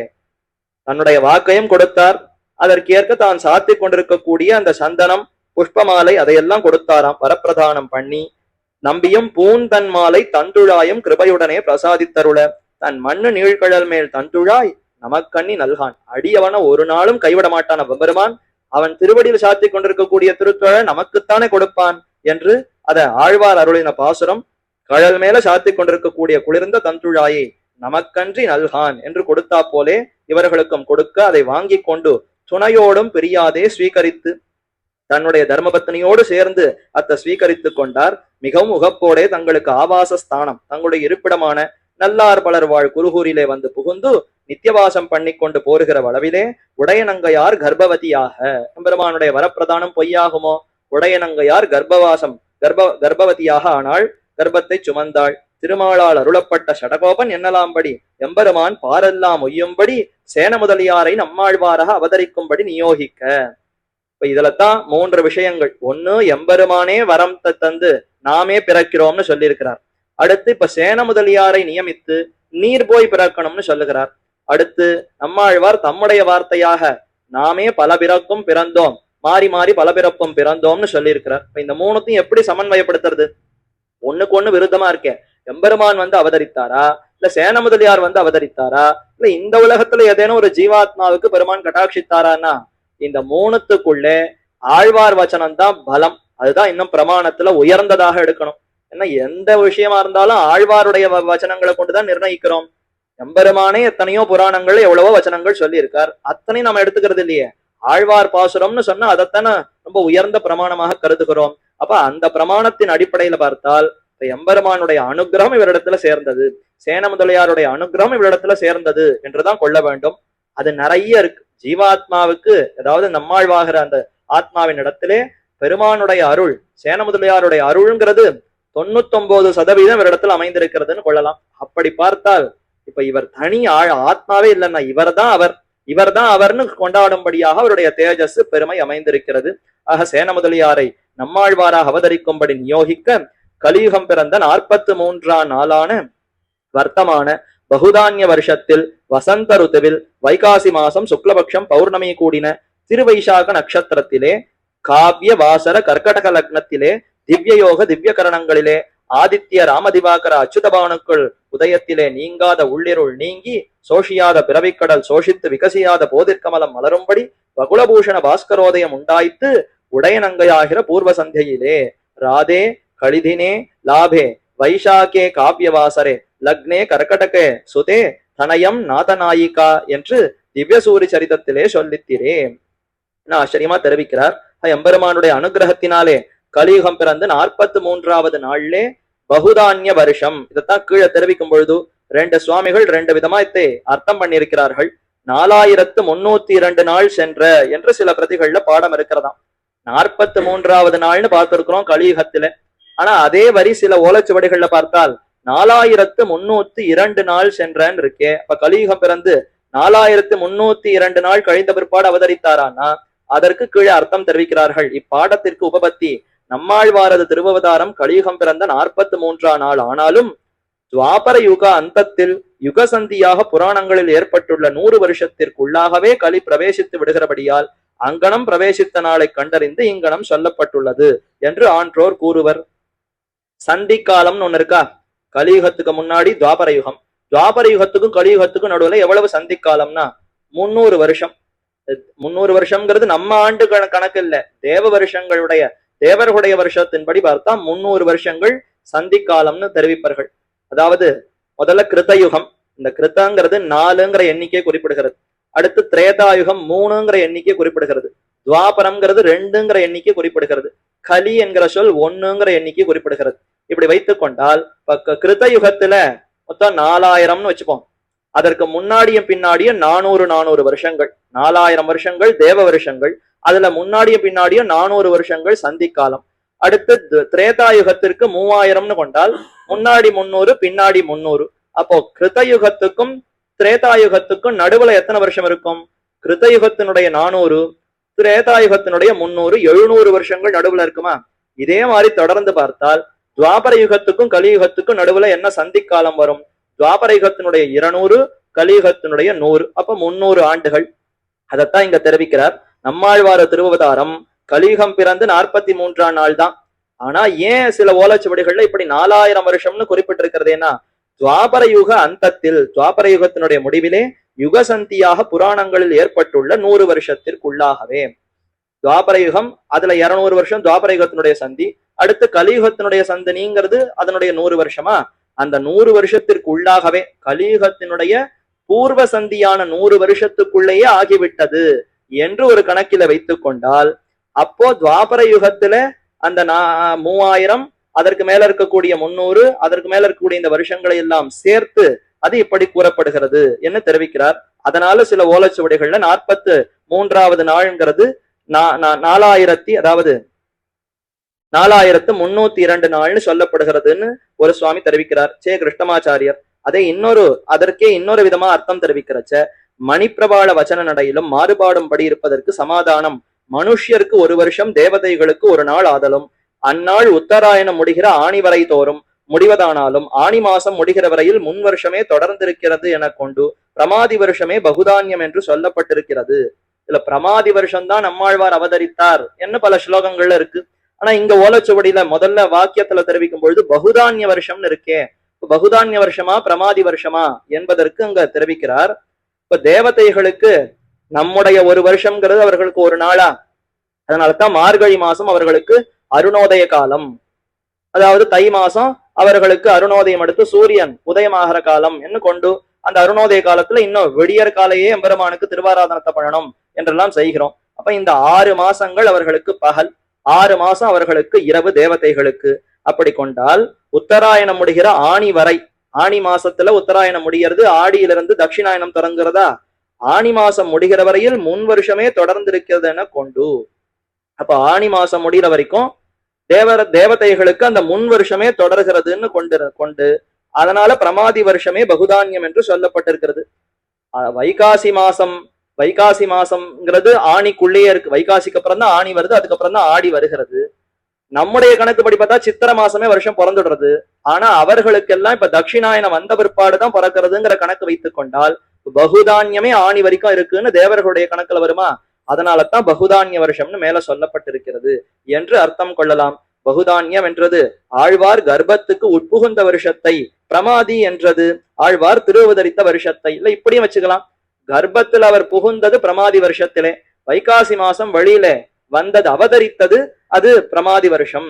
தன்னுடைய வாக்கையும் கொடுத்தார். அதற்கேற்க தான் சாத்தி கொண்டிருக்கக்கூடிய அந்த சந்தனம் புஷ்பமாலை அதையெல்லாம் கொடுத்தாராம். வரப்பிரதானம் பண்ணி நம்பியும் பூந்தன் மாலை தந்துழாயும் கிருபையுடனே பிரசாதித்தருள, தன் மண்ணு நீழ்கழல் மேல் தந்துழாய் நமக்கண்ணி நல்கான். அடியவன ஒரு நாளும் கைவிட மாட்டான் பெருமான். அவன் திருவடியில் சாத்தி கொண்டிருக்கக்கூடிய திருத்தொழ நமக்குத்தானே கொடுப்பான் என்று அதை ஆழ்வார் அருளின பாசுரம். கழல் மேல சாத்தி கொண்டிருக்கக்கூடிய குளிர்ந்த தந்துழாயை நமக்கன்றி நல்கான் என்று கொடுத்தா போலே இவர்களுக்கும் கொடுக்க, அதை வாங்கி கொண்டு துணையோடும் பிரியாதே ஸ்வீகரித்து தன்னுடைய தர்மபத்னியோடு சேர்ந்து அத்தை ஸ்வீகரித்து கொண்டார். மிகவும் உகப்போடே தங்களுக்கு ஆவாசஸ்தானம் தங்களுடைய இருப்பிடமான நல்லார் பலர் வாழ் குருகூரிலே வந்து புகுந்து நித்தியவாசம் பண்ணி கொண்டு போருகிற வளவிலே உடையநங்கையார் கர்ப்பவதியாக. எம்பெருமானுடைய வரப்பிரதானம் பொய்யாகுமோ? உடையநங்கையார் கர்ப்பவதியாக ஆனாள், கர்ப்பத்தை சுமந்தாள். திருமாலால் அருளப்பட்ட ஷடகோபன் என்னலாம்படி எம்பெருமான் பாரெல்லாம் ஒய்யும்படி சேன முதலியாரை நம்மாழ்வாராக அவதரிக்கும்படி நியோகிக்க. இப்ப இதுலத்தான் 3 விஷயங்கள். ஒண்ணு, எம்பெருமானே வரம் தந்து நாமே பிறக்கிறோம்னு சொல்லியிருக்கிறார். அடுத்து இப்ப சேன முதலியாரை நியமித்து நீர் போய் பிறக்கணும்னு சொல்லுகிறார். அடுத்து நம்மாழ்வார் தம்முடைய வார்த்தையாக நாமே பல பிறக்கும் பிறந்தோம், மாறி மாறி பல பிறப்பும் பிறந்தோம்னு சொல்லியிருக்கிறார். இந்த மூணுத்தையும் எப்படி சமன்வயப்படுத்துறது? ஒண்ணுக்கு ஒண்ணு விருத்தமா இருக்கே. எம்பெருமான் அவதரித்தாரா, இல்ல சேன முதலியார் அவதரித்தாரா, இல்ல இந்த உலகத்துல ஏதேனும் ஒரு ஜீவாத்மாவுக்கு பெருமான் கட்டாட்சித்தாரான்னா இந்த மூணுத்துக்குள்ளே ஆழ்வார் வச்சனம் தான் பலம். அதுதான் இன்னும் பிரமாணத்துல உயர்ந்ததாக எடுக்கணும். ஏன்னா எந்த விஷயமா இருந்தாலும் ஆழ்வாருடைய வச்சனங்களை கொண்டுதான் நிர்ணயிக்கிறோம். எம்பெருமானே எத்தனையோ புராணங்கள் எவ்வளவோ வச்சனங்கள் சொல்லி இருக்கார், அத்தனையும் நம்ம எடுத்துக்கிறது இல்லையே. ஆழ்வார் பாசுரம்னு சொன்னா அதைத்தானே ரொம்ப உயர்ந்த பிரமாணமாக கருதுகிறோம். அப்ப அந்த பிரமாணத்தின் அடிப்படையில பார்த்தால் எம்பெருமானுடைய அனுகிரகம் இவரிடத்துல சேர்ந்தது, சேன முதலியாருடைய அனுகிரகம் இவரிடத்துல சேர்ந்தது என்றுதான் கொள்ள வேண்டும். அது நிறைய இருக்கு. ஜீவாத்மாவுக்கு அதாவது நம்மாழ்வாகிற அந்த ஆத்மாவின் இடத்திலே பெருமானுடைய அருள், சேன முதலியாருடைய அருள்ங்கிறது 99% இவரிடத்துல அமைந்திருக்கிறதுன்னு கொள்ளலாம். அப்படி பார்த்தால் இப்ப இவர் தனி ஆத்மாவே இல்லைன்னா இவர்தான் அவர்னு கொண்டாடும்படியாக அவருடைய தேஜஸ் பெருமை அமைந்திருக்கிறது. ஆக சேன முதலியாரை நம்மாழ்வாராக அவதரிக்கும்படி நியோகிக்க கலியுகம் பிறந்த 43ஆம் நாளான வர்த்தமான பகுதான்ய வருஷத்தில் வசந்த ருத்துவில் வைகாசி மாசம் சுக்லபக்ஷம் பௌர்ணமி கூடின திருவைசாக நட்சத்திரத்திலே காவிய வாசர கர்க்கடக லக்னத்திலே திவ்ய யோக திவ்ய கரணங்களிலே ஆதித்ய ராமதிவாகர அச்சுதபானுக்குள் உதயத்திலே நீங்காத உள்ளிருள் நீங்கி சோஷியாத பிறவிக்கடல் சோஷித்து விகசியாத போதிர்கமலம் மலரும்படி வகுலபூஷண பாஸ்கரோதயம் உண்டாய்த்து உடையநங்கையாகிற பூர்வ சந்தையிலே ராதே கழிதினே லாபே வைசாக்கே காவியவாசரே லக்னே கர்க்கடகே சுதே தனயம் நாதநாயிகா என்று திவ்யசூரி சரிதத்திலே சொல்லித்திரே ஆச்சரியமா தெரிவிக்கிறார். எம்பெருமானுடைய அனுகிரகத்தினாலே கலியுகம் பிறந்து 43ஆவது நாளிலே பகுதான்ய வருஷம். இதைத்தான் கீழே தெரிவிக்கும் பொழுது ரெண்டு சுவாமிகள் ரெண்டு விதமா இதை அர்த்தம் பண்ணியிருக்கிறார்கள். 4302 நாள் சென்ற என்று சில பிரதிகள்ல பாடம் இருக்கிறதாம். 43ஆவது நாள்னு பார்த்திருக்கிறோம் கலியுகத்தில. ஆனா அதே வரி சில ஓலைச்சுவடிகள்ல பார்த்தால் 4302 நாள் சென்றன்னு இருக்கே. அப்ப கலியுகம் பிறந்து 4302 நாள் கழிந்த பிற்பாடு அவதரித்தாரானா அதற்கு கீழே அர்த்தம் தெரிவிக்கிறார்கள். இப்பாடத்திற்கு உபபத்தி நம்மாழ்வாரது திருவவதாரம் கலியுகம் பிறந்த 43ஆம் நாள் ஆனாலும் துவாபர யுக அந்தத்தில் யுகசந்தியாக புராணங்களில் ஏற்பட்டுள்ள 100 வருஷத்திற்குள்ளாகவே கலி பிரவேசித்து விடுகிறபடியால் அங்கனம் பிரவேசித்த நாளை கண்டறிந்து இங்கனம் சொல்லப்பட்டுள்ளது என்று ஆன்றோர் கூறுவர். சந்தி காலம்னு ஒண்ணு இருக்கா. கலியுகத்துக்கு முன்னாடி துவாபர யுகம், துவாபர யுகத்துக்கும் கலியுகத்துக்கும் நடுவுல எவ்வளவு சந்தி காலம்னா 300 வருஷம். 300 வருஷம்ங்கிறது நம்ம ஆண்டு கணக்கு இல்ல, தேவர்களுடைய வருஷத்தின்படி பார்த்தா 300 வருஷங்கள் சந்தி காலம்னு தெரிவிப்பார்கள். அதாவது முதல்ல கிருத்தயுகம், இந்த கிருத்தங்கிறது 4ங்கிற எண்ணிக்கை குறிப்பிடுகிறது. அடுத்து திரேதாயுகம் 3ங்கிற எண்ணிக்கை குறிப்பிடுகிறது. துவாபரம்ங்கிறது 2ங்கிற எண்ணிக்கை குறிப்பிடுகிறது. கலி என்கிற சொல் 1ங்கிற எண்ணிக்கை குறிப்பிடுகிறது. இப்படி வைத்துக் கொண்டால் கிருத்தயுகத்துல மொத்தம் 4000ன்னு வச்சுப்போம். அதற்கு முன்னாடியும் பின்னாடியும் 400 வருஷங்கள், 4000 வருஷங்கள் தேவ வருஷங்கள். அதுல முன்னாடியும் பின்னாடியும் 400 வருஷங்கள் சந்தி காலம். அடுத்து திரேதாயுகத்திற்கு 3000ன்னு கொண்டால் முன்னாடி 300 பின்னாடி 300. அப்போ கிருத்தயுகத்துக்கும் திரேதாயுகத்துக்கும் நடுவுல எத்தனை வருஷம் இருக்கும்? கிருத்தயுகத்தினுடைய 400, திரேதாயுகத்தினுடைய 300, 700 வருஷங்கள் நடுவுல இருக்குமா? இதே மாதிரி தொடர்ந்து பார்த்தால் துவாபர யுகத்துக்கும் கலியுகத்துக்கும் நடுவுல என்ன சந்தி காலம் வரும்? துவாபர யுகத்தினுடைய 200, கலியுகத்தினுடைய 100, அப்ப 300 ஆண்டுகள். அதைத்தான் இங்க தெரிவிக்கிறார். நம்மாழ்வார திருவவதாரம் கலியுகம் பிறந்து 43ஆம் நாள் தான். ஆனா ஏன் சில ஓலைச்சுவடிகள்ல இப்படி 4000 வருஷம்னு குறிப்பிட்டிருக்கிறதேனா துவாபர யுக அந்தத்தில், துவாபர யுகத்தினுடைய முடிவிலே யுகசந்தியாக புராணங்களில் ஏற்பட்டுள்ள 100 வருஷத்திற்குள்ளாகவே. துவாபர யுகம் அதுல 200 வருஷம் துவாபர யுகத்தினுடைய சந்தி. அடுத்து கலியுகத்தினுடைய சந்தனிங்கிறது அதனுடைய 100 வருஷமா. அந்த 100 வருஷத்திற்குள்ளாகவே கலியுகத்தினுடைய பூர்வ சந்தியான 100 வருஷத்துக்குள்ளேயே ஆகிவிட்டது என்று ஒரு கணக்கில வைத்துக் கொண்டால் அப்போ துவாபர யுகத்துல அந்த 3000, அதற்கு மேல இருக்கக்கூடிய 300, அதற்கு மேல இருக்கக்கூடிய இந்த வருஷங்களை எல்லாம் சேர்த்து அது இப்படி கூறப்படுகிறது என்று தெரிவிக்கிறார். அதனால சில ஓலைச்சுவடிகள்ல 43ஆவது நாள்ங்கிறது 4302 நாள்னு சொல்லப்படுகிறதுன்னு ஒரு சுவாமி தெரிவிக்கிறார், சே கிருஷ்ணமாச்சாரியர். அதற்கே இன்னொரு விதமா அர்த்தம் தெரிவிக்கிறச்ச மணிப்பிரபாள வச்சன நடையிலும் மாறுபாடும்படி இருப்பதற்கு சமாதானம் மனுஷியருக்கு 1 வருஷம், தேவதைகளுக்கு 1 நாள் ஆதலும் அந்நாள் உத்தராயணம் முடிகிற ஆணிவரை தோறும் முடிவதானாலும் ஆணி மாசம் முடிகிற வரையில் முன் வருஷமே தொடர்ந்திருக்கிறது என கொண்டு பிரமாதி வருஷமே பகுதான்யம் என்று சொல்லப்பட்டிருக்கிறது. இதுல பிரமாதி வருஷம்தான் நம்மாழ்வார் அவதரித்தார் என்ன பல ஸ்லோகங்கள்ல இருக்கு. ஆனா இங்க ஓலைச்சுவடியில முதல்ல வாக்கியத்துல தெரிவிக்கும் பொழுது பகுதான்ய வருஷம்னு இருக்கே, பகுதான்ய வருஷமா பிரமாதி வருஷமா என்பதற்கு அங்க தெரிவிக்கிறார். இப்ப தேவதைகளுக்கு நம்முடைய ஒரு வருஷம்ங்கிறது அவர்களுக்கு ஒரு நாளா, அதனாலதான் மார்கழி மாசம் அவர்களுக்கு அருணோதய காலம், அதாவது தை மாசம் அவர்களுக்கு அருணோதயம் எடுத்து சூரியன் உதயமாகிற காலம் என்று கொண்டு அந்த அருணோதய காலத்துல இன்னும் விடியற் காலையே எம்பெருமானுக்கு திருவாராதனத்தை பண்ணணும் என்றெல்லாம் செய்கிறோம். அப்ப இந்த 6 மாசங்கள் அவர்களுக்கு பகல், 6 மாசம் அவர்களுக்கு இரவு தேவதைகளுக்கு. அப்படி கொண்டால் உத்தராயணம் முடிகிற ஆணி வரை, ஆணி மாசத்துல உத்தராயணம் முடிகிறது, ஆடியிலிருந்து தட்சிணாயனம் தொடங்குறதா, ஆணி மாசம் முடிகிற வரையில் முன் வருஷமே தொடர்ந்து இருக்கிறது என கொண்டு, அப்ப ஆணி மாசம் முடிகிற வரைக்கும் தேவதைகளுக்கு அந்த முன் வருஷமே தொடர்கிறதுன்னு கொண்டு அதனால பிரமாதி வருஷமே பகுதான்யம் என்று சொல்லப்பட்டிருக்கிறது. வைகாசி மாசம்ங்கிறது ஆணிக்குள்ளேயே இருக்கு. வைகாசிக்கு அப்புறம் தான் ஆணி வருது, அதுக்கப்புறம் தான் ஆடி வருகிறது. நம்முடைய கணக்குப்படி பார்த்தா சித்திர மாசமே வருஷம் பிறந்துடுறது. ஆனா அவர்களுக்கெல்லாம் இப்ப தட்சிணாயனம் வந்த பிற்பாடுதான் பிறக்கிறதுங்கிற கணக்கு வைத்துக் கொண்டால் பகுதான்யமே ஆணி வரைக்கும் இருக்குன்னு தேவர்களுடைய கணக்குல வருமா? அதனாலதான் பகுதான்ய வருஷம்னு மேல சொல்லப்பட்டிருக்கிறது என்று அர்த்தம் கொள்ளலாம். பகுதான்யம் என்றது ஆழ்வார் கர்ப்பத்துக்கு உட்புகுந்த வருஷத்தை, பிரமாதி என்றது ஆழ்வார் திருவதரித்த வருஷத்தை. இல்ல இப்படியும் வச்சுக்கலாம், கர்ப்பத்தில் அவர் புகுந்தது பிரமாதி வருஷத்திலே, வைகாசி மாசம் வெளியில வந்தது அவதரித்தது அது பிரமாதி வருஷம்.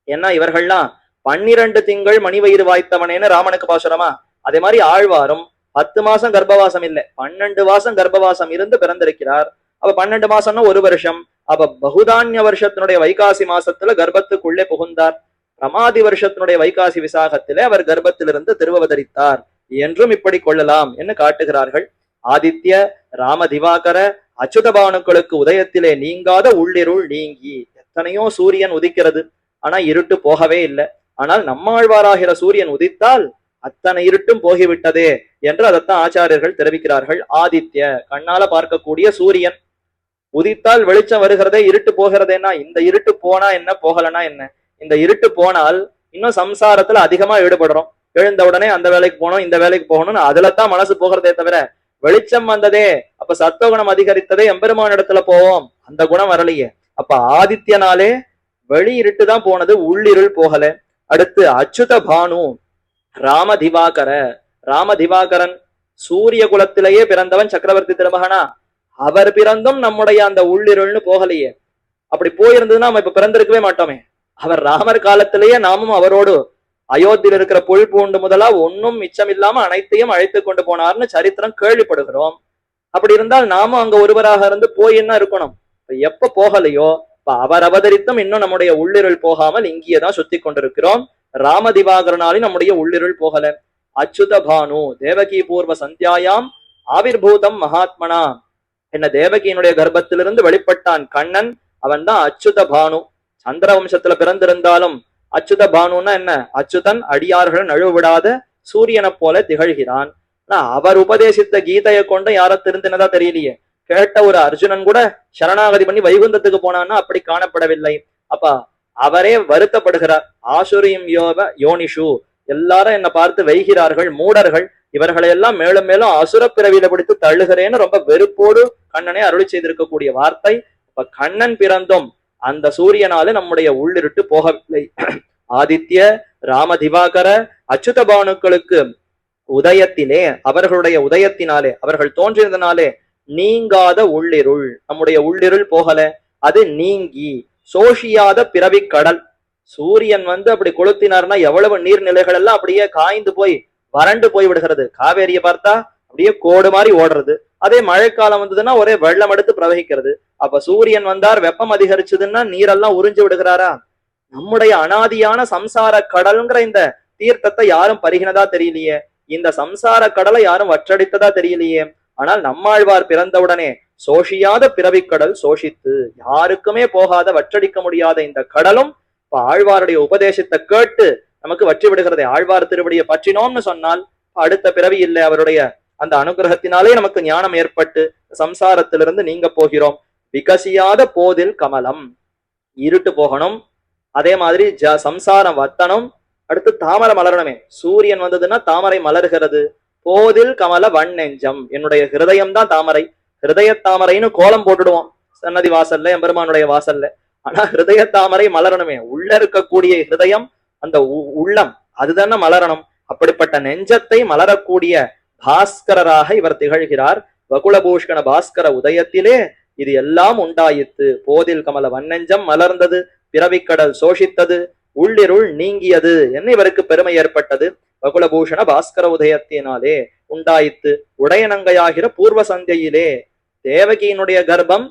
ஏன்னா இவர்கள்லாம் 12 திங்கள் மணிவயிறு வாய்த்தவனேன்னு ராமனுக்கு பாசுரமா, அதே மாதிரி ஆழ்வாரும் 10 மாசம் கர்ப்பவாசம் இல்லை 12 மாசம் கர்ப்பவாசம் இருந்து பிறந்திருக்கிறார். அப்ப 12 மாசம்னா ஒரு வருஷம். அப்ப பகுதான்ய வருஷத்தினுடைய வைகாசி மாசத்துல கர்ப்பத்துக்குள்ளே புகுந்தார், பிரமாதி வருஷத்தினுடைய வைகாசி விசாகத்திலே அவர் கர்ப்பத்திலிருந்து திருவவதரித்தார் என்றும் இப்படி கொள்ளலாம் என்று காட்டுகிறார்கள். ஆதித்ய ராம திவாகர அச்சுத பானுக்களுக்கு உதயத்திலே நீங்காத உள்ளிருள் நீங்கி, எத்தனையோ சூரியன் உதிக்கிறது ஆனா இருட்டு போகவே இல்லை. ஆனால் நம்மாழ்வாராகிற சூரியன் உதித்தால் அத்தனை இருட்டும் போகிவிட்டதே என்று அதைத்தான் ஆச்சாரியர்கள் தெரிவிக்கிறார்கள். ஆதித்ய கண்ணால பார்க்கக்கூடிய சூரியன் உதித்தால் வெளிச்சம் வருகிறதே, இருட்டு போகிறதேனா இந்த இருட்டு போனா என்ன போகலன்னா என்ன? இந்த இருட்டு போனால் இன்னும் சம்சாரத்துல அதிகமா ஈடுபடுறோம். எழுந்த உடனே அந்த வேலைக்கு போகணும் இந்த வேலைக்கு போகணும்னு அதுலதான் மனசு போகிறதே தவிர வெளிச்சம் வந்ததே, அப்ப சத்துவகுணம் அதிகரித்ததே எம்பெருமான இடத்துல போவோம், அந்த குணம் வரலையே. அப்ப ஆதித்யனாலே வெளி இருட்டு தான் போனது, உள்ளிருள் போகல. அடுத்து அச்சுத பானு ராம திவாகர, ராம திவாகரன் சூரிய குலத்திலேயே பிறந்தவன் சக்கரவர்த்தி திருமகனா, அவர் பிறந்தும் நம்முடைய அந்த உள்ளிருள்னு போகலையே. அப்படி போயிருந்ததுன்னா நம்ம இப்ப பிறந்திருக்கவே மாட்டோமே. அவர் ராமர் காலத்திலேயே நாமும் அவரோடு அயோத்தியில் இருக்கிற புல் பூண்டு முதலா ஒன்னும் மிச்சம் இல்லாம அனைத்தையும் அழைத்து கொண்டு போனார்னு சரித்திரம் கேள்விப்படுகிறோம். அப்படி இருந்தால் நாமும் அங்க ஒருவராக இருந்து போய் என்ன இருக்கணும்? எப்ப போகலையோ அவர் அவதரித்தும் இன்னும் நம்முடைய உள்ளிருள் போகாமல் இங்கேயேதான் சுத்தி கொண்டிருக்கிறோம். ராம திவாகரனாலும் நம்முடைய உள்ளிருள் போகல. அச்சுத பானு தேவகி பூர்வ சந்தியாயாம் ஆவிர்பூதம் மகாத்மனா, என்ன தேவகியினுடைய கர்ப்பத்திலிருந்து வெளிப்பட்டான் கண்ணன், அவன் தான் அச்சுத பானு. சந்திர வம்சத்துல பிறந்திருந்தாலும் அச்சுத பானுன்னா என்ன? அச்சுதன் அடியார்கள் நழுவிடாத சூரியனை போல திகழ்கிறான். அவர் உபதேசித்த கீதையை கொண்டு யார திருந்தினதா தெரியலையே. கேட்ட ஒரு அர்ஜுனன் கூட சரணாகதி பண்ணி வைகுந்தத்துக்கு போனான்னா அப்படி காணப்படவில்லை. அப்ப அவரே வருத்தப்படுகிறார். ஆசுரியம் யோனிஷு, எல்லாரும் என்னை பார்த்து வைகிறார்கள் மூடர்கள், இவர்களை எல்லாம் மேலும் மேலும் அசுர பிறவியில பிடித்து தள்ளுகிறேன்னு ரொம்ப வெறுப்போடு கண்ணனை அருளி செய்திருக்கக்கூடிய வார்த்தை. அப்ப கண்ணன் பிறந்தும் அந்த சூரியனால நம்முடைய உள்ளிருட்டு போகவில்லை. ஆதித்ய ராம திவாகர அச்சுத பானுக்களுக்கு உதயத்திலே, அவர்களுடைய உதயத்தினாலே, அவர்கள் தோன்றியதனாலே நீங்காத உள்ளிருள், நம்முடைய உள்ளிருள் போகல, அது நீங்கி சோஷியாத பிறவி கடல். சூரியன் அப்படி கொளுத்தினார்னா எவ்வளவு நீர்நிலைகள் எல்லாம் அப்படியே காய்ந்து போய் வறண்டு போய் விடுகிறது. காவேரியை பார்த்தா அப்படியே கோடு மாதிரி ஓடுறது. அதே மழைக்காலம் வந்ததுன்னா ஒரே வெள்ளம் எடுத்து பிரவகிக்கிறது. அப்ப சூரியன் வந்தார், வெப்பம் அதிகரிச்சதுன்னா நீரெல்லாம் உறிஞ்சு விடுகிறாரா? நம்முடைய அனாதியான சம்சார கடல்ங்கிற இந்த தீர்த்தத்தை யாரும் பருகினதா தெரியலையே, இந்த சம்சார கடலை யாரும் வற்றடித்ததா தெரியலையே. ஆனால் நம்மாழ்வார் பிறந்தவுடனே சோஷியாத பிறவிக்கடல் சோஷித்து யாருக்குமே போகாத வற்றடிக்க முடியாத இந்த கடலும் இப்ப ஆழ்வாருடைய உபதேசத்தை கேட்டு நமக்கு வற்றி விடுகிறதை. ஆழ்வார் திருவடியை பற்றினோம்னு சொன்னால் அடுத்த பிறவி இல்லை, அவருடைய அந்த அனுகிரகத்தினாலே நமக்கு ஞானம் ஏற்பட்டு சம்சாரத்திலிருந்து நீங்க போகிறோம். விகசியாத போதில் கமலம், இருட்டு போகணும், அதே மாதிரி சம்சாரம் வத்தணும், அடுத்து தாமரை மலரணுமே. சூரியன் வந்ததுன்னா தாமரை மலர்கிறது. போதில் கமல வன் நெஞ்சம், என்னுடைய ஹிருதயம் தான் தாமரை. ஹிருதய தாமரைன்னு கோலம் போட்டுடுவோம் சன்னதி வாசல்ல, எம்பெருமானுடைய வாசல்ல. ஆனா ஹிருதய தாமரை மலரணுமே. உள்ள இருக்கக்கூடிய ஹிருதயம், அந்த உள்ளம், அதுதானே மலரணும். அப்படிப்பட்ட நெஞ்சத்தை மலரக்கூடிய பாஸ்கரராக இவர் திகழ்கிறார். வகுலபூஷண பாஸ்கர உதயத்திலே இது எல்லாம் உண்டாயித்து. போதில் கமல வன்னெஞ்சம் மலர்ந்தது, பிறவிக்கடல் சோஷித்தது, உள்ளிருள் நீங்கியது என்ன இவருக்கு பெருமை ஏற்பட்டது. வகுலபூஷண பாஸ்கர உதயத்தினாலே உண்டாயித்து. உடையனங்கையாகிற பூர்வ சந்தையிலே தேவகியினுடைய கர்ப்பம்,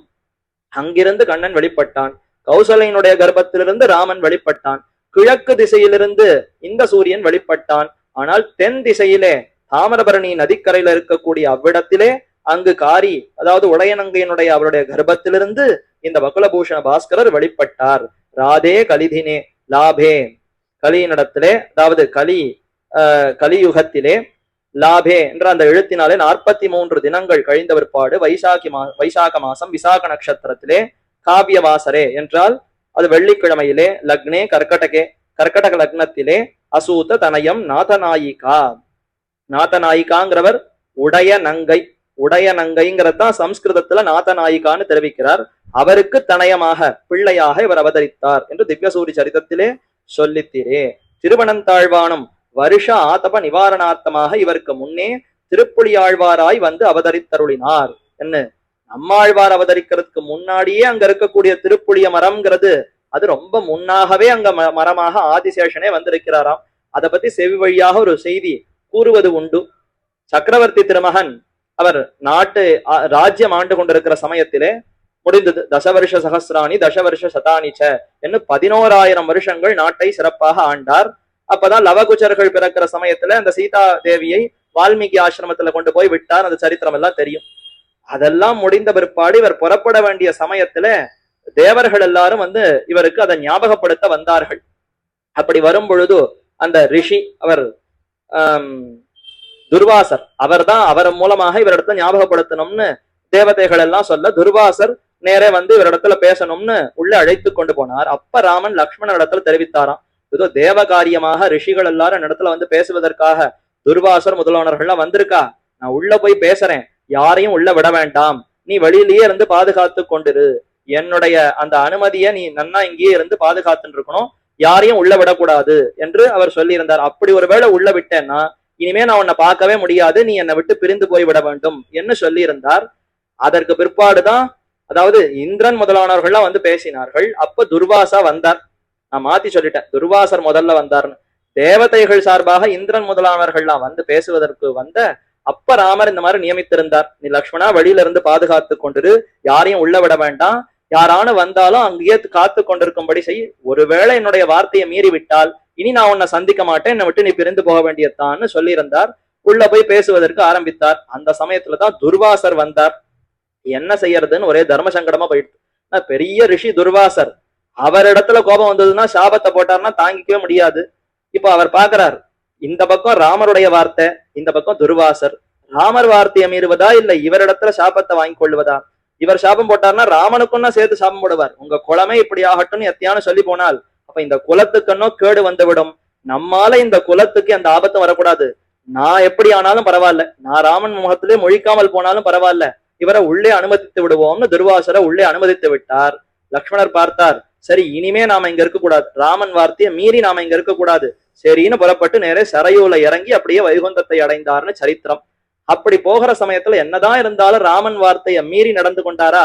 அங்கிருந்து கண்ணன் வெளிப்பட்டான். கௌசலையினுடைய கர்ப்பத்திலிருந்து ராமன் வெளிப்பட்டான். கிழக்கு திசையிலிருந்து இந்த சூரியன் வெளிப்பட்டான். ஆனால் தென் திசையிலே தாமிரபரணி நதிக்கரையில இருக்கக்கூடிய அவ்விடத்திலே அங்கு காரி, அதாவது உடையனங்கையினுடைய அவருடைய கர்ப்பத்திலிருந்து இந்த வகுலபூஷண பாஸ்கரர் வெளிப்பட்டார். ராதே கலிதினே லாபே, கலியினிடத்திலே, அதாவது கலியுகத்திலே லாபே என்ற அந்த எழுத்தினாலே 43 தினங்கள் கழிந்த பிற்பாடு வைசாக மாசம் விசாக நட்சத்திரத்திலே காவியவாசரே என்றால் அது வெள்ளிக்கிழமையிலே லக்னே கர்க்கடக லக்னத்திலே அசூத தனயம் நாதநாயிகா. நாதநாயிகாங்கிறவர் உடைய நங்கைங்கிறது தான் சம்ஸ்கிருதத்துல நாதநாயிகான்னு தெரிவிக்கிறார். அவருக்கு தனயமாக பிள்ளையாக இவர் அவதரித்தார் என்று திவ்யசூரி சரிதத்திலே சொல்லித்தீரே. திருவனந்தாழ்வானும் வருஷ ஆதப நிவாரணார்த்தமாக இவருக்கு முன்னே திருப்புலியாழ்வாராய் வந்து அவதரித்தருளினார். என்ன, நம்மாழ்வார் அவதரிக்கிறதுக்கு முன்னாடியே அங்க இருக்கக்கூடிய திருப்புளிய மரம்ங்கிறது அது ரொம்ப முன்னாகவே அங்க மரமாக ஆதிசேஷனே வந்திருக்கிறாராம். அதை பத்தி செவி வழியாக ஒரு செய்தி கூறுவது உண்டு. சக்கரவர்த்தி திருமகன் அவர் ராஜ்யம் ஆண்டு கொண்டிருக்கிற சமயத்திலே முடிந்தது. தசவருஷ சகசிராணி தசவருஷ சதானிச்ச என்று 11,000 வருஷங்கள் நாட்டை சிறப்பாக ஆண்டார். அப்பதான் லவகுச்சர்கள் பிறக்கிற சமயத்துல அந்த சீதா தேவியை வால்மீகி ஆசிரமத்துல கொண்டு போய் விட்டார். அந்த சரித்திரம் எல்லாம் தெரியும். அதெல்லாம் முடிந்த பிற்பாடு இவர் புறப்பட வேண்டிய சமயத்துல தேவர்கள் எல்லாரும் வந்து இவருக்கு அதை ஞாபகப்படுத்த வந்தார்கள். அப்படி வரும் பொழுது அந்த ரிஷி, அவர் துர்வாசர், அவர் மூலமாக இவரிடத்துல ஞாபகப்படுத்தணும்னு தேவதைகள் எல்லாம் சொல்ல, துர்வாசர் நேரே வந்து இவரிடத்துல பேசணும்னு உள்ள அழைத்து கொண்டு போனார். அப்ப ராமன் லக்ஷ்மணன் இடத்துல தெரிவித்தாராம், ஏதோ தேவ காரியமாக ரிஷிகள் எல்லாரும் இடத்துல வந்து பேசுவதற்காக துர்வாசர் முதலானவர்கள்லாம் வந்திருக்கா, நான் உள்ள போய் பேசுறேன், யாரையும் உள்ள விட வேண்டாம், நீ வெளியிலேயே இருந்து பாதுகாத்து கொண்டிரு, என்னுடைய அந்த அனுமதியை நீ நன்னா இங்கேயே இருந்து பாதுகாத்துட்டு இருக்கணும், யாரையும் உள்ள விடக்கூடாது என்று அவர் சொல்லியிருந்தார். அப்படி ஒருவேளை உள்ள விட்டேன்னா இனிமே நான் உன்னை பார்க்கவே முடியாது, நீ என்னை விட்டு பிரிந்து போய் விட வேண்டும் என்று சொல்லி இருந்தார். அதற்கு பிற்பாடுதான், அதாவது இந்திரன் முதலானவர்கள்லாம் வந்து பேசினார்கள். அப்ப துர்வாசா வந்தார். நான் மாத்தி சொல்லிட்டேன், துர்வாசர் முதல்ல வந்தார்னு. தேவதைகள் சார்பாக இந்திரன் முதலானவர்கள்லாம் வந்து பேசுவதற்கு வந்த அப்ப ராமர் இந்த மாதிரி நியமித்திருந்தார், நீ லக்ஷ்மணா வெளியில இருந்து பாதுகாத்து கொண்டிரு, யாரையும் உள்ள விட வேண்டாம், யாரானு வந்தாலும் அங்கேயே காத்து கொண்டிருக்கும்படி செய், ஒருவேளை என்னுடைய வார்த்தையை மீறி விட்டால் இனி நான் உன்னை சந்திக்க மாட்டேன், என்னை விட்டு நீ பிரிந்து போக வேண்டியதான்னு சொல்லியிருந்தார். உள்ள போய் பேசுவதற்கு ஆரம்பித்தார். அந்த சமயத்துலதான் துர்வாசர் வந்தார். என்ன செய்யறதுன்னு ஒரே தர்ம சங்கடமா போயிடுது. பெரிய ரிஷி துர்வாசர், அவரிடத்துல கோபம் வந்ததுன்னா சாபத்தை போட்டார்னா தாங்கிக்கவே முடியாது. இப்ப அவர் பாக்குறார், இந்த பக்கம் ராமருடைய வார்த்தை, இந்த பக்கம் துர்வாசர். ராமர் வார்த்தையை மீறுவதா இல்ல இவரிடத்துல சாபத்தை வாங்கி கொள்வதா? இவர் சாபம் போட்டார்னா ராமனுக்குன்னா சேர்த்து சாபம் போடுவார், உங்க குலமே இப்படி ஆகட்டும்னு எத்தையான சொல்லி போனால் அப்ப இந்த குலத்துக்குன்னோ கேடு வந்துவிடும், நம்மால இந்த குலத்துக்கு அந்த ஆபத்தும் வரக்கூடாது, நான் எப்படி ஆனாலும் பரவாயில்ல, நான் ராமன் முகத்திலே மொழிக்காமல் போனாலும் பரவாயில்ல, இவரை உள்ளே அனுமதித்து விடுவோம்னு துர்வாசரை உள்ளே அனுமதித்து விட்டார். லக்ஷ்மணர் பார்த்தார், சரி இனிமே நாம இங்க இருக்கக்கூடாது, ராமன் வார்த்தையை மீறி நாம இங்க இருக்கக்கூடாது, சரின்னு புறப்பட்டு நேரே சரையூல இறங்கி அப்படியே வைகுந்தத்தை அடைந்தார்னு சரித்திரம். அப்படி போகிற சமயத்துல என்னதான் இருந்தாலும் ராமன் வார்த்தையை மீறி நடந்து கொண்டாரா?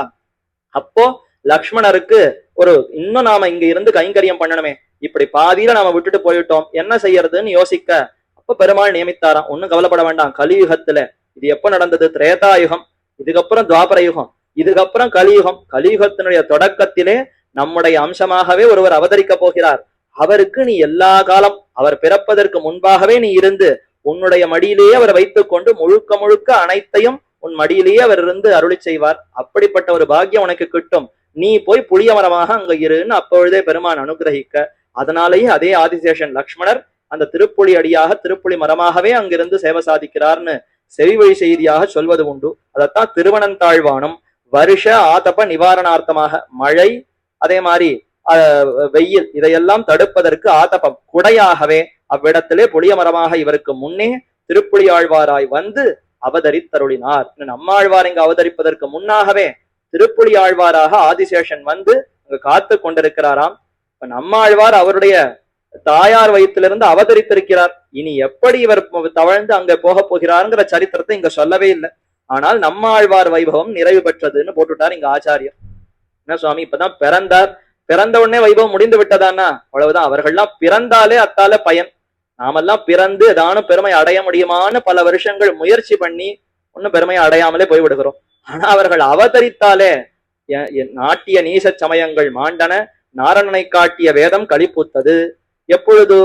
அப்போ லக்ஷ்மணருக்கு ஒரு இன்னும் நாம இங்க இருந்து கைங்கரியம் பண்ணணுமே, இப்படி பாதியில நாம விட்டுட்டு போயிட்டோம், என்ன செய்யறதுன்னு யோசிக்க அப்ப பெருமாள் நியமித்தாராம், ஒன்னும் கவலைப்பட வேண்டாம், கலியுகத்துல இது எப்ப நடந்தது? திரேதாயுகம், இதுக்கப்புறம் துவாபர யுகம், இதுக்கப்புறம் கலியுகம். கலியுகத்தினுடைய தொடக்கத்திலே நம்முடைய அம்சமாகவே ஒருவர் அவதரிக்க போகிறார். அவருக்கு நீ எல்லா காலம், அவர் பிறப்பதற்கு முன்பாகவே நீ இருந்து உன்னுடைய மடியிலேயே அவர் வைத்துக் கொண்டு முழுக்க முழுக்க அனைத்தையும் உன் மடியிலேயே அவர் இருந்து அருளி செய்வார். அப்படிப்பட்ட ஒரு பாக்கியம் உனக்கு கிட்டும், நீ போய் புளிய மரமாக அங்க இருன்னு அப்பொழுதே பெருமான் அனுகிரகிக்க, அதனாலேயே அதே ஆதிசேஷன் லக்ஷ்மணர் அந்த திருப்புலி அடியாக திருப்புலி மரமாகவே அங்கிருந்து சேவை சாதிக்கிறார்னு செவி வழி செய்தியாக சொல்வது உண்டு. அதத்தான் திருவனந்தாழ்வானும் வருஷ ஆதப நிவாரணார்த்தமாக, மழை அதே மாதிரி வெயில் இதையெல்லாம் தடுப்பதற்கு ஆதபம் குடையாகவே அவ்விடத்திலே புளிய மரமாக இவருக்கு முன்னே திருப்புலி ஆழ்வாராய் வந்து அவதரித்தருளினார். நம்மாழ்வார் இங்கு அவதரிப்பதற்கு முன்னாகவே திருப்புலி ஆழ்வாராக ஆதிசேஷன் வந்து அங்கு காத்து கொண்டிருக்கிறாராம். இப்ப நம்மாழ்வார் அவருடைய தாயார் வயிற்றிலிருந்து அவதரித்திருக்கிறார். இனி எப்படி இவர் தவழ்ந்து அங்க போக போகிறாருங்கிற சரித்திரத்தை இங்க சொல்லவே இல்லை. ஆனால் நம்மாழ்வார் வைபவம் நிறைவு பெற்றதுன்னு போட்டுட்டார் இங்க ஆச்சாரியர். என்ன சுவாமி இப்பதான் பிறந்தார், பிறந்த உடனே வைபவம் முடிந்து விட்டதானா? அவ்வளவுதான். அவர்கள்லாம் பிறந்தாலே அத்தால பயன். நாமெல்லாம் பிறந்து ஏதானும் பெருமை அடைய முடியுமான்னு பல வருஷங்கள் முயற்சி பண்ணி ஒன்னும் பெருமையை அடையாமலே போய்விடுகிறோம். ஆனா அவர்கள் அவதரித்தாலே நாட்டிய நீச சமயங்கள் மாண்டன, நாரணனை காட்டிய வேதம் களிப்புத்தது. எப்பொழுது?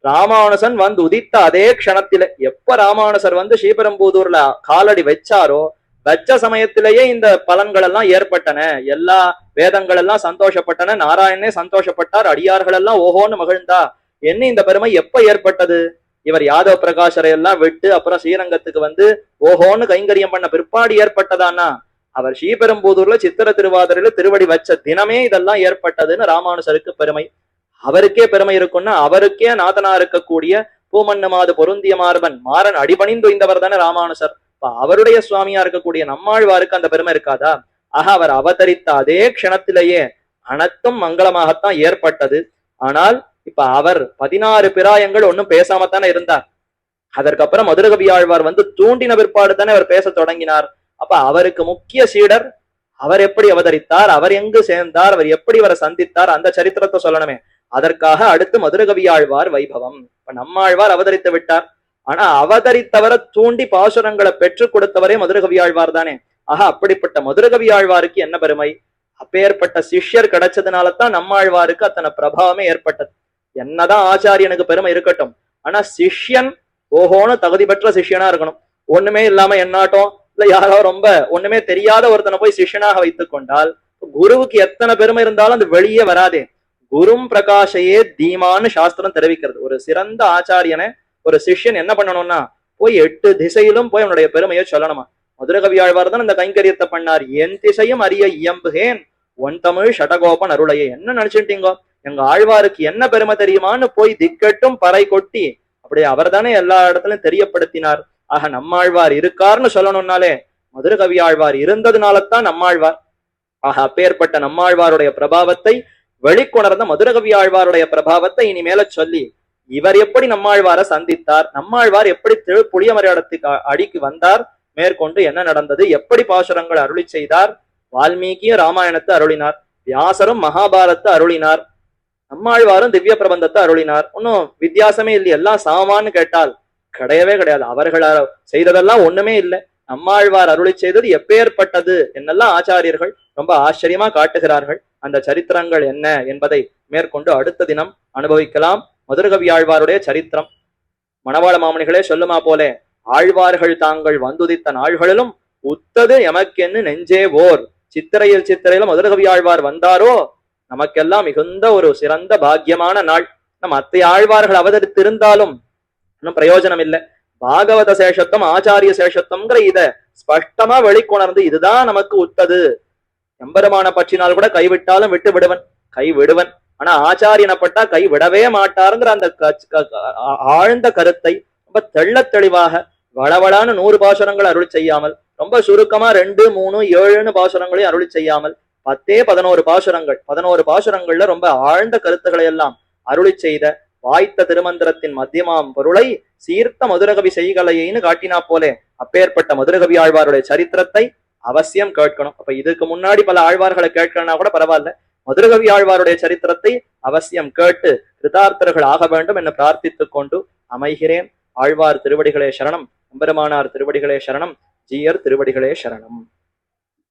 ராமானுசன் வந்து உதித்த அதே க்ஷணத்திலே. எப்ப ராமானுசர் வந்து ஸ்ரீபெரும்புதூர்ல காலடி வச்சாரோ வச்ச சமயத்திலேயே இந்த பலன்கள் எல்லாம் ஏற்பட்டன. எல்லா வேதங்கள் எல்லாம் சந்தோஷப்பட்டன, நாராயணனே சந்தோஷப்பட்டார், அடியார்கள் எல்லாம் ஓஹோன்னு மகிழ்ந்தா. என்ன இந்த பெருமை எப்ப ஏற்பட்டது? இவர் யாதவ பிரகாஷரை எல்லாம் விட்டு அப்புறம் ஸ்ரீரங்கத்துக்கு வந்து ஓஹோன்னு கைங்கரியம் பண்ண பிற்பாடு ஏற்பட்டதானா? அவர் ஸ்ரீபெரும்புதூர்ல சித்திர திருவாதிரையில திருவடி வச்ச தினமே இதெல்லாம் ஏற்பட்டதுன்னு ராமானுசருக்கு பெருமை. அவருக்கே பெருமை இருக்குன்னா அவருக்கே நாதனா இருக்கக்கூடிய பூமன்னமாது பொருந்திய மார்பன் மாறன் அடிபணிந்து இந்தவர் தானே ராமானுசர். அவருடைய சுவாமியா இருக்கக்கூடிய நம்மாழ்வாருக்கு அந்த பெருமை இருக்காதா? ஆக அவர் அவதரித்த அதே க்ஷணத்திலேயே அனைத்தும் மங்களமாகத்தான் ஏற்பட்டது. ஆனால் இப்ப அவர் 16 பிராயங்கள் ஒன்னும் பேசாமத்தானே இருந்தார். அதற்கப்புறம் மதுரகவி ஆழ்வார் வந்து தூண்டின பிற்பாடு தானே அவர் பேச தொடங்கினார். அப்ப அவருக்கு முக்கிய சீடர் அவர் எப்படி அவதரித்தார், அவர் எங்கு சேர்ந்தார், அவர் எப்படி அவரை சந்தித்தார், அந்த சரித்திரத்தை சொல்லணுமே. அதற்காக அடுத்து மதுரகவி ஆழ்வார் வைபவம். இப்ப நம்மாழ்வார் அவதரித்து விட்டார். ஆனா அவதரித்தவரை தூண்டி பாசுரங்களை பெற்றுக் கொடுத்தவரே மதுரகவி ஆழ்வார் தானே. ஆக அப்படிப்பட்ட மதுரகவி ஆழ்வாருக்கு என்ன பெருமை? அப்பேற்பட்ட சிஷ்யர் கிடைச்சதுனாலதான் நம்மாழ்வாருக்கு அத்தனை பிரபாவமே ஏற்பட்டது. என்னதான் ஆச்சாரியனுக்கு பெருமை இருக்கட்டும், ஆனா சிஷ்யன் ஓஹோன்னு தகுதி பெற்ற சிஷ்யனா இருக்கணும். ஒண்ணுமே இல்லாம என்னாட்டம் இல்ல யாரோ ரொம்ப ஒண்ணுமே தெரியாத ஒருத்தனை போய் சிஷ்யனாக வைத்துக் கொண்டால் குருவுக்கு எத்தனை பெருமை இருந்தாலும் அது வெளியே வராதே. குரும் பிரகாஷையே தீமான்னு சாஸ்திரம் தெரிவிக்கிறது. ஒரு சிறந்த ஆச்சாரியனை ஒரு சிஷ்யன் என்ன பண்ணணும்னா போய் 8 திசையிலும் போய் அவனுடைய பெருமையை சொல்லணுமா. மதுரகவி ஆழ்வார் தான் இந்த கைங்கரியத்தை பண்ணார். என் திசையும் அறிய இயம்புகேன் ஒன் தமிழ் ஷடகோபன் அருளையே. என்ன நினைச்சுட்டீங்கோ, எங்க ஆழ்வாருக்கு என்ன பெருமை தெரியுமான்னு போய் திக்கட்டும் பறை கொட்டி அப்படியே அவர் தானே எல்லா இடத்துலயும் தெரியப்படுத்தினார். ஆக நம்மாழ்வார் இருக்காருன்னு சொல்லணும்னாலே மதுரகவி ஆழ்வார் இருந்ததுனாலதான் நம்மாழ்வார். ஆக அப்பேற்பட்ட நம்மாழ்வாருடைய பிரபாவத்தை வெளிக்கொணர்ந்த மதுரகவி ஆழ்வாருடைய பிரபாவத்தை இனிமேல சொல்லி இவர் எப்படி நம்மாழ்வாரை சந்தித்தார், நம்மாழ்வார் எப்படி புளிய மரியாதத்துக்கு அடிக்கு வந்தார், மேற்கொண்டு என்ன நடந்தது, எப்படி பாசுரங்கள் அருளி செய்தார், வால்மீகிய ராமாயணத்தை அருளினார், வியாசரும் மகாபாரத்தை அருளினார், நம்மாழ்வாரும் திவ்ய பிரபந்தத்தை அருளினார். ஒன்னும் வித்தியாசமே இல்லை. எல்லாம் சமமான்னு கேட்டால் கிடையவே கிடையாது. அவர்கள் செய்ததெல்லாம் ஒண்ணுமே இல்லை. நம்மாழ்வார் அருளி செய்தது எப்பேற்பட்டது என்னெல்லாம் ஆச்சாரியர்கள் ரொம்ப ஆச்சரியமா காட்டுகிறார்கள். அந்த சரித்திரங்கள் என்ன என்பதை மேற்கொண்டு அடுத்த தினம் அனுபவிக்கலாம். மதுரகவி ஆழ்வாருடைய சரித்திரம் மணவாள மாமணிகளே சொல்லுமா போலே, ஆழ்வார்கள் தாங்கள் வந்துதித்த நாள்களிலும் உத்தது எமக்கென்னு நெஞ்சே ஓர். சித்திரையிலும் மதுரகவி ஆழ்வார் வந்தாரோ நமக்கெல்லாம் மிகுந்த ஒரு சிறந்த பாக்கியமான நாள். நம் அத்தை ஆழ்வார்கள் அவதரித்திருந்தாலும் இன்னும் பிரயோஜனம் இல்லை. பாகவத சேஷத்துவம் ஆச்சாரிய சேஷத்துவம்ங்கிற இத ஸ்பஷ்டமா வெளிக்கொணர்ந்து இதுதான் நமக்கு உத்தது. எம்பெருமான பற்றினால் கூட கைவிட்டாலும் விட்டு விடுவன், கை விடுவன். ஆனா ஆச்சாரியனப்பட்டா கை விடவே மாட்டாருங்கிற அந்த ஆழ்ந்த கருத்தை ரொம்ப தெள்ள தெளிவாக வளவளான 100 பாசுரங்கள் அருள் செய்யாமல், ரொம்ப சுருக்கமா 2, 3, 7 பாசுரங்களையும் அருள் செய்யாமல் 10, 11 பாசுரங்கள், 11 பாசுரங்கள்ல ரொம்ப ஆழ்ந்த கருத்துக்களை எல்லாம் அருளி செய்த வாய்த்த திருமந்திரத்தின் மத்தியமாம் பொருளை சீர்த்த மதுரகவி செய்கலையின்னு காட்டினா போலே அப்பேற்பட்ட மதுரகவி ஆழ்வாருடைய சரித்திரத்தை அவசியம் கேட்கணும். அப்ப இதுக்கு முன்னாடி பல ஆழ்வார்களை கேட்கணும்னா கூட பரவாயில்ல, மதுரகவி ஆழ்வாருடைய சரித்திரத்தை அவசியம் கேட்டு கிருதார்த்தர்கள் ஆக வேண்டும் என்று பிரார்த்தித்துக் கொண்டு அமைகிறேன். ஆழ்வார் திருவடிகளே சரணம், எம்பெருமானார் திருவடிகளே சரணம், ஜீயர் திருவடிகளே சரணம்.